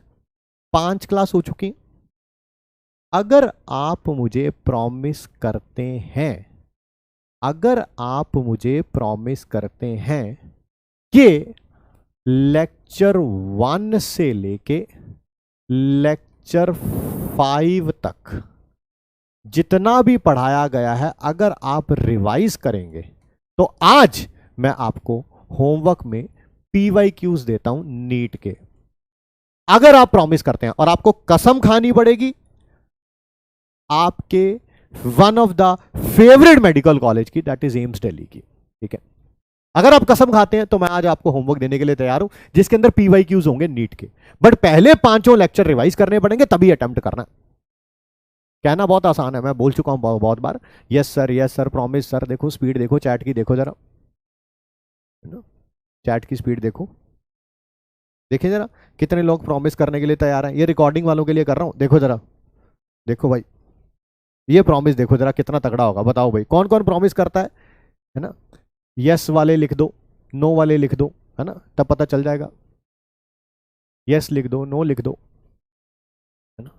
5 क्लास हो चुकी। अगर आप मुझे प्रॉमिस करते हैं, अगर आप मुझे प्रॉमिस करते हैं कि लेक्चर 1 से लेके लेक्चर 5 तक जितना भी पढ़ाया गया है, अगर आप रिवाइज करेंगे तो आज मैं आपको होमवर्क में PYQs देता हूं नीट के। अगर आप प्रॉमिस करते हैं, और आपको कसम खानी पड़ेगी आपके one of the favourite medical college की, दैट इज एम्स दिल्ली की, ठीक है। अगर आप कसम खाते हैं तो मैं आज आपको होमवर्क देने के लिए तैयार हूं, जिसके अंदर PYQs होंगे नीट के। बट पहले 5 लेक्चर रिवाइज करने पड़ेंगे, तभी अटेम्प्ट करना। कहना बहुत आसान है, मैं बोल चुका हूं बहुत बार, यस सर प्रॉमिस सर। देखो स्पीड देखो चैट की, देखो जरा, चैट की स्पीड देखो, देखिए जरा कितने लोग प्रॉमिस करने के लिए तैयार हैं। ये रिकॉर्डिंग वालों के लिए कर रहा हूं, देखो जरा, देखो भाई, ये प्रॉमिस देखो जरा कितना तगड़ा होगा। बताओ भाई कौन कौन प्रॉमिस करता है ना। यस वाले लिख दो, नो वाले लिख दो, है ना, तब पता चल जाएगा। यस लिख दो, नो लिख दो, है ना।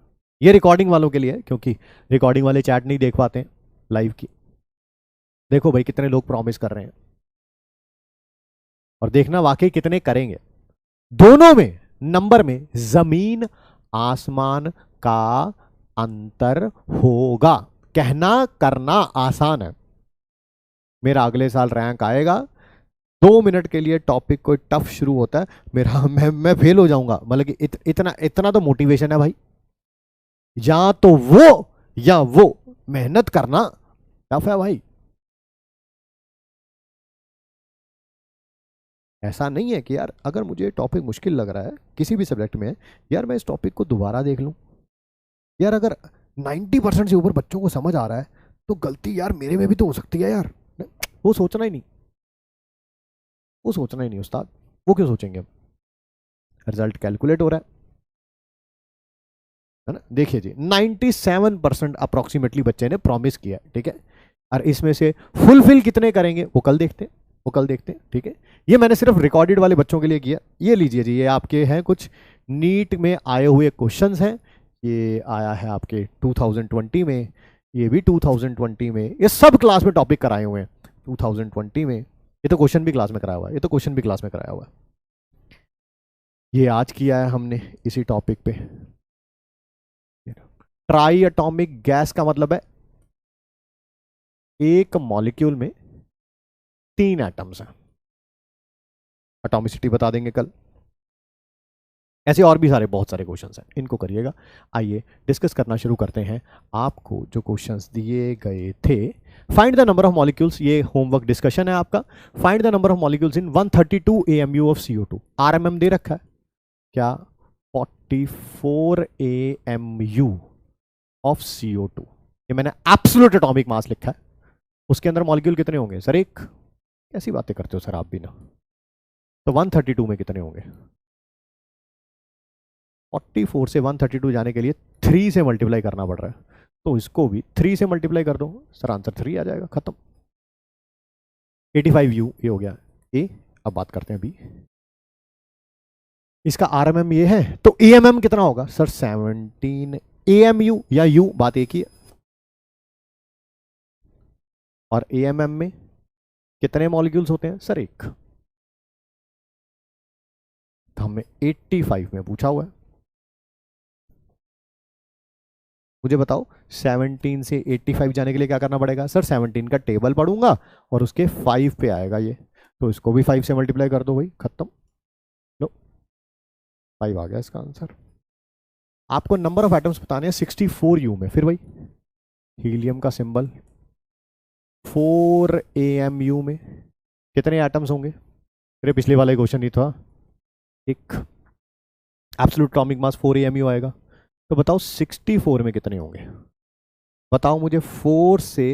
ये रिकॉर्डिंग वालों के लिए है, क्योंकि रिकॉर्डिंग वाले चैट नहीं देख पाते हैं लाइव की। देखो भाई कितने लोग प्रॉमिस कर रहे हैं, और देखना वाकई कितने करेंगे। दोनों में नंबर में जमीन आसमान का अंतर होगा। कहना करना आसान है। मेरा अगले साल रैंक आएगा, 2 मिनट के लिए टॉपिक कोई टफ शुरू होता है मेरा, मैं फेल हो जाऊंगा। मतलब कि इतना इतना तो मोटिवेशन है भाई। या तो वो या वो, मेहनत करना टफ है भाई। ऐसा नहीं है कि यार अगर मुझे टॉपिक मुश्किल लग रहा है किसी भी सब्जेक्ट में, यार मैं इस टॉपिक को दोबारा देख लूं। यार अगर 90% से ऊपर बच्चों को समझ आ रहा है तो गलती यार मेरे में भी तो हो सकती है यार। वो सोचना ही नहीं, वो सोचना ही नहीं उस्ताद, वो क्यों सोचेंगे हम। रिजल्ट कैलकुलेट हो रहा है ना। देखिए जी 97% अप्रोक्सीमेटली बच्चे ने प्रॉमिस किया, ठीक है। और इसमें से फुलफिल कितने करेंगे वो कल देखते हैं, वो कल देखते हैं, ठीक है। ये मैंने सिर्फ रिकॉर्डेड वाले बच्चों के लिए किया। ये लीजिए जी, ये आपके हैं कुछ नीट में आए हुए क्वेश्चंस हैं। ये आया है आपके 2020 में, ये भी 2020 में, ये सब क्लास में टॉपिक कराए हुए हैं 2020 में। ये तो क्वेश्चन भी क्लास में कराया हुआ है, ये तो क्वेश्चन भी क्लास में कराया हुआ है। ये आज किया है हमने इसी टॉपिक पे। ट्राई एटॉमिक गैस का मतलब है एक मॉलिक्यूल में 3 एटम्स हैं। एटॉमिसिटी बता देंगे कल। ऐसे और भी सारे बहुत सारे क्वेश्चंस हैं, इनको करिएगा। आइए डिस्कस करना शुरू करते हैं। आपको जो क्वेश्चंस दिए गए थे, find the number of molecules, ये होमवर्क डिस्कशन है आपका। Find the number of molecules in 132 AMU of CO2। RMM दे रखा है क्या, 44 AMU ऑफ CO2। ये मैंने एब्सोल्यूट एटॉमिक मास लिखा है। उसके अंदर मॉलिक्यूल कितने होंगे सर, एक। कैसी बातें करते हो सर आप भी ना। तो 132 में कितने होंगे, 44 से 132 जाने के लिए 3 से मल्टीप्लाई करना पड़ रहा है, तो इसको भी 3 से मल्टीप्लाई कर दो सर, आंसर 3 आ जाएगा, खत्म। 85U ये हो गया ए। अब बात करते हैं बी। इसका RMM ये है, तो AMM कितना होगा सर, 17 AMU या U, बात एक ही है। और AMM में कितने मॉलिक्यूल्स होते हैं सर, एक। तो हमें 85 में पूछा हुआ है। मुझे बताओ 17 से 85 जाने के लिए क्या करना पड़ेगा सर, 17 का टेबल पढ़ूंगा और उसके 5 पे आएगा ये, तो इसको भी 5 से मल्टीप्लाई कर दो भाई, खत्म। लो 5 आ गया इसका आंसर। आपको नंबर ऑफ एटम्स बताने हैं 64U में, फिर भाई हीलियम का सिंबल 4 AMU में कितने एटम्स होंगे, मेरे पिछले वाले क्वेश्चन ही था एक। एब्सोल्यूट एटॉमिक मास 4 AMU आएगा, तो बताओ 64 में कितने होंगे। बताओ मुझे 4 से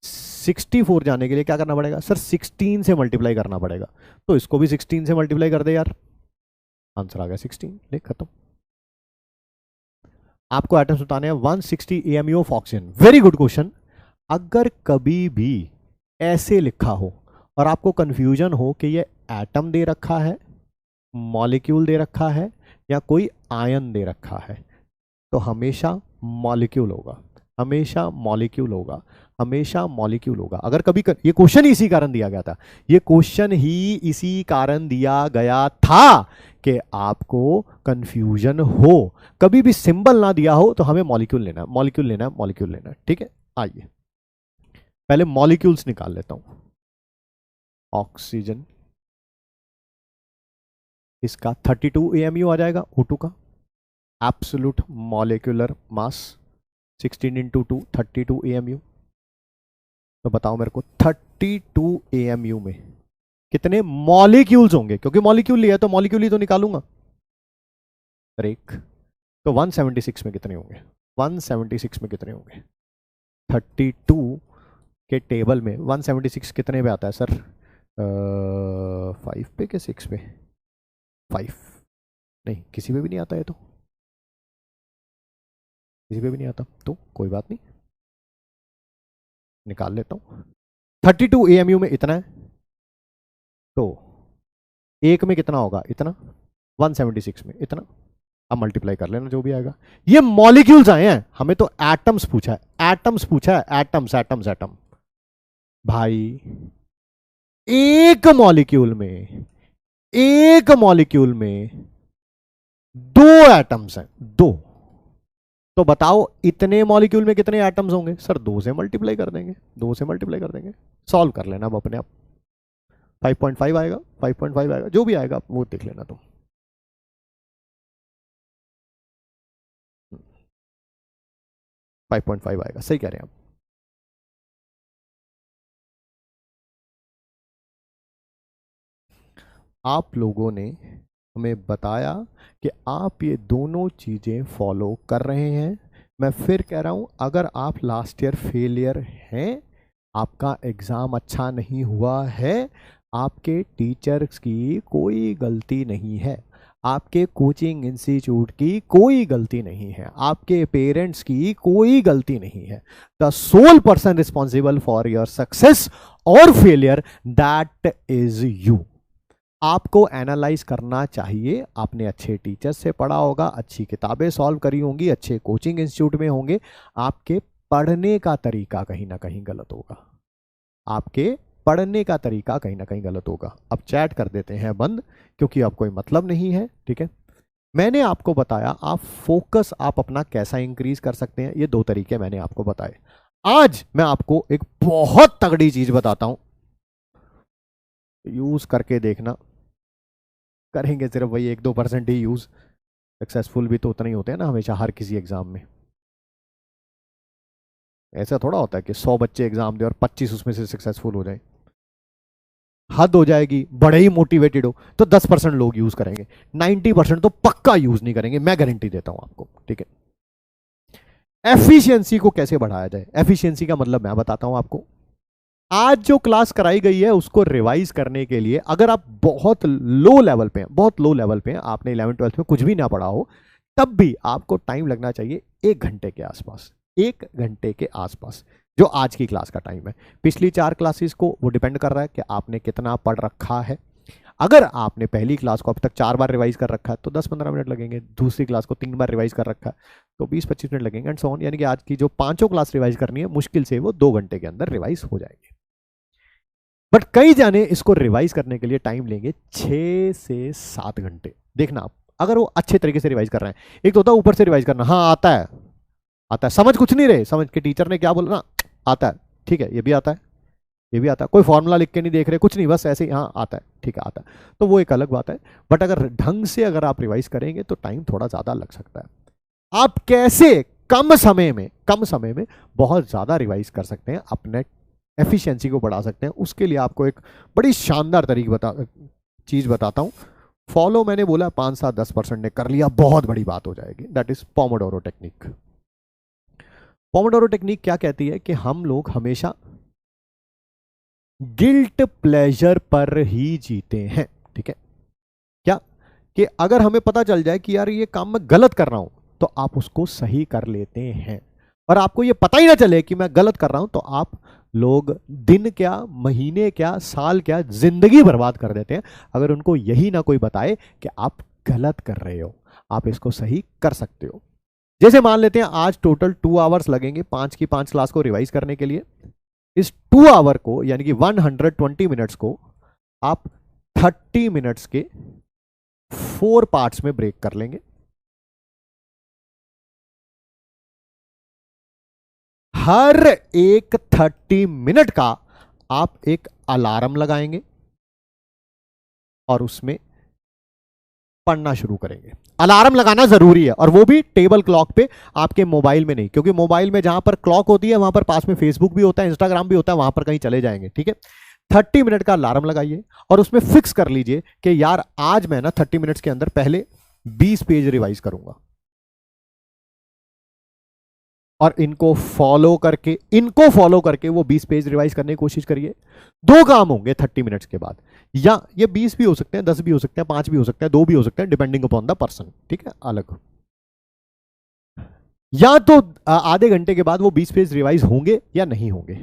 64 जाने के लिए क्या करना पड़ेगा सर, 16 से मल्टीप्लाई करना पड़ेगा, तो इसको भी 16 से मल्टीप्लाई कर दे यार, आंसर आ गया 16, देख खत्म। आपको एटम्स बताने हैं 160 AMU of oxygen. Very good question. अगर कभी भी ऐसे लिखा हो और आपको कंफ्यूजन हो कि ये एटम दे रखा है, मॉलिक्यूल दे रखा है, या कोई आयन दे रखा है, तो हमेशा मॉलिक्यूल होगा, हमेशा मॉलिक्यूल होगा, हमेशा मॉलिक्यूल होगा। अगर कभी ये क्वेश्चन ही इसी कारण दिया गया था, ये क्वेश्चन ही इसी कारण दिया गया था कि आपको कंफ्यूजन हो, कभी भी सिंबल ना दिया हो तो हमें मॉलिक्यूल लेना, मॉलिक्यूल लेना, मॉलिक्यूल लेना, ठीक है। आइए पहले मॉलिक्यूल्स निकाल लेता हूं। ऑक्सीजन, इसका 32 AMU आ जाएगा O2 का। Absolute molecular mass 16 into 2 32 AMU। तो बताओ मेरे को 32 AMU में कितने मॉलिक्यूल्स होंगे, क्योंकि मॉलिक्यूल लिया है तो मॉलिक्यूल ही तो निकालूंगा। एक तो 176 में कितने होंगे, 176 में कितने होंगे, 32 के टेबल में 176 कितने पे आता है सर, 5 पे के 6 पे, 5 नहीं, किसी पे भी नहीं आता है, तो किसी पे भी नहीं आता, तो कोई बात नहीं, निकाल लेता हूँ। 32 AMU में इतना है, तो एक में कितना होगा, इतना, 176 में इतना। अब मल्टीप्लाई कर लेना जो भी आएगा। ये मॉलिक्यूल्स आए हैं, हमें तो एटम्स पूछा है, एटम्स पूछा है, एटम्स एटम्स एटम। भाई एक मॉलिक्यूल में, एक मॉलिक्यूल में 2 एटम्स हैं, 2। तो बताओ इतने मॉलिक्यूल में कितने एटम्स होंगे सर, 2 से मल्टीप्लाई कर देंगे, 2 से मल्टीप्लाई कर देंगे, सॉल्व कर लेना अब अपने आप। 5.5 आएगा, 5.5 आएगा, जो भी आएगा वो देख लेना तुम। 5.5 आएगा, सही कह रहे हैं आप। आप लोगों ने हमें बताया कि आप ये दोनों चीज़ें फॉलो कर रहे हैं। मैं फिर कह रहा हूं, अगर आप लास्ट ईयर फेलियर हैं, आपका एग्जाम अच्छा नहीं हुआ है, आपके टीचर्स की कोई गलती नहीं है, आपके कोचिंग इंस्टीट्यूट की कोई गलती नहीं है, आपके पेरेंट्स की कोई गलती नहीं है। The sole person responsible for your success और फेलियर, दैट इज यू। आपको एनालाइज करना चाहिए, आपने अच्छे टीचर से पढ़ा होगा, अच्छी किताबें सॉल्व करी होंगी, अच्छे कोचिंग इंस्टीट्यूट में होंगे, आपके पढ़ने का तरीका कहीं ना कहीं गलत होगा, आपके पढ़ने का तरीका कहीं ना कहीं गलत होगा। अब चैट कर देते हैं बंद, क्योंकि अब कोई मतलब नहीं है, ठीक है। मैंने आपको बताया आप फोकस आप अपना कैसा इंक्रीज कर सकते हैं, ये दो तरीके मैंने आपको बताए। आज मैं आपको एक बहुत तगड़ी चीज बताता हूं, यूज करके देखना। करेंगे सिर्फ वही 1-2% ही यूज, सक्सेसफुल भी तो उतना ही होते हैं ना हमेशा हर किसी एग्जाम में। ऐसा थोड़ा होता है कि 100 बच्चे एग्जाम दे और 25 उसमें से सक्सेसफुल हो जाए, हद हो जाएगी। बड़े ही मोटिवेटेड हो तो 10% लोग यूज करेंगे, 90% तो पक्का यूज नहीं करेंगे, मैं गारंटी देता हूं आपको, ठीक है। एफिशिएंसी को कैसे बढ़ाया जाए, एफिशिएंसी का मतलब मैं बताता हूं आपको। आज जो क्लास कराई गई है उसको रिवाइज करने के लिए, अगर आप बहुत लो लेवल पे हैं, बहुत लो लेवल पे हैं, आपने 11th-12th में कुछ भी ना पढ़ा हो, तब भी आपको टाइम लगना चाहिए 1 घंटे के आसपास, 1 घंटे के आसपास, जो आज की क्लास का टाइम है। पिछली 4 क्लासेस को वो डिपेंड कर रहा है कि आपने कितना पढ़ रखा है। अगर आपने पहली क्लास को अब तक 4 बार रिवाइज कर रखा है तो 10-15 मिनट लगेंगे, दूसरी क्लास को 3 बार रिवाइज कर रखा है तो 20-25 मिनट लगेंगे, एंड सो ऑन। यानी कि आज की जो 5 क्लास रिवाइज करनी है, मुश्किल से वो 2 घंटे के अंदर रिवाइज हो जाएंगे। बट कई जाने इसको रिवाइज करने के लिए टाइम लेंगे 6 से 7 घंटे। देखना आप, अगर वो अच्छे तरीके से रिवाइज कर रहे हैं, एक तो होता है ऊपर से रिवाइज करना, हाँ आता है, आता है, समझ कुछ नहीं रहे, समझ के टीचर ने क्या बोला ना, आता है, ठीक है, ये भी आता है, ये भी आता है, कोई फॉर्मूला लिख के नहीं देख रहे, कुछ नहीं, बस ऐसे ही हाँ आता है, ठीक है आता है, तो वो एक अलग बात है। बट अगर ढंग से अगर आप रिवाइज करेंगे तो टाइम थोड़ा ज्यादा लग सकता है। आप कैसे कम समय में बहुत ज्यादा रिवाइज कर सकते हैं, अपने एफिशिएंसी को बढ़ा सकते हैं, उसके लिए आपको एक बड़ी शानदार चीज बताता हूं। फॉलो मैंने बोला 5-7-10% ने कर लिया, बहुत बड़ी बात हो जाएगी, that is Pomodoro technique. Pomodoro technique क्या कहती है कि हम लोग हमेशा गिल्ट प्लेजर पर ही जीते हैं, ठीक है। क्या कि अगर हमें पता चल जाए कि यार ये काम मैं गलत कर रहा हूं, तो आप उसको सही कर लेते हैं, और आपको ये पता ही ना चले कि मैं गलत कर रहा हूं, तो आप लोग दिन क्या, महीने क्या, साल क्या, जिंदगी बर्बाद कर देते हैं, अगर उनको यही ना कोई बताए कि आप गलत कर रहे हो, आप इसको सही कर सकते हो। जैसे मान लेते हैं आज टोटल 2 आवर्स लगेंगे 5 की 5 क्लास को रिवाइज करने के लिए। इस 2 आवर को यानी कि 120 मिनट्स को आप 30 मिनट्स के 4 पार्ट्स में ब्रेक कर लेंगे। हर एक 30 मिनट का आप एक अलार्म लगाएंगे और उसमें पढ़ना शुरू करेंगे। अलार्म लगाना जरूरी है, और वो भी टेबल क्लॉक पे, आपके मोबाइल में नहीं, क्योंकि मोबाइल में जहां पर क्लॉक होती है वहां पर पास में फेसबुक भी होता है, इंस्टाग्राम भी होता है, वहां पर कहीं चले जाएंगे, ठीक है। 30 मिनट का अलार्म लगाइए और उसमें फिक्स कर लीजिए कि यार आज मैं ना 30 मिनट्स के अंदर पहले 20 पेज रिवाइज करूंगा, और इनको फॉलो करके वो 20 पेज रिवाइज करने की कोशिश करिए। 2 काम होंगे 30 मिनट्स के बाद, या ये 20 भी हो सकते हैं, 10 भी हो सकते हैं, 5 भी हो सकते हैं, 2 भी हो सकते हैं, डिपेंडिंग अपॉन द पर्सन, ठीक है, अलग। या तो आधे घंटे के बाद वो 20 पेज रिवाइज होंगे या नहीं होंगे।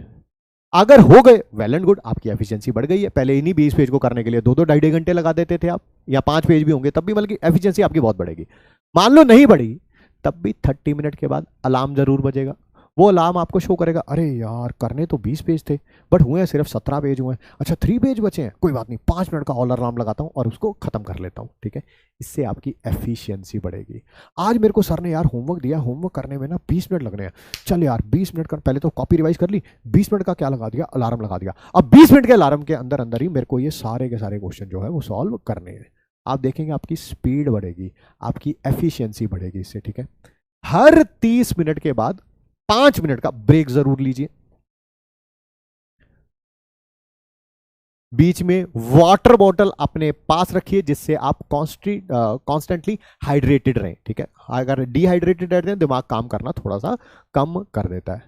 अगर हो गए, वेल एंड गुड, आपकी एफिशिएंसी बढ़ गई है। पहले इन्हीं 20 पेज को करने के लिए 2-2 ढाई घंटे लगा देते थे आप, या 5 पेज भी होंगे तब भी, मतलब एफिशिएंसी आपकी बहुत बढ़ेगी। मान लो नहीं बढ़ी, तब भी 30 मिनट के बाद अलार्म जरूर बजेगा। वो अलार्म आपको शो करेगा, अरे यार करने तो 20 पेज थे बट हुए हैं सिर्फ 17 पेज हुए हैं, अच्छा 3 पेज बचे हैं, कोई बात नहीं, 5 मिनट का और अलार्म लगाता हूँ और उसको खत्म कर लेता हूँ, ठीक है। इससे आपकी एफिशिएंसी बढ़ेगी। आज मेरे को सर ने यार होमवर्क दिया, होमवर्क करने में ना 20 मिनट लगने हैं, चल यार 20 मिनट कर, पहले तो कॉपी रिवाइज कर ली, 20 मिनट का क्या लगा दिया, अलार्म लगा दिया। अब 20 मिनट के अलार्म के अंदर अंदर ही मेरे को ये सारे के सारे क्वेश्चन जो है वो सॉल्व करने हैं। आप देखेंगे आपकी स्पीड बढ़ेगी, आपकी एफिशिएंसी बढ़ेगी इससे, ठीक है। हर 30 मिनट के बाद 5 मिनट का ब्रेक जरूर लीजिए। बीच में वाटर बॉटल अपने पास रखिए जिससे आप कॉन्स्टेंटली हाइड्रेटेड रहें, ठीक है। अगर डिहाइड्रेटेड रहते हैं दिमाग काम करना थोड़ा सा कम कर देता है।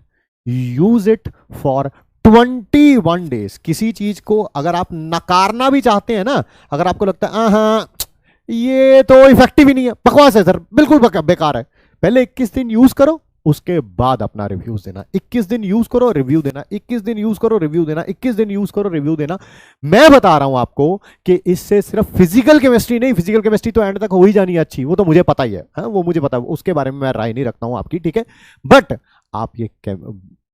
Use it for 21 days. किसी चीज को अगर आप नकारना भी चाहते हैं ना, अगर आपको लगता है हाँ ये तो इफेक्टिव ही नहीं है, बकवास है सर, बिल्कुल बेकार है, पहले 21 दिन यूज करो, उसके बाद अपना रिव्यूज देना। 21 दिन यूज करो रिव्यू देना, 21 दिन यूज करो रिव्यू देना, 21 दिन यूज करो रिव्यू देना। मैं बता रहा हूं आपको कि इससे सिर्फ फिजिकल केमिस्ट्री नहीं, फिजिकल केमिस्ट्री तो एंड तक हो ही जानी है अच्छी, वो तो मुझे पता ही है, वो मुझे पता है, उसके बारे में मैं राय नहीं रखता हूं आपकी, ठीक है। बट आप ये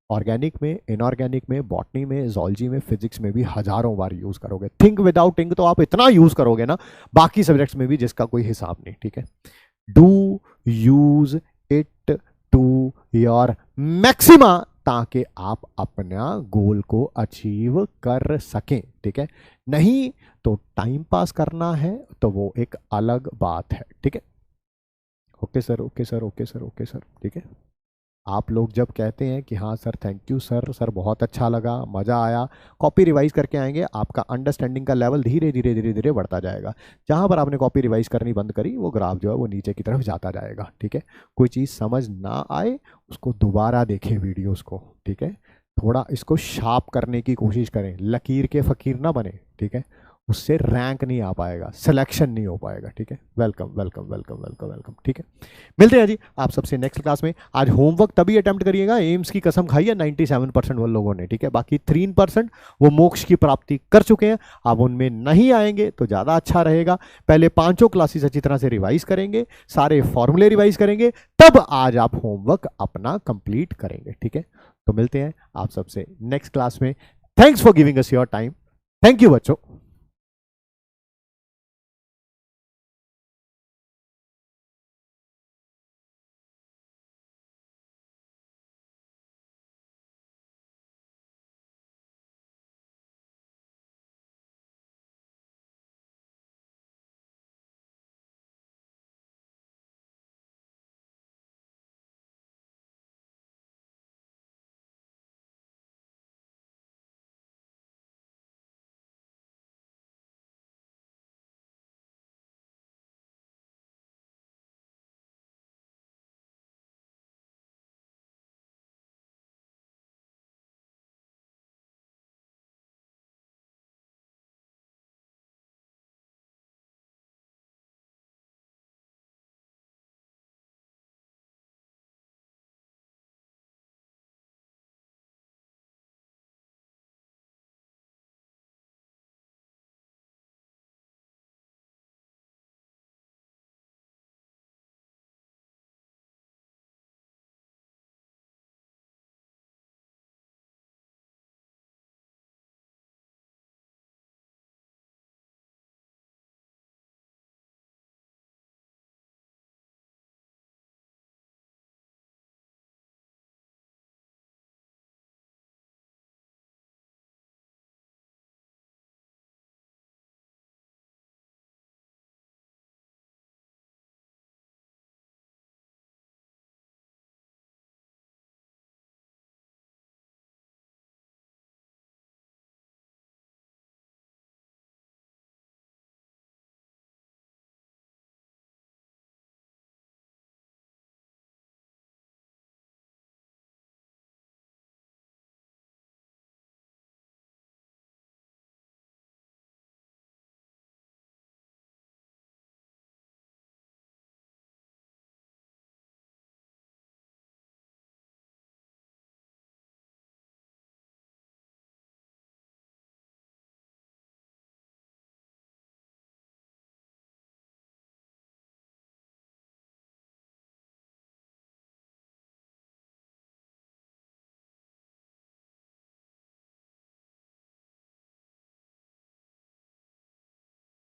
ऑर्गेनिक में, इनऑर्गेनिक में, बॉटनी में, जोलॉजी में, फिजिक्स में भी हजारों बार यूज करोगे। थिंक विदाउट इंक तो आप इतना यूज करोगे ना बाकी सब्जेक्ट्स में भी जिसका कोई हिसाब नहीं, ठीक है। Do use it to your maximum ताकि आप अपना गोल को अचीव कर सकें, ठीक है। नहीं तो टाइम पास करना है तो वो एक अलग बात है, ठीक है। Okay sir, okay sir, okay sir, okay sir, ठीक है। आप लोग जब कहते हैं कि हाँ sir thank you sir, sir बहुत अच्छा लगा, मज़ा आया, कॉपी रिवाइज करके आएंगे, आपका अंडरस्टैंडिंग का लेवल धीरे धीरे धीरे धीरे बढ़ता जाएगा। जहाँ पर आपने कॉपी रिवाइज करनी बंद करी वो ग्राफ जो है वो नीचे की तरफ जाता जाएगा, ठीक है। कोई चीज़ समझ ना आए उसको दोबारा देखें वीडियोज़ को, ठीक है। थोड़ा इसको शार्प करने की कोशिश करें, लकीर के फ़कीर ना बने, ठीक है। उससे रैंक नहीं आ पाएगा, सिलेक्शन नहीं हो पाएगा, ठीक है। Welcome welcome welcome welcome welcome, ठीक है। मिलते हैं जी आप सबसे नेक्स्ट क्लास में। आज होमवर्क तभी अटेम्प्ट करिएगा, एम्स की कसम खाई है 97% वो लोगों ने, ठीक है। बाकी 3% वो मोक्ष की प्राप्ति कर चुके हैं, अब उनमें नहीं आएंगे तो ज़्यादा अच्छा रहेगा। पहले 5 क्लासेस अच्छी तरह से रिवाइज करेंगे, सारे फॉर्मूले रिवाइज करेंगे, तब आज आप होमवर्क अपना कंप्लीट करेंगे, ठीक है। तो मिलते हैं आप सबसे नेक्स्ट क्लास में। Thanks for giving us your time. Thank you बच्चों।